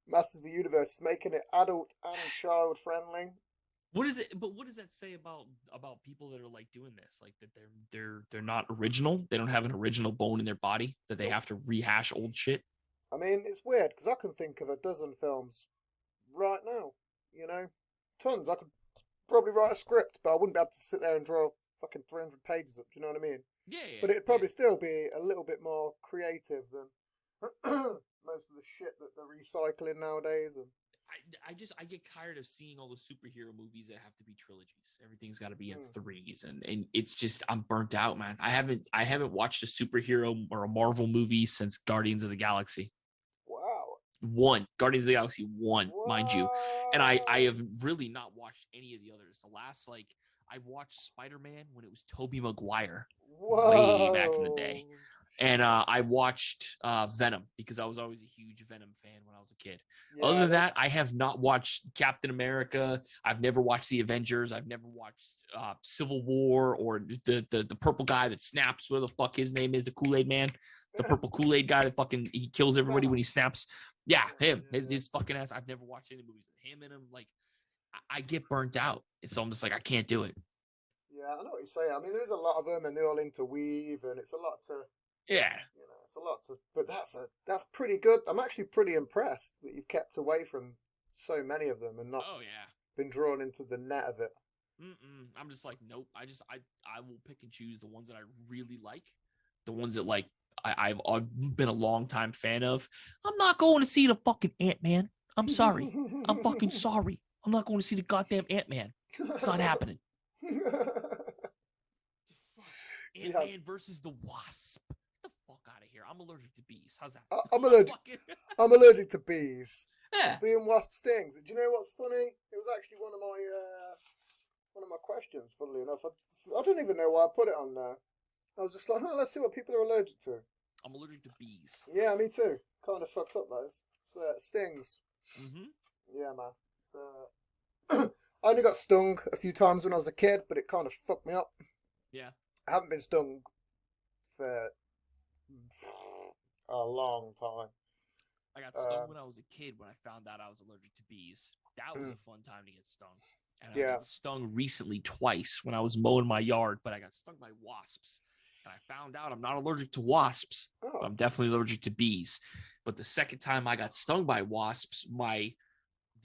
Masters of the Universe is making it adult and child friendly. What is it? But what does that say about people that are like doing this? Like that they're not original. They don't have an original bone in their body. That they have to rehash old shit. I mean, it's weird because I can think of a dozen films right now. Tons. I could probably write a script, but I wouldn't be able to sit there and draw fucking 300 pages up. Do you know what I mean? Yeah. But it'd probably still be a little bit more creative than most of the shit that they're recycling nowadays. And I get tired of seeing all the superhero movies that have to be trilogies. Everything's got to be in threes, and it's just I'm burnt out, man. I haven't watched a superhero or a Marvel movie since Guardians of the Galaxy. Wow. Guardians of the Galaxy 1, mind you, and I have really not watched any of the others. The last I watched Spider-Man when it was Tobey Maguire way back in the day. And I watched Venom because I was always a huge Venom fan when I was a kid. Yeah, Other than that, I have not watched Captain America. I've never watched the Avengers. I've never watched Civil War or the purple guy that snaps. What the fuck his name is? The Kool-Aid man. The purple Kool-Aid guy that fucking he kills everybody when he snaps. Yeah, him. His fucking ass. I've never watched any movies with him in him. Like, I get burnt out. And so I'm just like, I can't do it. Yeah, I know what you're saying. I mean, there's a lot of them, and they're all interweave, and it's a lot to. Yeah. You know, it's a lot to. But that's pretty good. I'm actually pretty impressed that you've kept away from so many of them and not been drawn into the net of it. I'm just like, nope. I will pick and choose the ones that I really like, the ones that like I've been a long time fan of. I'm not going to see the fucking Ant-Man. I'm sorry. I'm fucking sorry. I'm not going to see the goddamn Ant-Man. It's not happening. Ant-Man versus the Wasp. Get the fuck out of here. I'm allergic to bees. How's that? I'm allergic to bees. Yeah. Bee and wasp stings. Do you know what's funny? It was actually one of my questions. Funnily enough, I don't even know why I put it on there. I was just like, let's see what people are allergic to. I'm allergic to bees. Yeah, me too. Kind of fucked up those. So stings. Yeah, man. So I only got stung a few times when I was a kid, but it kind of fucked me up. Yeah. I haven't been stung for a long time. I got stung when I was a kid when I found out I was allergic to bees. That was a fun time to get stung. And I got stung recently twice when I was mowing my yard, but I got stung by wasps. And I found out I'm not allergic to wasps, but I'm definitely allergic to bees. But the second time I got stung by wasps,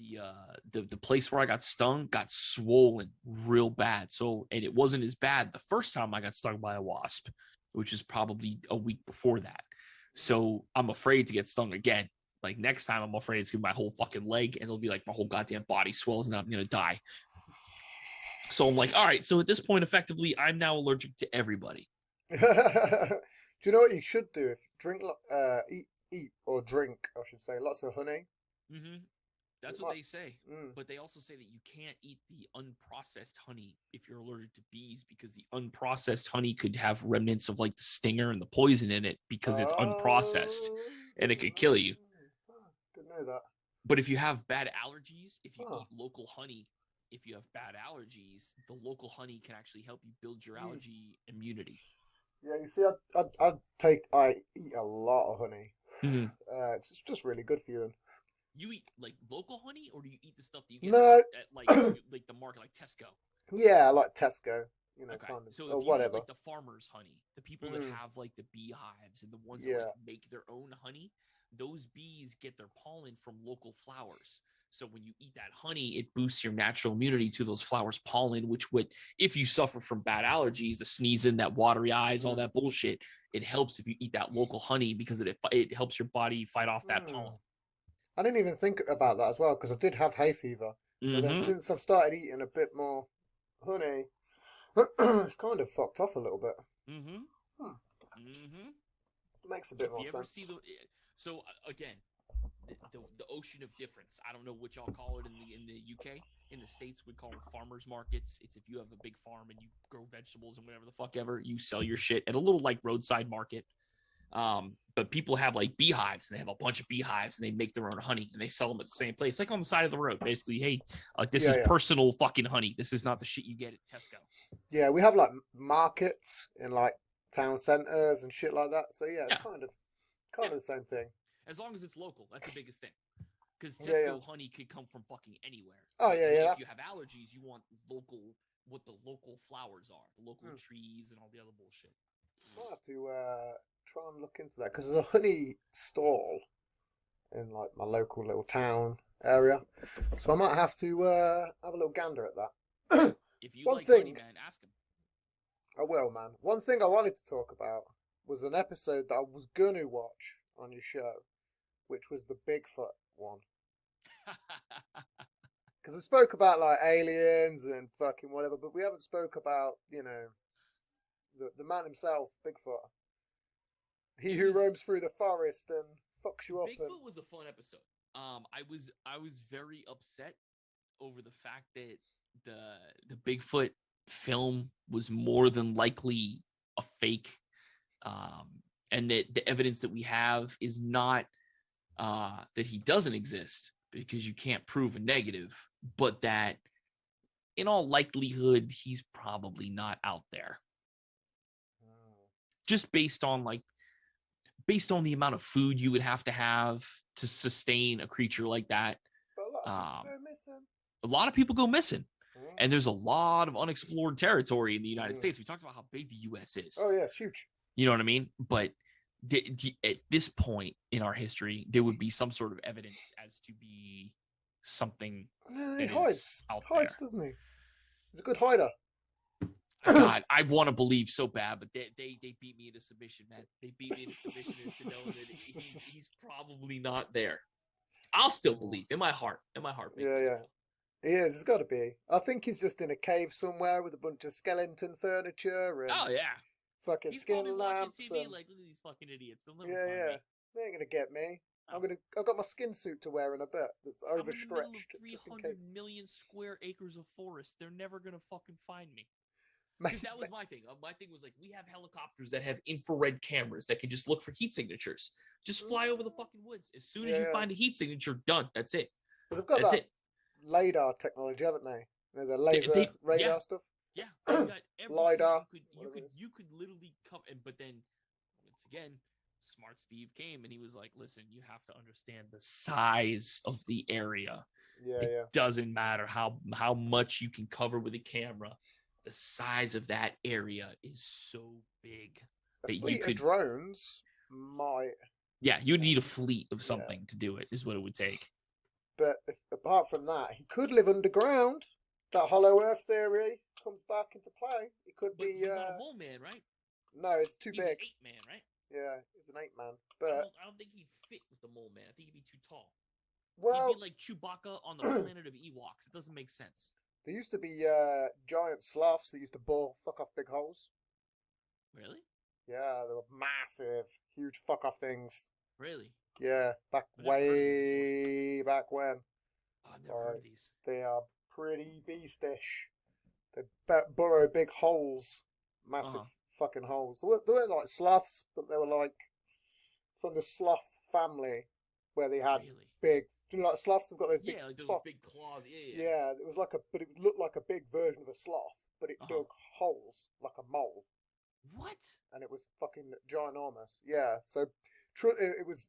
the place where I got stung got swollen real bad. So, and it wasn't as bad the first time I got stung by a wasp, which is probably a week before that. So I'm afraid to get stung again. Like next time, I'm afraid it's gonna be my whole fucking leg, and it'll be like my whole goddamn body swells, and I'm gonna die. So I'm like, all right. So at this point, effectively, I'm now allergic to everybody. Do you know what you should do? If drink, eat or drink, I should say, lots of honey. That's what they say. But they also say that you can't eat the unprocessed honey if you're allergic to bees, because the unprocessed honey could have remnants of like the stinger and the poison in it because it's unprocessed, and it could kill you. Didn't know that. But if you have bad allergies, if you eat local honey, if you have bad allergies, the local honey can actually help you build your allergy immunity. Yeah, you see, I eat a lot of honey. It's just really good for you. And you eat like local honey, or do you eat the stuff that you get at like the market, like Tesco? Yeah, I like Tesco. You know, okay. kind of, so if or you whatever. Get, like the farmer's honey, the people that have like the beehives and the ones that like, make their own honey, those bees get their pollen from local flowers. So when you eat that honey, it boosts your natural immunity to those flowers' pollen, which would, if you suffer from bad allergies, the sneezing, that watery eyes, all that bullshit, it helps if you eat that local honey because it helps your body fight off that pollen. I didn't even think about that as well, because I did have hay fever. But then since I've started eating a bit more honey, it's kind of fucked off a little bit. Makes a bit more sense. So again, the ocean of difference. I don't know what y'all call it in the UK. In the States, we call them farmers markets. It's if you have a big farm and you grow vegetables and whatever the fuck ever, you sell your shit at a little like roadside market. But people have like beehives, and they have a bunch of beehives, and they make their own honey, and they sell them at the same place, like on the side of the road. Basically, hey, this is personal fucking honey. This is not the shit you get at Tesco. Yeah, we have like markets in like town centers and shit like that. So yeah, it's kind of the same thing. As long as it's local, that's the biggest thing. Because Tesco honey could come from fucking anywhere. Oh yeah. If you have allergies, you want what the local flowers are, the local trees, and all the other bullshit. I'll have to try and look into that, because there's a honey stall in like my local little town area, so I might have to have a little gander at that. If you like honey, man, ask him. I will, man. One thing I wanted to talk about was an episode that I was gonna watch on your show, which was the Bigfoot one. Because we spoke about like aliens and fucking whatever, but we haven't spoke about, you know, the man himself, Bigfoot. He who roams through the forest and fucks you up. Bigfoot was a fun episode. I was very upset over the fact that the Bigfoot film was more than likely a fake. and that the evidence that we have is not that he doesn't exist, because you can't prove a negative, but that in all likelihood he's probably not out there, just based on the amount of food you would have to sustain a creature like that. But a lot of people go missing. And there's a lot of unexplored territory in the United States. We talked about how big the U.S. is. Oh, yeah, it's huge. You know what I mean? But at this point in our history, there would be some sort of evidence as to be something He hides. out Hides, there. doesn't he? He's a good hider. God, I want to believe so bad, but they beat me into submission, man. They beat me into submission to know that he's probably not there. I'll still believe in my heart. Yeah. He is. It's got to be. I think he's just in a cave somewhere with a bunch of skeleton furniture and fucking he's skin probably lamps. watching TV like, look at these fucking idiots. They'll never find me. They ain't gonna get me. I've got my skin suit to wear in a bit that's overstretched. 300 million square acres of forest. They're never gonna fucking find me. Because that was my thing. My thing was like, we have helicopters that have infrared cameras that can just look for heat signatures. Just fly over the fucking woods. As soon as you find a heat signature, done. That's it. But they've got that LiDAR technology, haven't they? You know, the laser radar stuff. Yeah, they've got LiDAR. You could literally come, but then once again, Smart Steve came and he was like, "Listen, you have to understand the size of the area. It doesn't matter how much you can cover with a camera. The size of that area is so big that you could drones might. Yeah, you would need a fleet of something to do it. Is what it would take. But apart from that, he could live underground. That hollow Earth theory comes back into play. He could be. He's not a mole man, right? No, it's too he's big. He's an 8-man, right? Yeah, he's an 8-man. But I don't think he'd fit with the mole man. I think he'd be too tall. Well, he'd be like Chewbacca on the planet of Ewoks. It doesn't make sense. There used to be giant sloths that used to bore fuck off big holes. Really? Yeah, they were massive, huge fuck off things. Really? Yeah, way back when. Oh, I've never heard of these. They are pretty beastish. They burrow big holes, massive fucking holes. They weren't like sloths, but they were like from the sloth family, where they had big. Do you know, like sloths have got those big, like those big claws. Yeah, it was like but it looked like a big version of a sloth, but it dug holes like a mole. What? And it was fucking ginormous. Yeah, so it was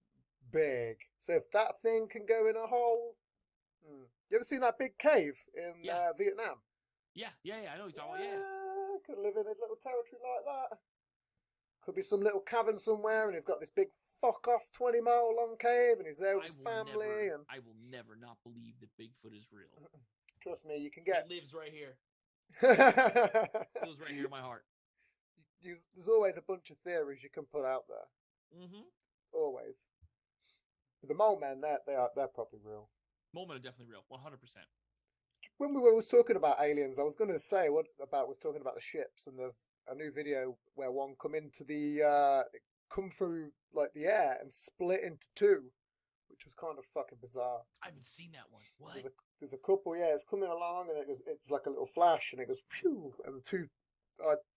big. So if that thing can go in a hole, you ever seen that big cave in Vietnam? Yeah, I know what you're talking about. Could live in a little territory like that. Could be some little cavern somewhere, and he's got this big fuck off 20-mile long cave, and he's there with his family. And I will never not believe that Bigfoot is real. Trust me, you can get. It lives right here. It lives right here in my heart. There's always a bunch of theories you can put out there. Always. But the mole men, they're probably real. Mole men are definitely real, 100%. When we was talking about aliens, I was going to say was talking about the ships, and there's a new video where one come through like the air and split into two, which was kind of fucking bizarre. I haven't seen that one. What? There's a couple, it's coming along, and it's like a little flash, and it goes phew, and the two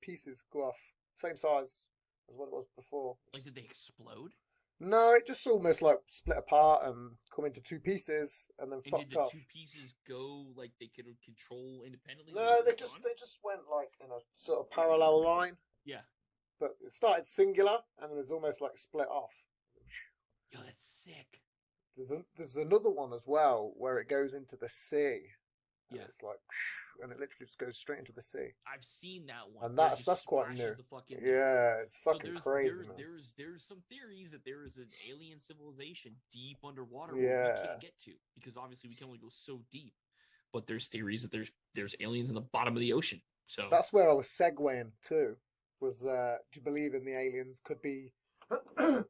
pieces go off, same size as what it was before. Like, did they explode? No, it just almost like split apart and come into two pieces, and then fucked off. Did the two pieces go like they could control independently? No, they just went like in a sort of parallel line. Yeah. But it started singular, and then it's almost like split off. Yo, that's sick. There's another one as well where it goes into the sea. Yeah. It's like, and it literally just goes straight into the sea. I've seen that one. And that's quite new. It's fucking crazy. There's some theories that there is an alien civilization deep underwater where we can't get to, because obviously we can only go so deep. But there's theories that there's aliens in the bottom of the ocean. So that's where I was segueing to. Was do you believe in the aliens could be 2/3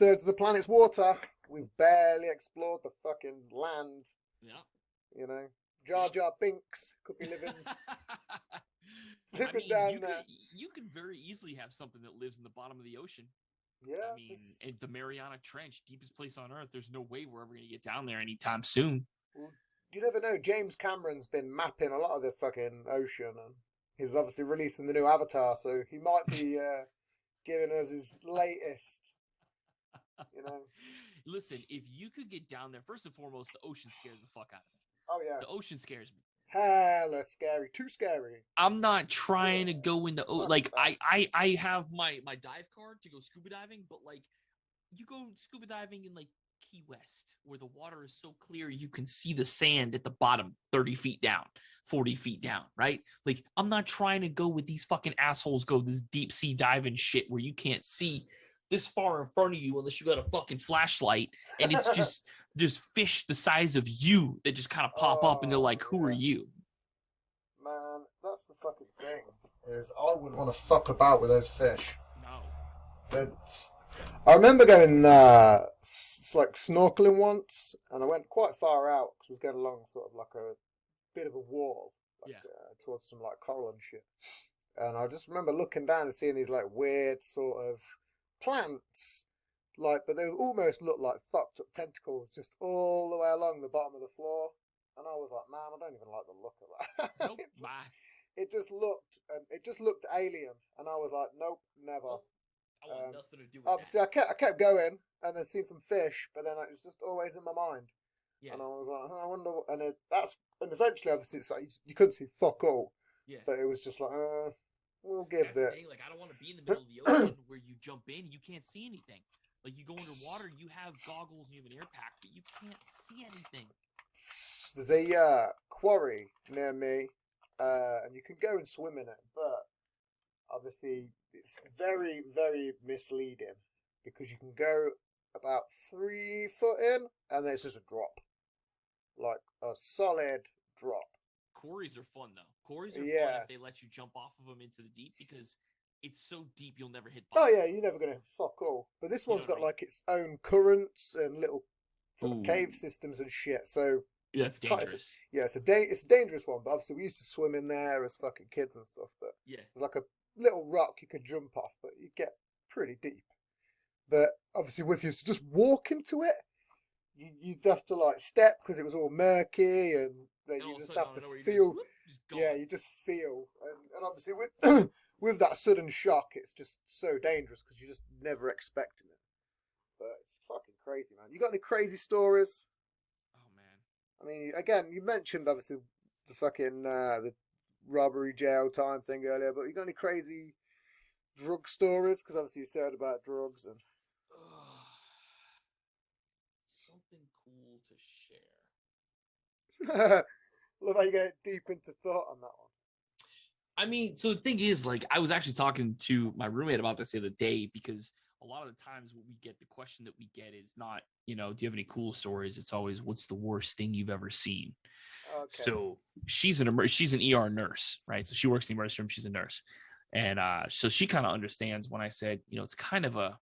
of the planet's water? We've barely explored the fucking land. Yeah. Jar Jar Binks could be living down there. You could very easily have something that lives in the bottom of the ocean. Yeah. I mean, in the Mariana Trench, deepest place on Earth. There's no way we're ever going to get down there anytime soon. Well, you never know. James Cameron's been mapping a lot of the fucking ocean, and he's obviously releasing the new Avatar, so he might be giving us his latest. You know. Listen, if you could get down there, first and foremost, the ocean scares the fuck out of me. Oh yeah. The ocean scares me. Hella scary. Too scary. I'm not trying to go into like that. I have my dive card to go scuba diving, but like you go scuba diving in like Key West where the water is so clear you can see the sand at the bottom 30 feet down, 40 feet down, right? Like I'm not trying to go with these fucking assholes go this deep sea diving shit where you can't see this far in front of you unless you got a fucking flashlight and it's just fish the size of you that just kind of pop up and they're like, who are you? Man, that's the fucking thing. Is I wouldn't want to fuck about with those fish. No. I remember going like snorkeling once, and I went quite far out because we was going along sort of like a bit of a wall, like, towards some like coral and shit. And I just remember looking down and seeing these like weird sort of plants, like, but they almost looked like fucked up tentacles just all the way along the bottom of the floor. And I was like, man, I don't even like the look of that. Nope, bye. It just looked alien, and I was like, nope, never. I want nothing to do with obviously, that. I kept going, and then seen some fish, but then it was just always in my mind. Yeah. And I was like, I wonder, and eventually, obviously, it's like you couldn't see fuck all. Yeah. But it was just like, we'll give That's that. the thing. Like, I don't want to be in the middle of the ocean where you jump in and you can't see anything. Like, you go underwater, you have goggles and you have an air pack, but you can't see anything. There's a quarry near me, and you can go and swim in it, but obviously it's very, very misleading because you can go about 3 foot in, and then it's just a drop, like a solid drop. Quarries are fun though. Quarries are fun if they let you jump off of them into the deep because it's so deep you'll never hit bottom. Oh yeah, you're never gonna fuck all. But this one's got like its own currents and little sort of cave systems and shit. So yeah, it's dangerous. It's a dangerous one. But obviously we used to swim in there as fucking kids and stuff. But yeah, there's like a little rock you could jump off, but you get pretty deep. But obviously, if you used to just walk into it, you'd have to like step because it was all murky, and then you just have to feel. You just feel, and obviously with with that sudden shock, it's just so dangerous because you're just never expecting it. But it's fucking crazy, man. You got any crazy stories? Oh man. I mean, again, you mentioned obviously the fucking the robbery jail time thing earlier, but you got any crazy drug stories? Because obviously you said about drugs and something cool to share. Love how you get deep into thought on that one. I mean, so the thing is, like, I was actually talking to my roommate about this the other day because a lot of the times what we get, the question that we get is not, do you have any cool stories? It's always, what's the worst thing you've ever seen? Okay. So she's an ER nurse, right? So she works in the emergency room. She's a nurse. And so she kind of understands when I said, it's kind of a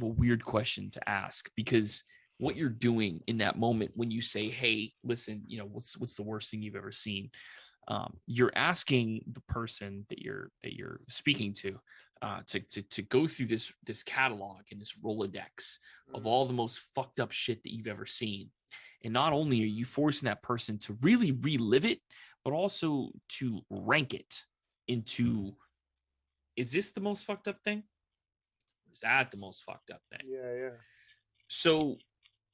weird question to ask because what you're doing in that moment when you say, hey, listen, what's the worst thing you've ever seen? You're asking the person that you're speaking to go through this catalog and this Rolodex of all the most fucked up shit that you've ever seen. And not only are you forcing that person to really relive it, but also to rank it into, is this the most fucked up thing? Or is that the most fucked up thing? Yeah. So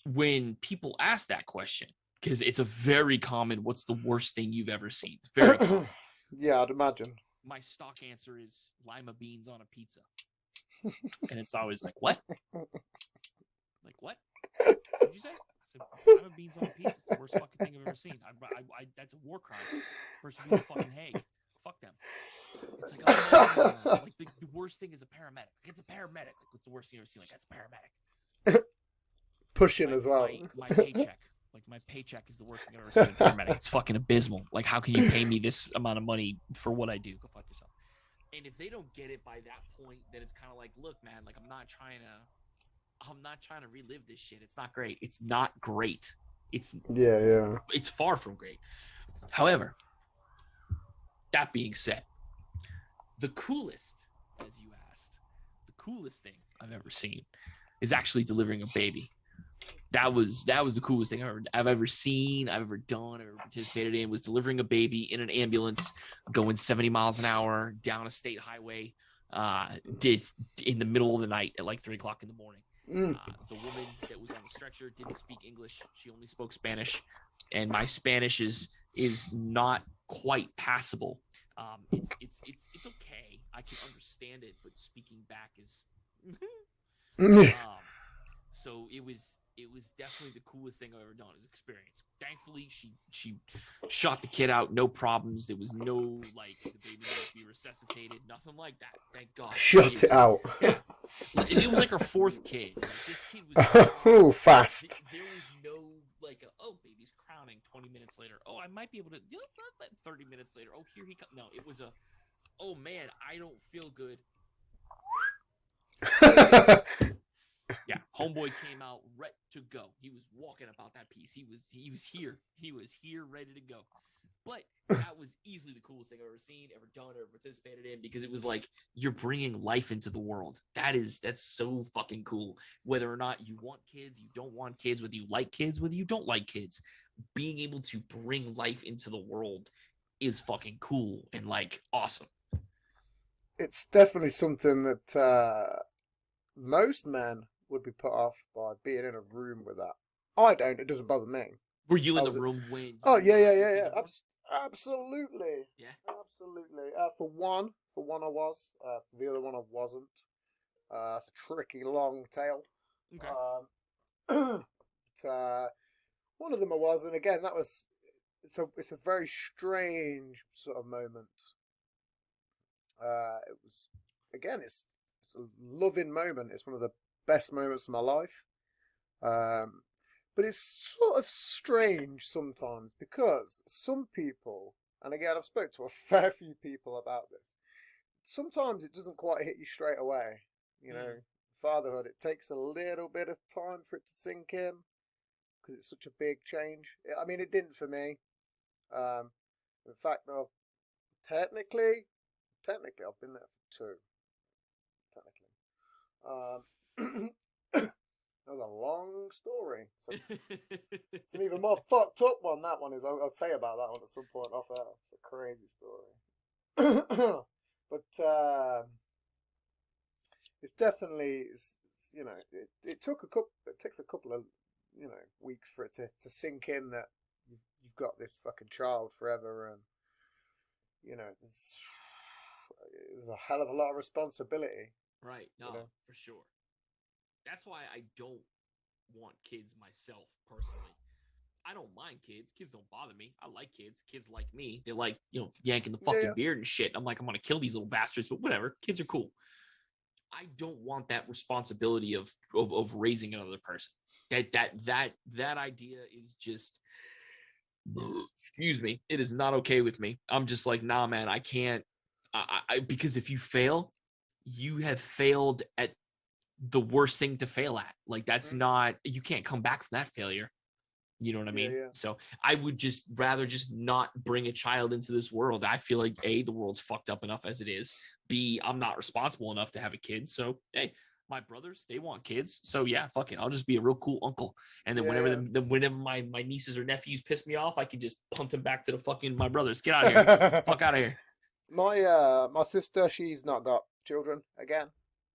when people ask that question, because it's a very common, what's the worst thing you've ever seen? Very common. Yeah, I'd imagine. My stock answer is lima beans on a pizza. And it's always like, what? Like, what? What did you say? I said, lima beans on a pizza. It's the worst fucking thing I've ever seen. I that's a war crime. Person being a fucking Hague. Fuck them. It's like, oh, no. Like the worst thing is a paramedic. It's a paramedic. Like, what's the worst thing you've ever seen? Like, that's a paramedic. Pushing as well. My paycheck. Like, my paycheck is the worst thing I've ever seen in a paramedic. It's fucking abysmal. Like, how can you pay me this amount of money for what I do? Go fuck yourself. And if they don't get it by that point, then it's kind of like, look, man, like, I'm not trying to relive this shit. It's not great. It's not great. It's far from great. However, that being said, the coolest, as you asked, the coolest thing I've ever seen is actually delivering a baby. That was the coolest thing I've ever seen, I've ever done, ever participated in, was delivering a baby in an ambulance, going 70 miles an hour down a state highway. did in the middle of the night at like 3:00 in the morning. Mm. The woman that was on the stretcher didn't speak English. She only spoke Spanish, and my Spanish is not quite passable. It's okay. I can understand it, but speaking back is. So it was definitely the coolest thing I've ever done as experience. Thankfully, she shot the kid out, no problems. There was no like the baby needed to be resuscitated, nothing like that. Thank God. Shot it out. Yeah, it was like her fourth kid. Like, this kid was oh, fast. There was no like, baby's crowning. 20 minutes later, I might be able to. 30 minutes later, here he comes. No, it was oh man, I don't feel good. Yeah, homeboy came out ready to go. He was walking about that piece. He was here. He was here, ready to go. But that was easily the coolest thing I've ever seen, ever done, ever participated in, because it was like you're bringing life into the world. That's so fucking cool. Whether or not you want kids, you don't want kids, whether you like kids, whether you don't like kids, being able to bring life into the world is fucking cool and like awesome. It's definitely something that most men would be put off by being in a room with that. I don't. It doesn't bother me. Were you in the room when? Oh yeah. Absolutely. Yeah. Absolutely. For one I was. For the other one I wasn't. It's a tricky long tale. Okay. But, one of them I was, and again that was. It's a very strange sort of moment. It was again. It's a loving moment. It's one of the best moments of my life. But it's sort of strange sometimes because some people, and again I've spoke to a fair few people about this, sometimes it doesn't quite hit you straight away. You know, fatherhood, it takes a little bit of time for it to sink in because it's such a big change. I mean, it didn't for me. In fact, no, technically I've been there for 2. Technically. That was a long story. It's an even more fucked up one. That one is. I'll tell you about that one at some point off air. It's a crazy story. But it's definitely, you know, it takes a couple of, you know, weeks for it to sink in that you've got this fucking child forever, and you know, there's a hell of a lot of responsibility. Right. No, you know? For sure. That's why I don't want kids myself, personally. I don't mind kids. Kids don't bother me. I like kids. Kids like me. They're like, yanking the fucking beard and shit. I'm like, I'm going to kill these little bastards, but whatever. Kids are cool. I don't want that responsibility of raising another person. That idea is just, excuse me, it is not okay with me. I'm just like, nah, man, I can't. Because if you fail, you have failed at the worst thing to fail at. Like, that's not, you can't come back from that failure. You know what I mean? Yeah. So I would just rather just not bring a child into this world. I feel like A, the world's fucked up enough as it is. B, I'm not responsible enough to have a kid. So, hey, my brothers, they want kids. So yeah, fuck it. I'll just be a real cool uncle. And then whenever my nieces or nephews piss me off, I can just punt them back to the fucking my brothers. Get out of here. Fuck out of here. My sister, she's not got children again.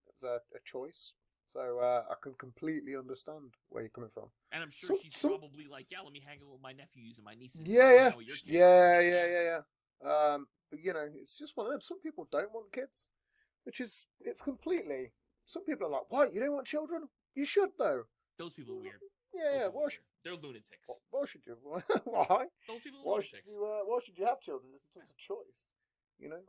It was a choice. So I can completely understand where you're coming from. And I'm sure she's probably like, yeah, let me hang out with my nephews and my nieces. Yeah. Yeah. But you know, it's just one of them. Some people don't want kids, it's completely. Some people are like, "Why you don't want children? You should though." Those people are weird. Yeah. They're lunatics. Why should you? Why? Those people are lunatics. Why should you have children? It's just a choice, you know.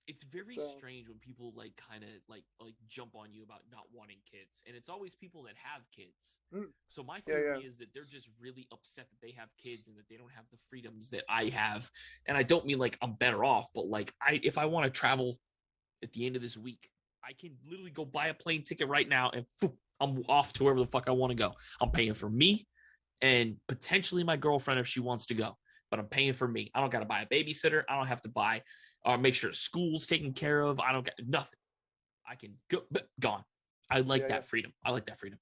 It's very strange when people like kind of like jump on you about not wanting kids, and it's always people that have kids. So my theory is that they're just really upset that they have kids and that they don't have the freedoms that I have. And I don't mean like I'm better off, but like if I want to travel at the end of this week, I can literally go buy a plane ticket right now and I'm off to wherever the fuck I want to go. I'm paying for me and potentially my girlfriend if she wants to go, but I'm paying for me. I don't got to buy a babysitter. I don't have to buy or make sure school's taken care of. I don't get nothing. I can go, gone. I like that freedom. I like that freedom.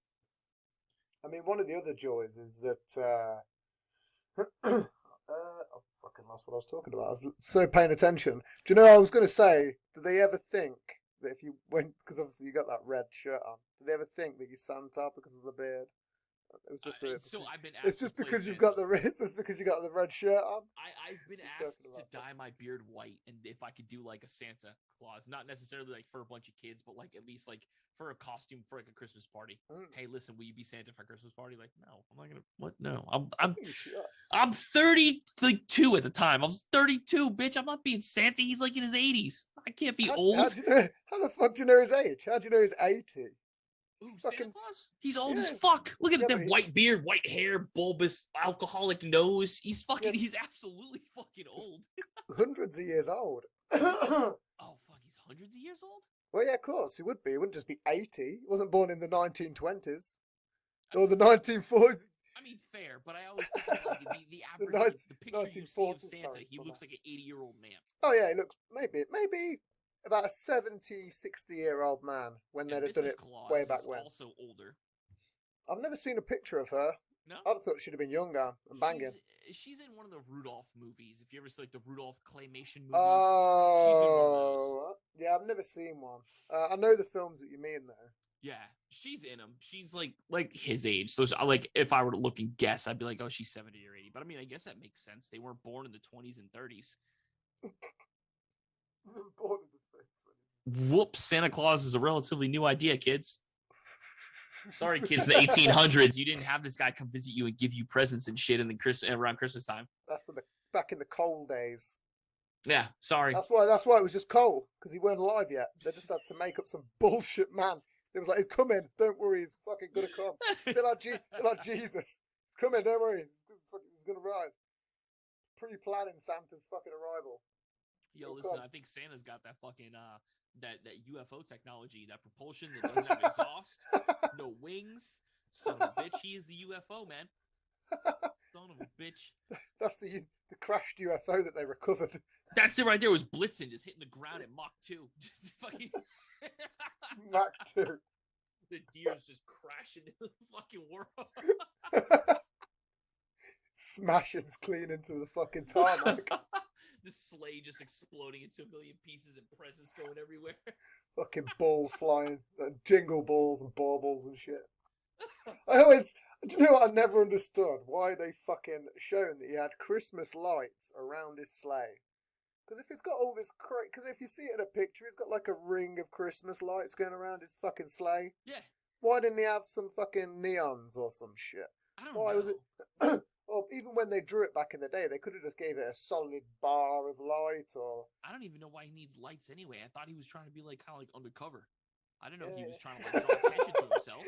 I mean, one of the other joys is that, I fucking lost what I was talking about. I was so paying attention. Do you know, I was going to say, do they ever think that if you went, because obviously you got that red shirt on, did they ever think that you Santa because of the beard? It was just so I've been asked it's just to play because you've Santa. got the it's just because you got the red shirt on. I've been Just asked talking to about dye my beard white, and if I could do like a Santa Claus, not necessarily like for a bunch of kids, but like at least like for a costume for like a Christmas party. Hey, listen, will you be Santa for a Christmas party? Like, no, I'm not gonna. What? No, I'm 32 at the time. I was 32, bitch. I'm not being Santa. He's like in his 80s. I can't be old. How do you know? How the fuck do you know his age? How do you know he's 80? Ooh, He's Santa fucking Claus? He's old as yeah, fuck. Look at yeah, that but white beard, white hair, bulbous, alcoholic nose. He's fucking. Yeah. He's absolutely fucking old. hundreds of years old. Oh fuck, he's hundreds of years old. Well, yeah, of course he would be. He wouldn't just be 80. He wasn't born in the 1920s or the 1940s. I mean, fair, but I always think about like, the average, The like, the picture you see of 1940s, Santa, sorry, he my looks bad. like an 80-year-old man. Oh yeah, he looks maybe about a 70, 60-year-old man when And they'd have done Mrs. it Claus way back is when. also older. I've never seen a picture of her. No, I'd have thought she'd have been younger and banging. she's in one of the Rudolph movies. If you ever see like the Rudolph claymation movies, Oh, yeah, I've never seen one. I know the films that you mean though. yeah, she's in them. She's like his age. So like if I were to look and guess, I'd be like, oh, she's 70 or 80. But I mean, I guess that makes sense. They weren't born in the 20s and 30s. Whoops, Santa Claus is a relatively new idea, kids. Sorry, kids in the 1800s, you didn't have this guy come visit you and give you presents and shit in the around Christmas time. That's for back in the coal days. Yeah, sorry. That's why it was just coal, because he weren't alive yet. They just had to make up some bullshit man. It was like, he's coming, don't worry, he's fucking gonna come. Be like Jesus. He's coming, don't worry. He's gonna rise. Pre-planning Santa's fucking arrival. Yo, listen, I think Santa's got that fucking that UFO technology, that propulsion that doesn't have exhaust, no wings. Son of a bitch, he is the UFO, man. Son of a bitch. That's the crashed UFO that they recovered. That's it right there. It was Blitzen just hitting the ground at Mach 2. Just fucking Mach 2. The deer's just crashing into the fucking world. Smashing clean into the fucking tarmac. The sleigh just exploding into a million pieces and presents going everywhere. Fucking balls flying. Jingle balls and baubles and shit. Do you know what I never understood? Why they fucking shown that he had Christmas lights around his sleigh. Because if it's got all this because if you see it in a picture, he's got like a ring of Christmas lights going around his fucking sleigh. Yeah. Why didn't he have some fucking neons or some shit? I don't Why know. was it? Well, even when they drew it back in the day, they could have just gave it a solid bar of light, or I don't even know why he needs lights anyway. I thought he was trying to be like kind of like undercover. I didn't know he was trying to like draw attention to himself.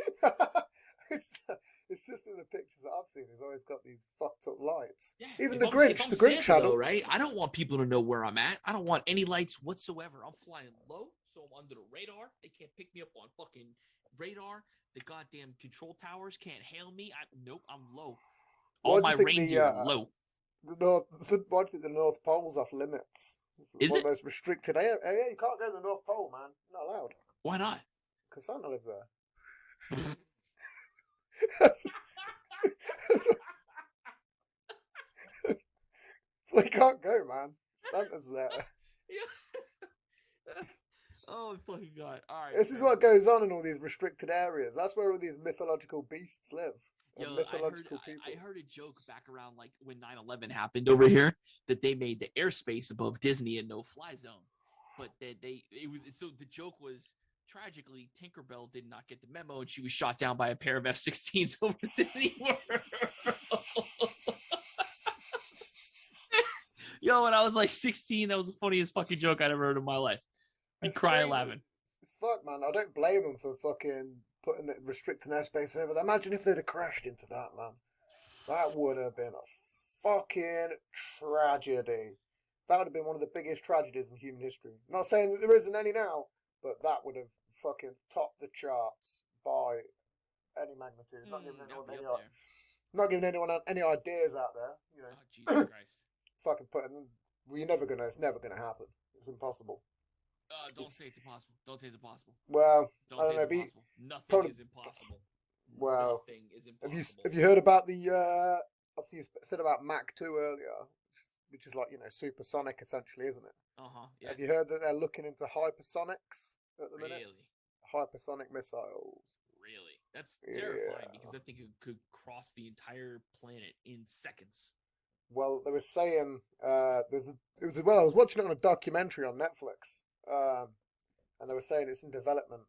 It's just in the pictures that I've seen. He's always got these fucked up lights. Yeah, Even if the I'm Grinch Santa, channel, though, right? I don't want people to know where I'm at. I don't want any lights whatsoever. I'm flying low, so I'm under the radar. They can't pick me up on fucking radar. The goddamn control towers can't hail me. Nope, I'm low. All my reindeer are low. Why do you think the North Pole's off limits? It's one of the most restricted area. You can't go to the North Pole, man. Not allowed. Why not? Because Santa lives there. So we can't go, man. Santa's there. Oh, fucking God. All right. This is what goes on in all these restricted areas. That's where all these mythological beasts live. Yo, Mythological people. I heard a joke back around like when 9/11 happened over here that they made the airspace above Disney a no-fly zone. But the joke was tragically Tinkerbell did not get the memo and she was shot down by a pair of F-16s over Disney World. Yo, when I was like 16, that was the funniest fucking joke I'd ever heard in my life. You cry laughing. It's fuck, man. I don't blame them for fucking putting it restricting airspace and everything. Imagine if they'd have crashed into that, man. That would have been a fucking tragedy. That would have been one of the biggest tragedies in human history. Not saying that there isn't any now, but that would have fucking topped the charts by any magnitude. Not giving anyone any ideas out there. You know. Oh, Jesus Christ. Fucking putting. Well, it's never gonna happen. It's impossible. Don't say it's impossible. Don't say it's impossible. Well, don't I don't say know. It's impossible. Nothing is impossible. Well, nothing is impossible. Have you heard about the? Obviously, you said about Mach 2 earlier, which is like supersonic essentially, isn't it? Yeah. Have you heard that they're looking into hypersonics at the minute. Really? Hypersonic missiles. Really? That's terrifying Yeah. because I think it could cross the entire planet in seconds. Well, they were saying I was watching it on a documentary on Netflix, and they were saying it's in development,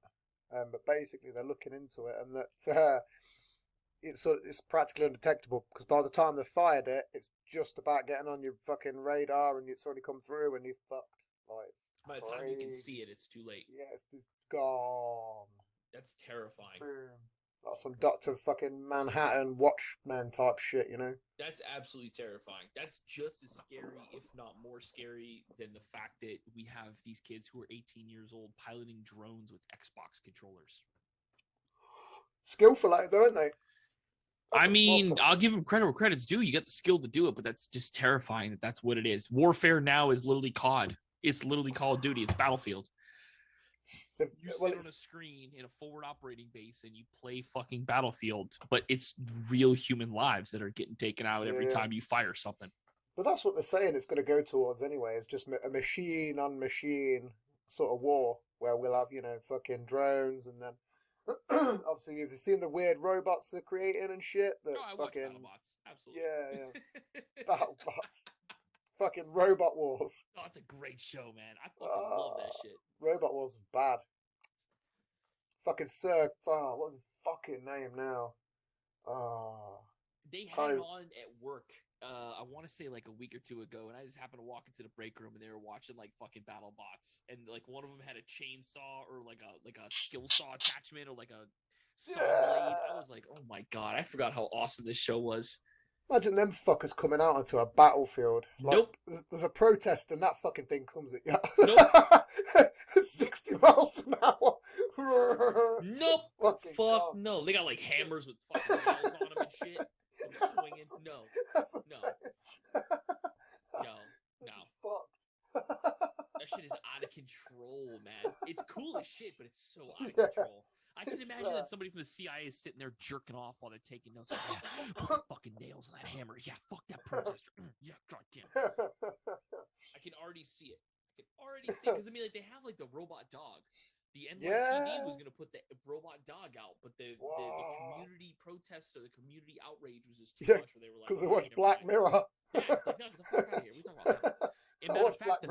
but basically they're looking into it, and that it's practically undetectable because by the time they fired it, it's just about getting on your fucking radar, and it's already come through, and you're fucked. Like, it's By the time you can crazy. see it, it's too late. Yeah, it's just gone. That's terrifying. Boom. Like some Doctor fucking Manhattan Watchmen type shit, you know? That's absolutely terrifying. That's just as scary, if not more scary, than the fact that we have these kids who are 18 years old piloting drones with Xbox controllers. Skillful, though, aren't they? I mean, I'll give them credit where credit's due. You got the skill to do it, but that's just terrifying that that's what it is. Warfare now is literally COD. It's literally Call of Duty. It's Battlefield. You sit on a screen in a forward operating base and you play fucking Battlefield, but it's real human lives that are getting taken out every time you fire something. But that's what they're saying it's going to go towards anyway. It's just a machine on machine sort of war where we'll have, fucking drones and then obviously you've seen the weird robots they're creating and shit. That I watch BattleBots. Absolutely. Yeah. BattleBots. Fucking Robot Wars. Oh, it's a great show, man. I fucking love that shit. Robot Wars is bad. Fucking Sir, what's his fucking name now? They had it on at work. I want to say like a week or two ago, and I just happened to walk into the break room and they were watching like fucking BattleBots, and like one of them had a chainsaw or like a skill saw attachment or like a saw blade. I was like, oh my god, I forgot how awesome this show was. Imagine them fuckers coming out onto a battlefield. Like, nope. There's a protest and that fucking thing comes at you. Nope. 60 miles an hour. Nope. Fuck God. no. They got like hammers with fucking nails on them and shit. And swinging. No. That shit is out of control, man. It's cool as shit, but it's so out of control. I can imagine that somebody from the CIA is sitting there jerking off while they're taking notes. Like, yeah, put the fucking nails on that hammer. Yeah, fuck that protester. Yeah, goddamn. I can already see it. Because I mean, like they have like the robot dog. The NYPD was gonna put the robot dog out, but the community protest or the community outrage was just too much. Where they were like, because they watched Black Mirror. Yeah, it's like, no, get the fuck out of here. We talk about that. And matter of fact,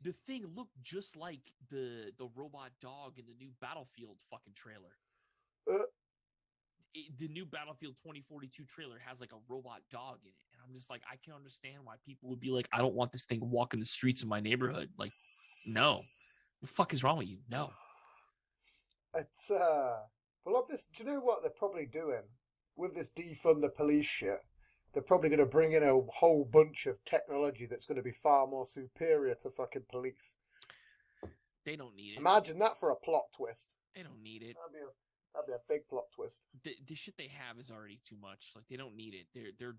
the thing looked just like the robot dog in the new Battlefield fucking trailer. The new Battlefield 2042 trailer has like a robot dog in it, and I'm just like, I can understand why people would be like, I don't want this thing walking the streets of my neighborhood. Like, no, what the fuck is wrong with you? No. It's well, this. Do you know what they're probably doing with this defund the police shit? They're probably going to bring in a whole bunch of technology that's going to be far more superior to fucking police. They don't need it. Imagine that for a plot twist. They don't need it. That'd be a big plot twist. The shit they have is already too much. Like, they don't need it. Their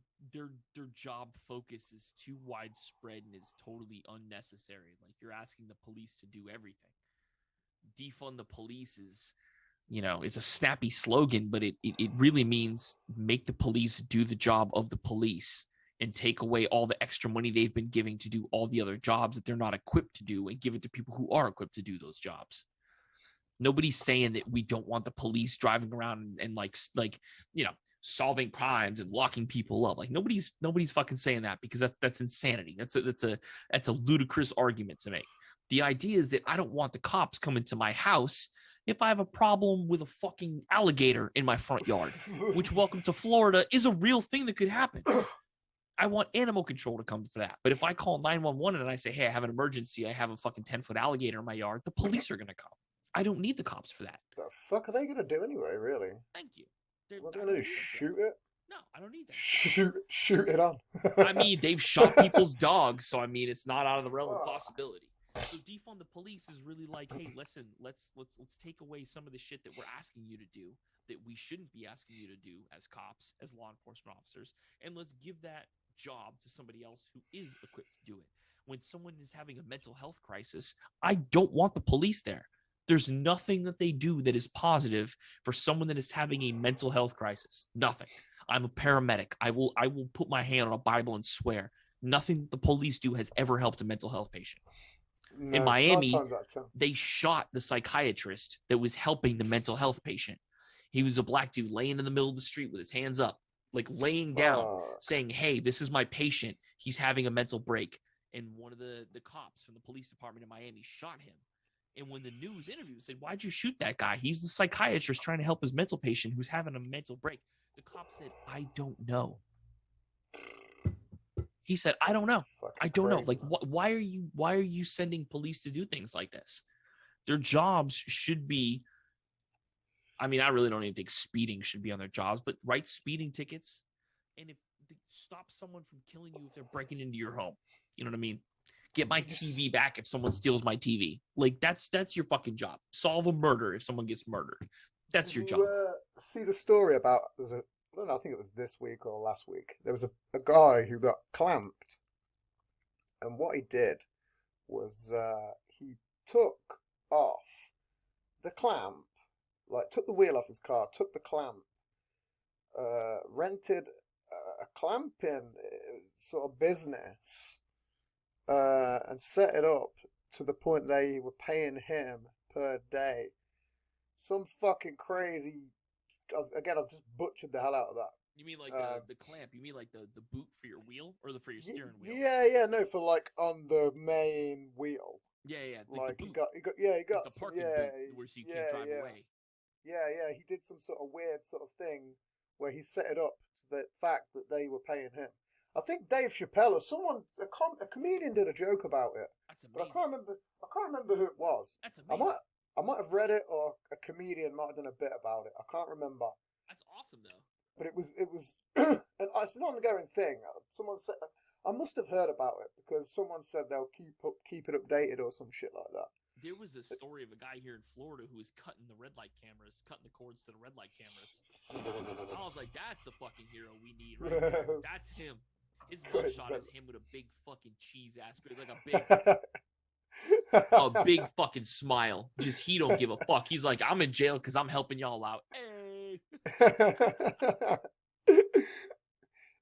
job focus is too widespread and it's totally unnecessary. Like, you're asking the police to do everything. Defund the police is, it's a snappy slogan, but it really means make the police do the job of the police and take away all the extra money they've been giving to do all the other jobs that they're not equipped to do and give it to people who are equipped to do those jobs. Nobody's saying that we don't want the police driving around and solving crimes and locking people up. Like nobody's fucking saying that, because that's insanity. That's a ludicrous argument to make. The idea is that I don't want the cops coming to my house if I have a problem with a fucking alligator in my front yard, which, welcome to Florida, is a real thing that could happen. I want animal control to come for that. But if I call 911 and I say, hey, I have an emergency, I have a fucking 10-foot alligator in my yard, the police are going to come. I don't need the cops for that. The fuck are they going to do anyway, really? Thank you. What are they going to do, shoot it? No, I don't need that. Shoot it on. I mean, they've shot people's dogs, so I mean, it's not out of the realm of possibility. So defund the police is really like, hey, listen, let's take away some of the shit that we're asking you to do that we shouldn't be asking you to do as cops, as law enforcement officers, and let's give that job to somebody else who is equipped to do it. When someone is having a mental health crisis, I don't want the police there. There's nothing that they do that is positive for someone that is having a mental health crisis. Nothing. I'm a paramedic. I will put my hand on a Bible and swear nothing the police do has ever helped a mental health patient. No, In Miami, 9 times out of 10. they shot the psychiatrist that was helping the mental health patient. He was a black dude laying in the middle of the street with his hands up, like laying down, saying, "Hey, this is my patient. He's having a mental break." And one of the cops from the police department in Miami shot him. And when the news interviewed said, "Why'd you shoot that guy? He's the psychiatrist trying to help his mental patient who's having a mental break." The cop said, "I don't know." He said, "I don't know. I don't know. Like, why are you sending police to do things like this? Their jobs should be." I mean, I really don't even think speeding should be on their jobs, but write speeding tickets, and if stop someone from killing you if they're breaking into your home. You know what I mean? Get my TV back if someone steals my TV. Like that's your fucking job. Solve a murder if someone gets murdered. That's your job. See the story about I don't know, I think it was this week or last week. There was a guy who got clamped, and what he did was he took off the clamp, like took the wheel off his car, took the clamp, rented a clamping sort of business, and set it up to the point they were paying him per day. Some fucking crazy. Again, I've just butchered the hell out of that. You mean like the clamp? You mean like the boot for your wheel or for your steering wheel? Yeah, no, for like on the main wheel. Yeah. Like he got like the parking boot where you can't drive away. Yeah. He did some sort of weird sort of thing where he set it up to the fact that they were paying him. I think Dave Chappelle or someone, a comedian, did a joke about it. That's amazing. But I can't remember who it was. That's amazing. I might have read it, or a comedian might have done a bit about it. I can't remember. That's awesome, though. But it was, and it's an ongoing thing. Someone said, I must have heard about it because someone said they'll keep it updated or some shit like that. There was a story of a guy here in Florida who was cutting the red light cameras, cutting the cords to the red light cameras. I was like, that's the fucking hero we need right there. That's him. His mugshot is him with a big fucking cheese ass, like a big fucking smile. Just he don't give a fuck. He's like, I'm in jail because I'm helping y'all out. Hey.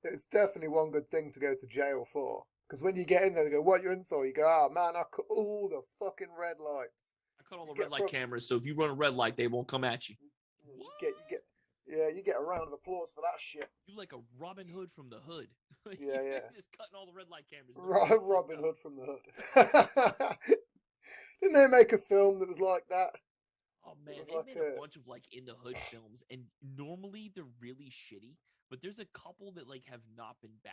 It's definitely one good thing to go to jail for. Because when you get in there, they go, "What you in for?" You go, "Oh man, I cut all the fucking red lights. I cut all the red light cameras, so if you run a red light, they won't come at you." You get a round of applause for that shit. You like a Robin Hood from the hood. Yeah. Just cutting all the red light cameras. Robin Hood from the hood. Didn't they make a film that was like that? Oh man, they made a bunch of like in the hood films, and normally they're really shitty, but there's a couple that like have not been bad.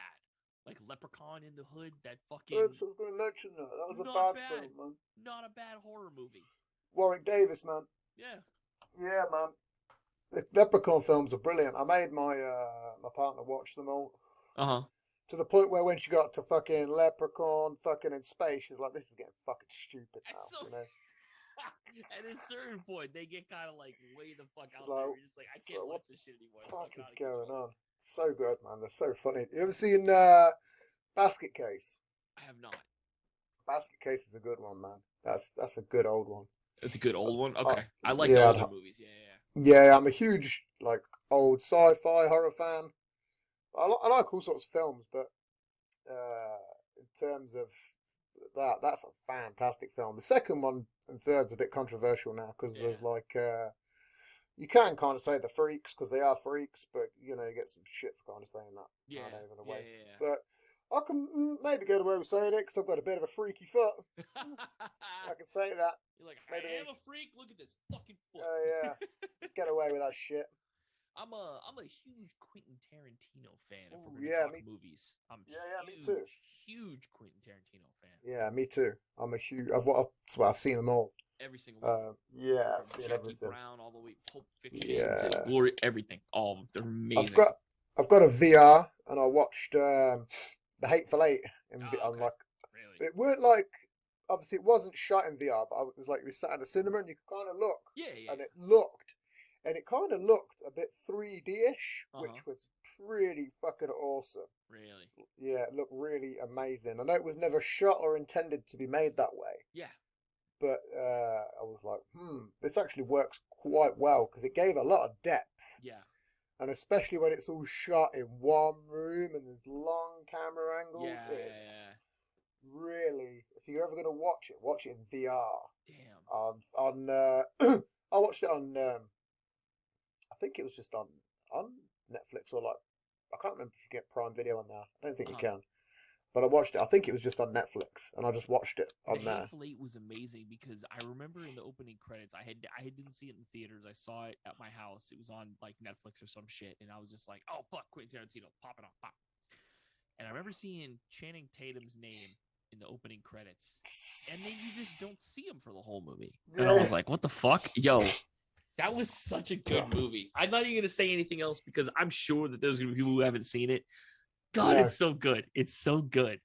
Like Leprechaun in the Hood, that fucking. I was going to mention that. That was a bad film, man. Not a bad horror movie. Warwick Davis, man. Yeah. Yeah, man. The Leprechaun films are brilliant. I made my partner watch them all. To the point where when she got to fucking Leprechaun, fucking in space, she's like, "This is getting fucking stupid now." You know? At a certain point, they get kind of like way the fuck out like, there. You're just like, I can't watch this shit anymore. What the fuck is going on? So good, man. They're so funny. You ever seen Basket Case? I have not. Basket Case is a good one, man. That's a good old one. It's a good old one? Okay. I like the older movies. Yeah, I'm a huge, like, old sci-fi horror fan. I like all sorts of films, but in terms of that's a fantastic film. The second one and third's a bit controversial now because there's like you can kind of say the freaks because they are freaks, but you know you get some shit for kind of saying that. Yeah. But I can maybe get away with saying it because I've got a bit of a freaky foot. I can say that. You're like, I am a freak. Look at this fucking foot. Yeah. Get away with that shit. I'm a huge Quentin Tarantino fan. If we're yeah, talk movies. Me too. Huge Quentin Tarantino fan. Yeah, me too. I'm a huge. I've seen them all. Every single one. Yeah, I've seen Jackie everything. Brown, all the way Pulp Fiction to Glory, everything. All of them. They're amazing. I've got a VR and I watched The Hateful Eight. I'm like, really? It weren't like. Obviously, it wasn't shot in VR, but it was like we sat in the cinema and you could kind of look. Yeah. And it kind of looked a bit 3D-ish, which was pretty fucking awesome. Really? Yeah, it looked really amazing. I know it was never shot or intended to be made that way. Yeah. But I was like, this actually works quite well because it gave a lot of depth. Yeah. And especially when it's all shot in one room and there's long camera angles. really, if you're ever going to watch it in VR. Damn. I watched it on. I think it was just on Netflix or like I can't remember if you get Prime Video on there. I don't think you can. But I watched it. I think it was just on Netflix, and I just watched it on the there. Hateful Eight was amazing because I remember in the opening credits, I didn't see it in theaters. I saw it at my house. It was on like Netflix or some shit, and I was just like, "Oh fuck, Quentin Tarantino, pop it up, pop." And I remember seeing Channing Tatum's name in the opening credits, and then you just don't see him for the whole movie. And I was like, "What the fuck, yo." That was such a good movie. I'm not even gonna say anything else because I'm sure that there's gonna be people who haven't seen it. God, it's so good. It's so good.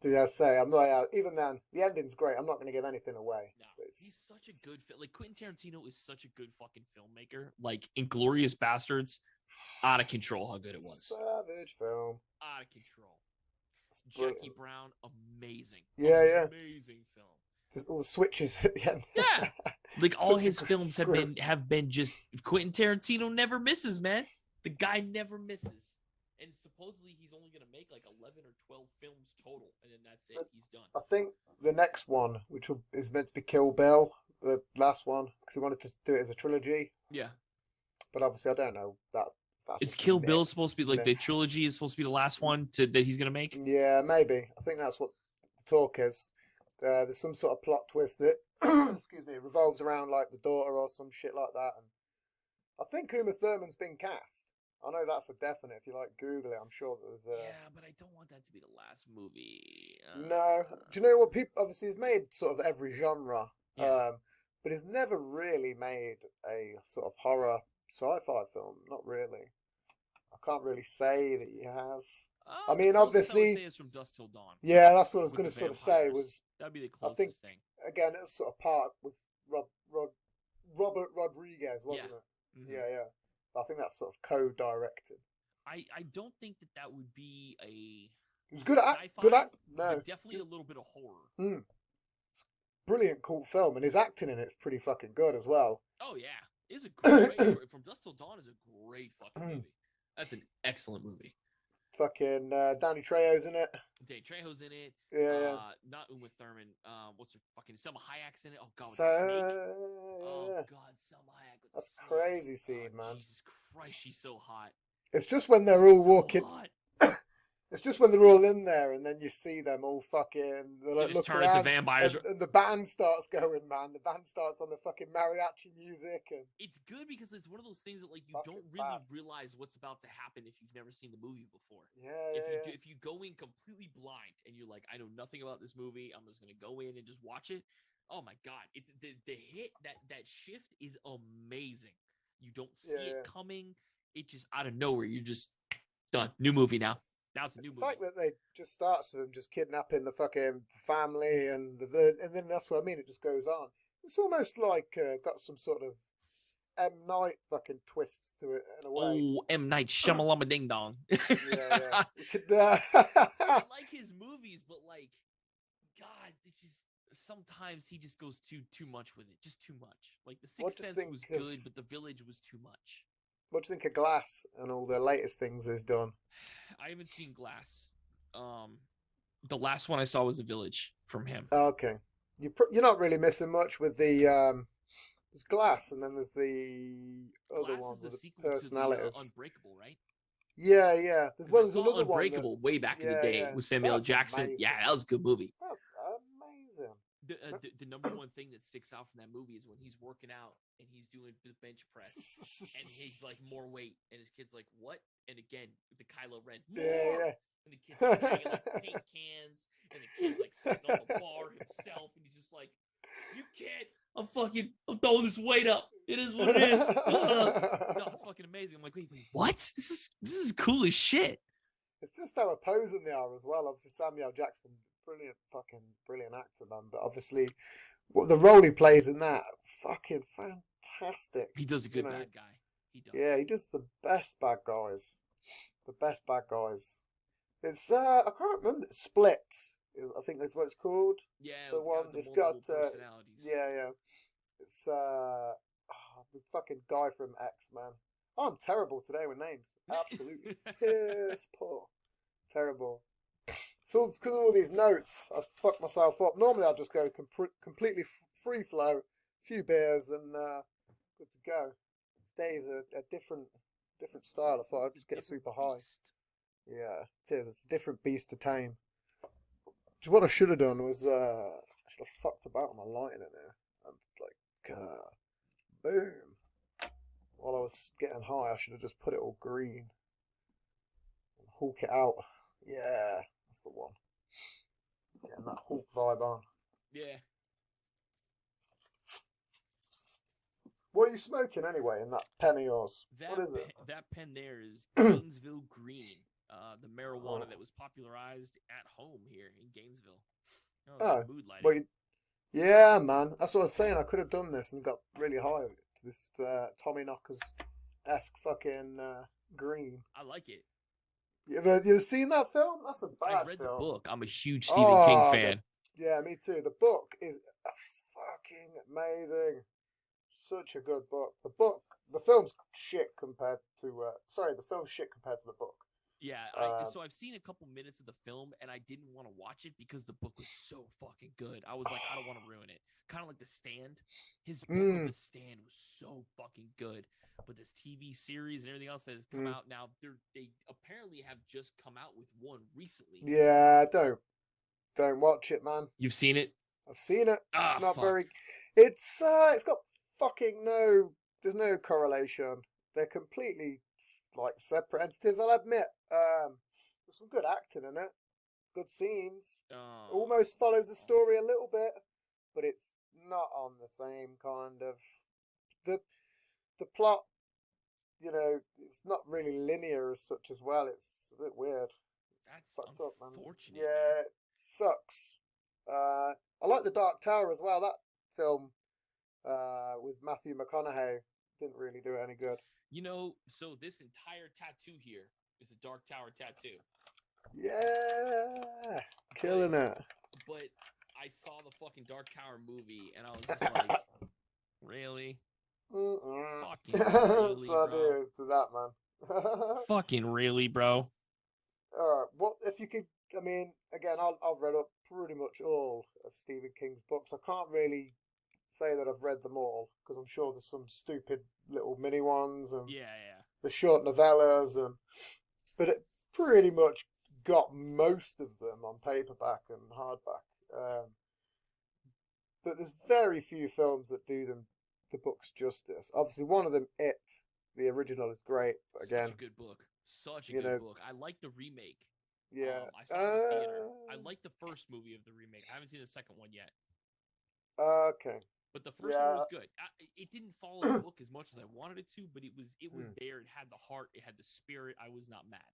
Did I say I'm not? Even then, the ending's great. I'm not going to give anything away. No, he's such a good like Quentin Tarantino is such a good fucking filmmaker. Like Inglourious Bastards, out of control how good it was. Savage film. Out of control. Jackie Brown, amazing. Yeah. Amazing film. Just all the switches at the end. Yeah. Like all his films have been just Quentin Tarantino never misses, man. The guy never misses. And supposedly he's only going to make like 11 or 12 films total, and then that's it. He's done. I think the next one, which is meant to be Kill Bill, the last one, because he wanted to do it as a trilogy. Yeah. But obviously, I don't know that. Is Kill Bill supposed to be like the trilogy is supposed to be the last one that he's going to make? Yeah, maybe. I think that's what the talk is. There's some sort of plot twist that excuse me, revolves around like the daughter or some shit like that. And I think Uma Thurman's been cast. I know that's a definite. If you like Google it, I'm sure that there's a... Yeah, but I don't want that to be the last movie. No. Do you know what people... Obviously, he's made sort of every genre. Yeah. But he's never really made a sort of horror sci-fi film. Not really. I can't really say that he has. I mean, obviously... I would say is From Dusk Till Dawn. Yeah, that's what I was going to sort of say. That'd be the closest thing. Again, it was sort of part with Robert Rodriguez, wasn't it? Mm-hmm. Yeah. I think that's sort of co-directed. I don't think that would be a... It was good at... No. Definitely a little bit of horror. Mm. It's a brilliant, cool film, and his acting in it's pretty fucking good as well. Oh, yeah. It's a great... From Dusk Till Dawn is a great fucking movie. That's an excellent movie. Fucking Danny Trejo's in it. Danny Trejo's in it. Yeah. Not Uma Thurman. What's her fucking... Selma Hayek's in it. Oh, God, with the snake. Oh, God, Selma Hayek with That's the snake. crazy scene, man. Jesus Christ, she's so hot. It's just when they're all walking... Hot. It's just when they're all in there, and then you see them all fucking. They like, just turn into vampires, and the band starts going, man. The band starts on the fucking mariachi music, and it's good because it's one of those things that like you don't really realize what's about to happen if you've never seen the movie before. If you go in completely blind and you're like, I know nothing about this movie, I'm just gonna go in and just watch it. Oh my God, it's the hit that shift is amazing. You don't see it coming. It just out of nowhere. You're just done. New movie now. Now it's a new movie. The fact that they just starts with them just kidnapping the fucking family and then that's what I mean. It just goes on. It's almost like got some sort of M. Night fucking twists to it in a way. Oh, M. Night Shyamalama Ding Dong. Yeah. I like his movies, but like, God, it's just sometimes he just goes too much with it. Just too much. Like The Sixth Sense was good, but The Village was too much. What do you think of Glass and all the latest things he's done? I haven't seen Glass. The last one I saw was The Village from him. Okay, you're not really missing much with the there's Glass, and then there's the other one with the personalities. To the, Unbreakable, right? Yeah. There's another Unbreakable one way back in the day with Samuel L. Jackson. Amazing. Yeah, that was a good movie. That's amazing. The number one thing that sticks out from that movie is when he's working out and he's doing the bench press and he's like more weight and his kid's like what? And again the Kylo Ren more. Yeah. And the kid's like hanging like paint cans and the kid's like sitting on the bar himself and he's just like, you can't. I'm throwing this weight up. It is what it is. No, it's fucking amazing. I'm like, wait, what? This is cool as shit. It's just how opposing they are as well. Obviously Samuel Jackson. Brilliant actor, man. But obviously, what the role he plays in that, fucking fantastic. He does a good bad guy. He does. Yeah, he does the best bad guys. It's I can't remember. Split I think that's what it's called. Yeah, the one. It's got personalities. Yeah. It's the fucking guy from X, man. Oh, I'm terrible today with names. Absolutely piss poor. Terrible. So because of all these notes, I fucked myself up. Normally I'd just go completely free flow, few beers, and good to go. Today's a different style. I thought I'd just get super high. Yeah, it is. It's a different beast to tame. Which what I should have done was I should have fucked about my lighting in there. And like, boom. While I was getting high, I should have just put it all green and hawk it out. Yeah, that's the one. Getting that hawk vibe on. Yeah. What are you smoking anyway in that pen of yours? What is it? That pen there is Gainesville Green, the marijuana that was popularized at home here in Gainesville. Oh, mood lighting. Well, yeah, man. That's what I was saying. I could have done this and got really high with it. This Tommy Knockers-esque fucking green. I like it. You've seen that film? That's a bad film. I read the book. I'm a huge Stephen King fan. Yeah, me too. The book is fucking amazing. Such a good book. The film's shit compared to. The film's shit compared to the book. Yeah, so I've seen a couple minutes of the film, and I didn't want to watch it because the book was so fucking good. I was like, I don't want to ruin it. Kind of like The Stand. His book of The Stand was so fucking good. But this TV series and everything else that has come out now, they apparently have just come out with one recently. Yeah, don't watch it, man. You've seen it? I've seen it. It's not fuck. very. It's got fucking no. There's no correlation. They're completely like separate entities. I'll admit. There's some good acting in it. Good scenes. Almost follows the story a little bit, but it's not on the same kind of the plot. You know, it's not really linear as such as well. It's a bit weird. That's Yeah, unfortunate. it sucks. I like The Dark Tower as well. That film with Matthew McConaughey didn't really do it any good. You know, so this entire tattoo here is a Dark Tower tattoo. Yeah, killing it. But I saw the fucking Dark Tower movie, and I was just like, really? Fucking really, bro? To that, man. Fucking really, bro? What if you could? I mean, again, I've read up pretty much all of Stephen King's books. I can't really say that I've read them all because I'm sure there's some stupid little mini ones and the short novellas but it pretty much got most of them on paperback and hardback. But there's very few films that do the books justice. Obviously, one of them, the original, is great. But again, such a good book. Such a good book. I like the remake. Yeah, I saw it in the theater. I like the first movie of the remake. I haven't seen the second one yet. Okay. But the first one was good. It didn't follow the book as much as I wanted it to, but it was there. It had the heart. It had the spirit. I was not mad.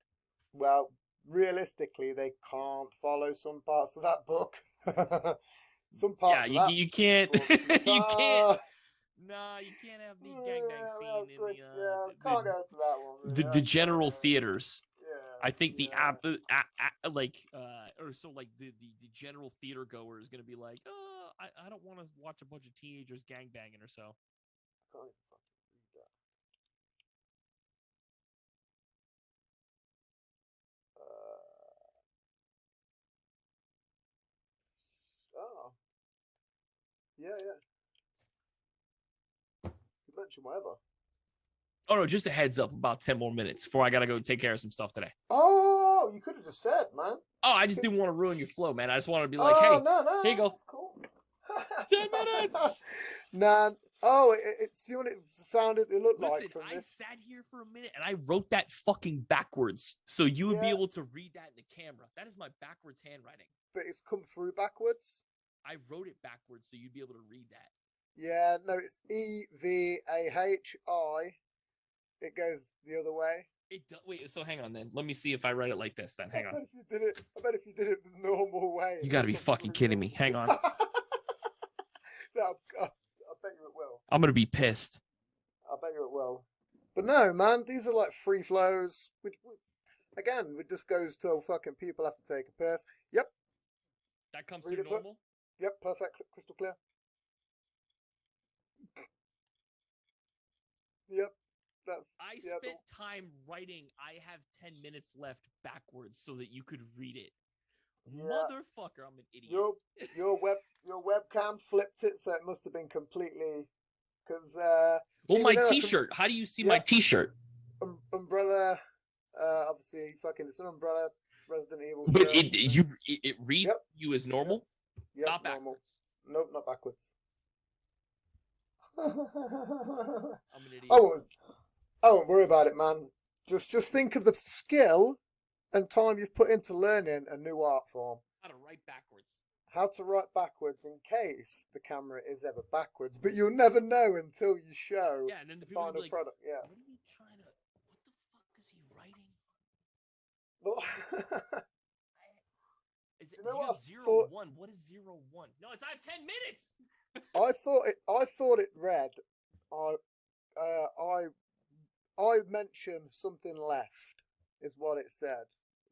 Well, realistically, they can't follow some parts of that book. Some parts. Yeah, you can't. You can't. Nah, you can't have the gangbang scene in the. Can't go to that one. Really. The general theaters. Yeah. I think the general theater goer is gonna be like, I don't want to watch a bunch of teenagers gangbanging or so. I can't even fucking read that. Yeah. You mentioned whatever. Oh no, just a heads up. About 10 more minutes before I gotta go take care of some stuff today. Oh, you could have just said, man. Oh, I just didn't want to ruin your flow, man. I just wanted to be like, hey, no, here you go. That's cool. 10 minutes. Nah. Oh, it's you know what it sounded. It looked like from I this. sat here for a minute and I wrote that fucking backwards, so you would be able to read that in the camera. That is my backwards handwriting. But it's come through backwards. I wrote it backwards, so you'd be able to read that. Yeah, no, it's EVAHI. It goes the other way. Wait, so hang on then. Let me see if I write it like this then. Hang on. I bet if you did it the normal way. You gotta be fucking kidding me. Hang on. No, I bet you it will. I'm gonna be pissed. I bet you it will. But no, man, these are like free flows. Again, it just goes till fucking people have to take a piss. Yep. That comes through normal? Yep, perfect, crystal clear. Yep. I spent time writing I have 10 minutes left backwards so that you could read it. Yeah. Motherfucker, I'm an idiot. Your webcam flipped it, so it must have been completely because. My T-shirt. How do you see my T-shirt? Umbrella. Obviously, fucking it's an umbrella. Resident Evil. But shirt. it reads you as normal. Yep, Not normal. backwards. Nope, not backwards. I'm an idiot. I won't worry about it, man. Just think of the skill and time you've put into learning a new art form. How to write backwards. How to write backwards in case the camera is ever backwards, but you'll never know until you show and then the final like, product. Yeah. What are you trying to? What the fuck is he writing? Is it you know you what? have 0-1? What is 0-1? No, it's I have 10 minutes. I thought it read. I mentioned something left is what it said.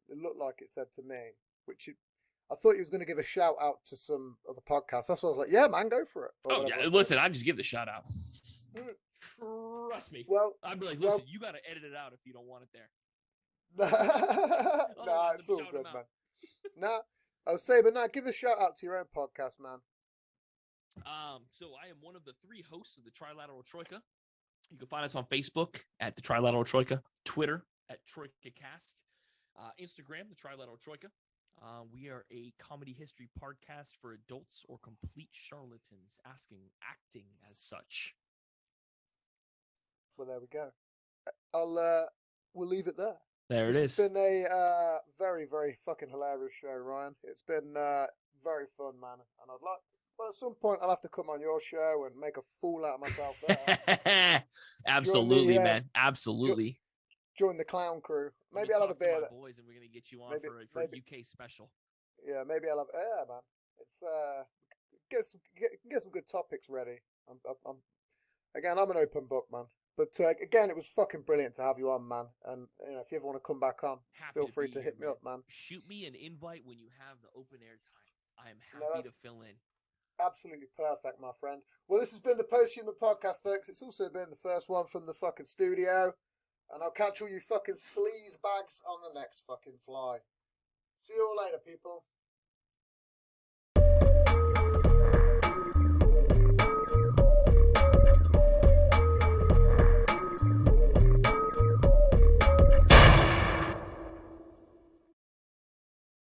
It looked like it said to me, I thought he was going to give a shout out to some other podcast. That's why I was like, yeah, man, go for it. Oh yeah, listen, I just give the shout out. Trust me. Well, I'd be like, listen, you got to edit it out if you don't want it there. Nah, it's all good, man. Nah, I was saying, but nah, give a shout out to your own podcast, man. So I am one of the 3 hosts of the Trilateral Troika. You can find us on Facebook at the Trilateral Troika, Twitter at TroikaCast, Instagram, the Trilateral Troika. We are a comedy history podcast for adults or complete charlatans acting as such. Well, there we go. We'll leave it there. There it is. It's been a very, very fucking hilarious show, Ryan. It's been very fun, man. And at some point, I'll have to come on your show and make a fool out of myself there. Absolutely, man. Absolutely. Join the clown crew. Maybe I'll have a beer. Boys, and we're gonna get you on for a UK special. Yeah, maybe I'll have. Yeah, man. It's get some good topics ready. I'm an open book, man. But again, it was fucking brilliant to have you on, man. And if you ever want to come back on, feel free to hit me up, man. Shoot me an invite when you have the open air time. I am happy to fill in. Absolutely perfect, my friend. Well, this has been the Post-Human Podcast, folks. It's also been the first one from the fucking studio. And I'll catch all you fucking sleaze bags on the next fucking fly. See you all later, people.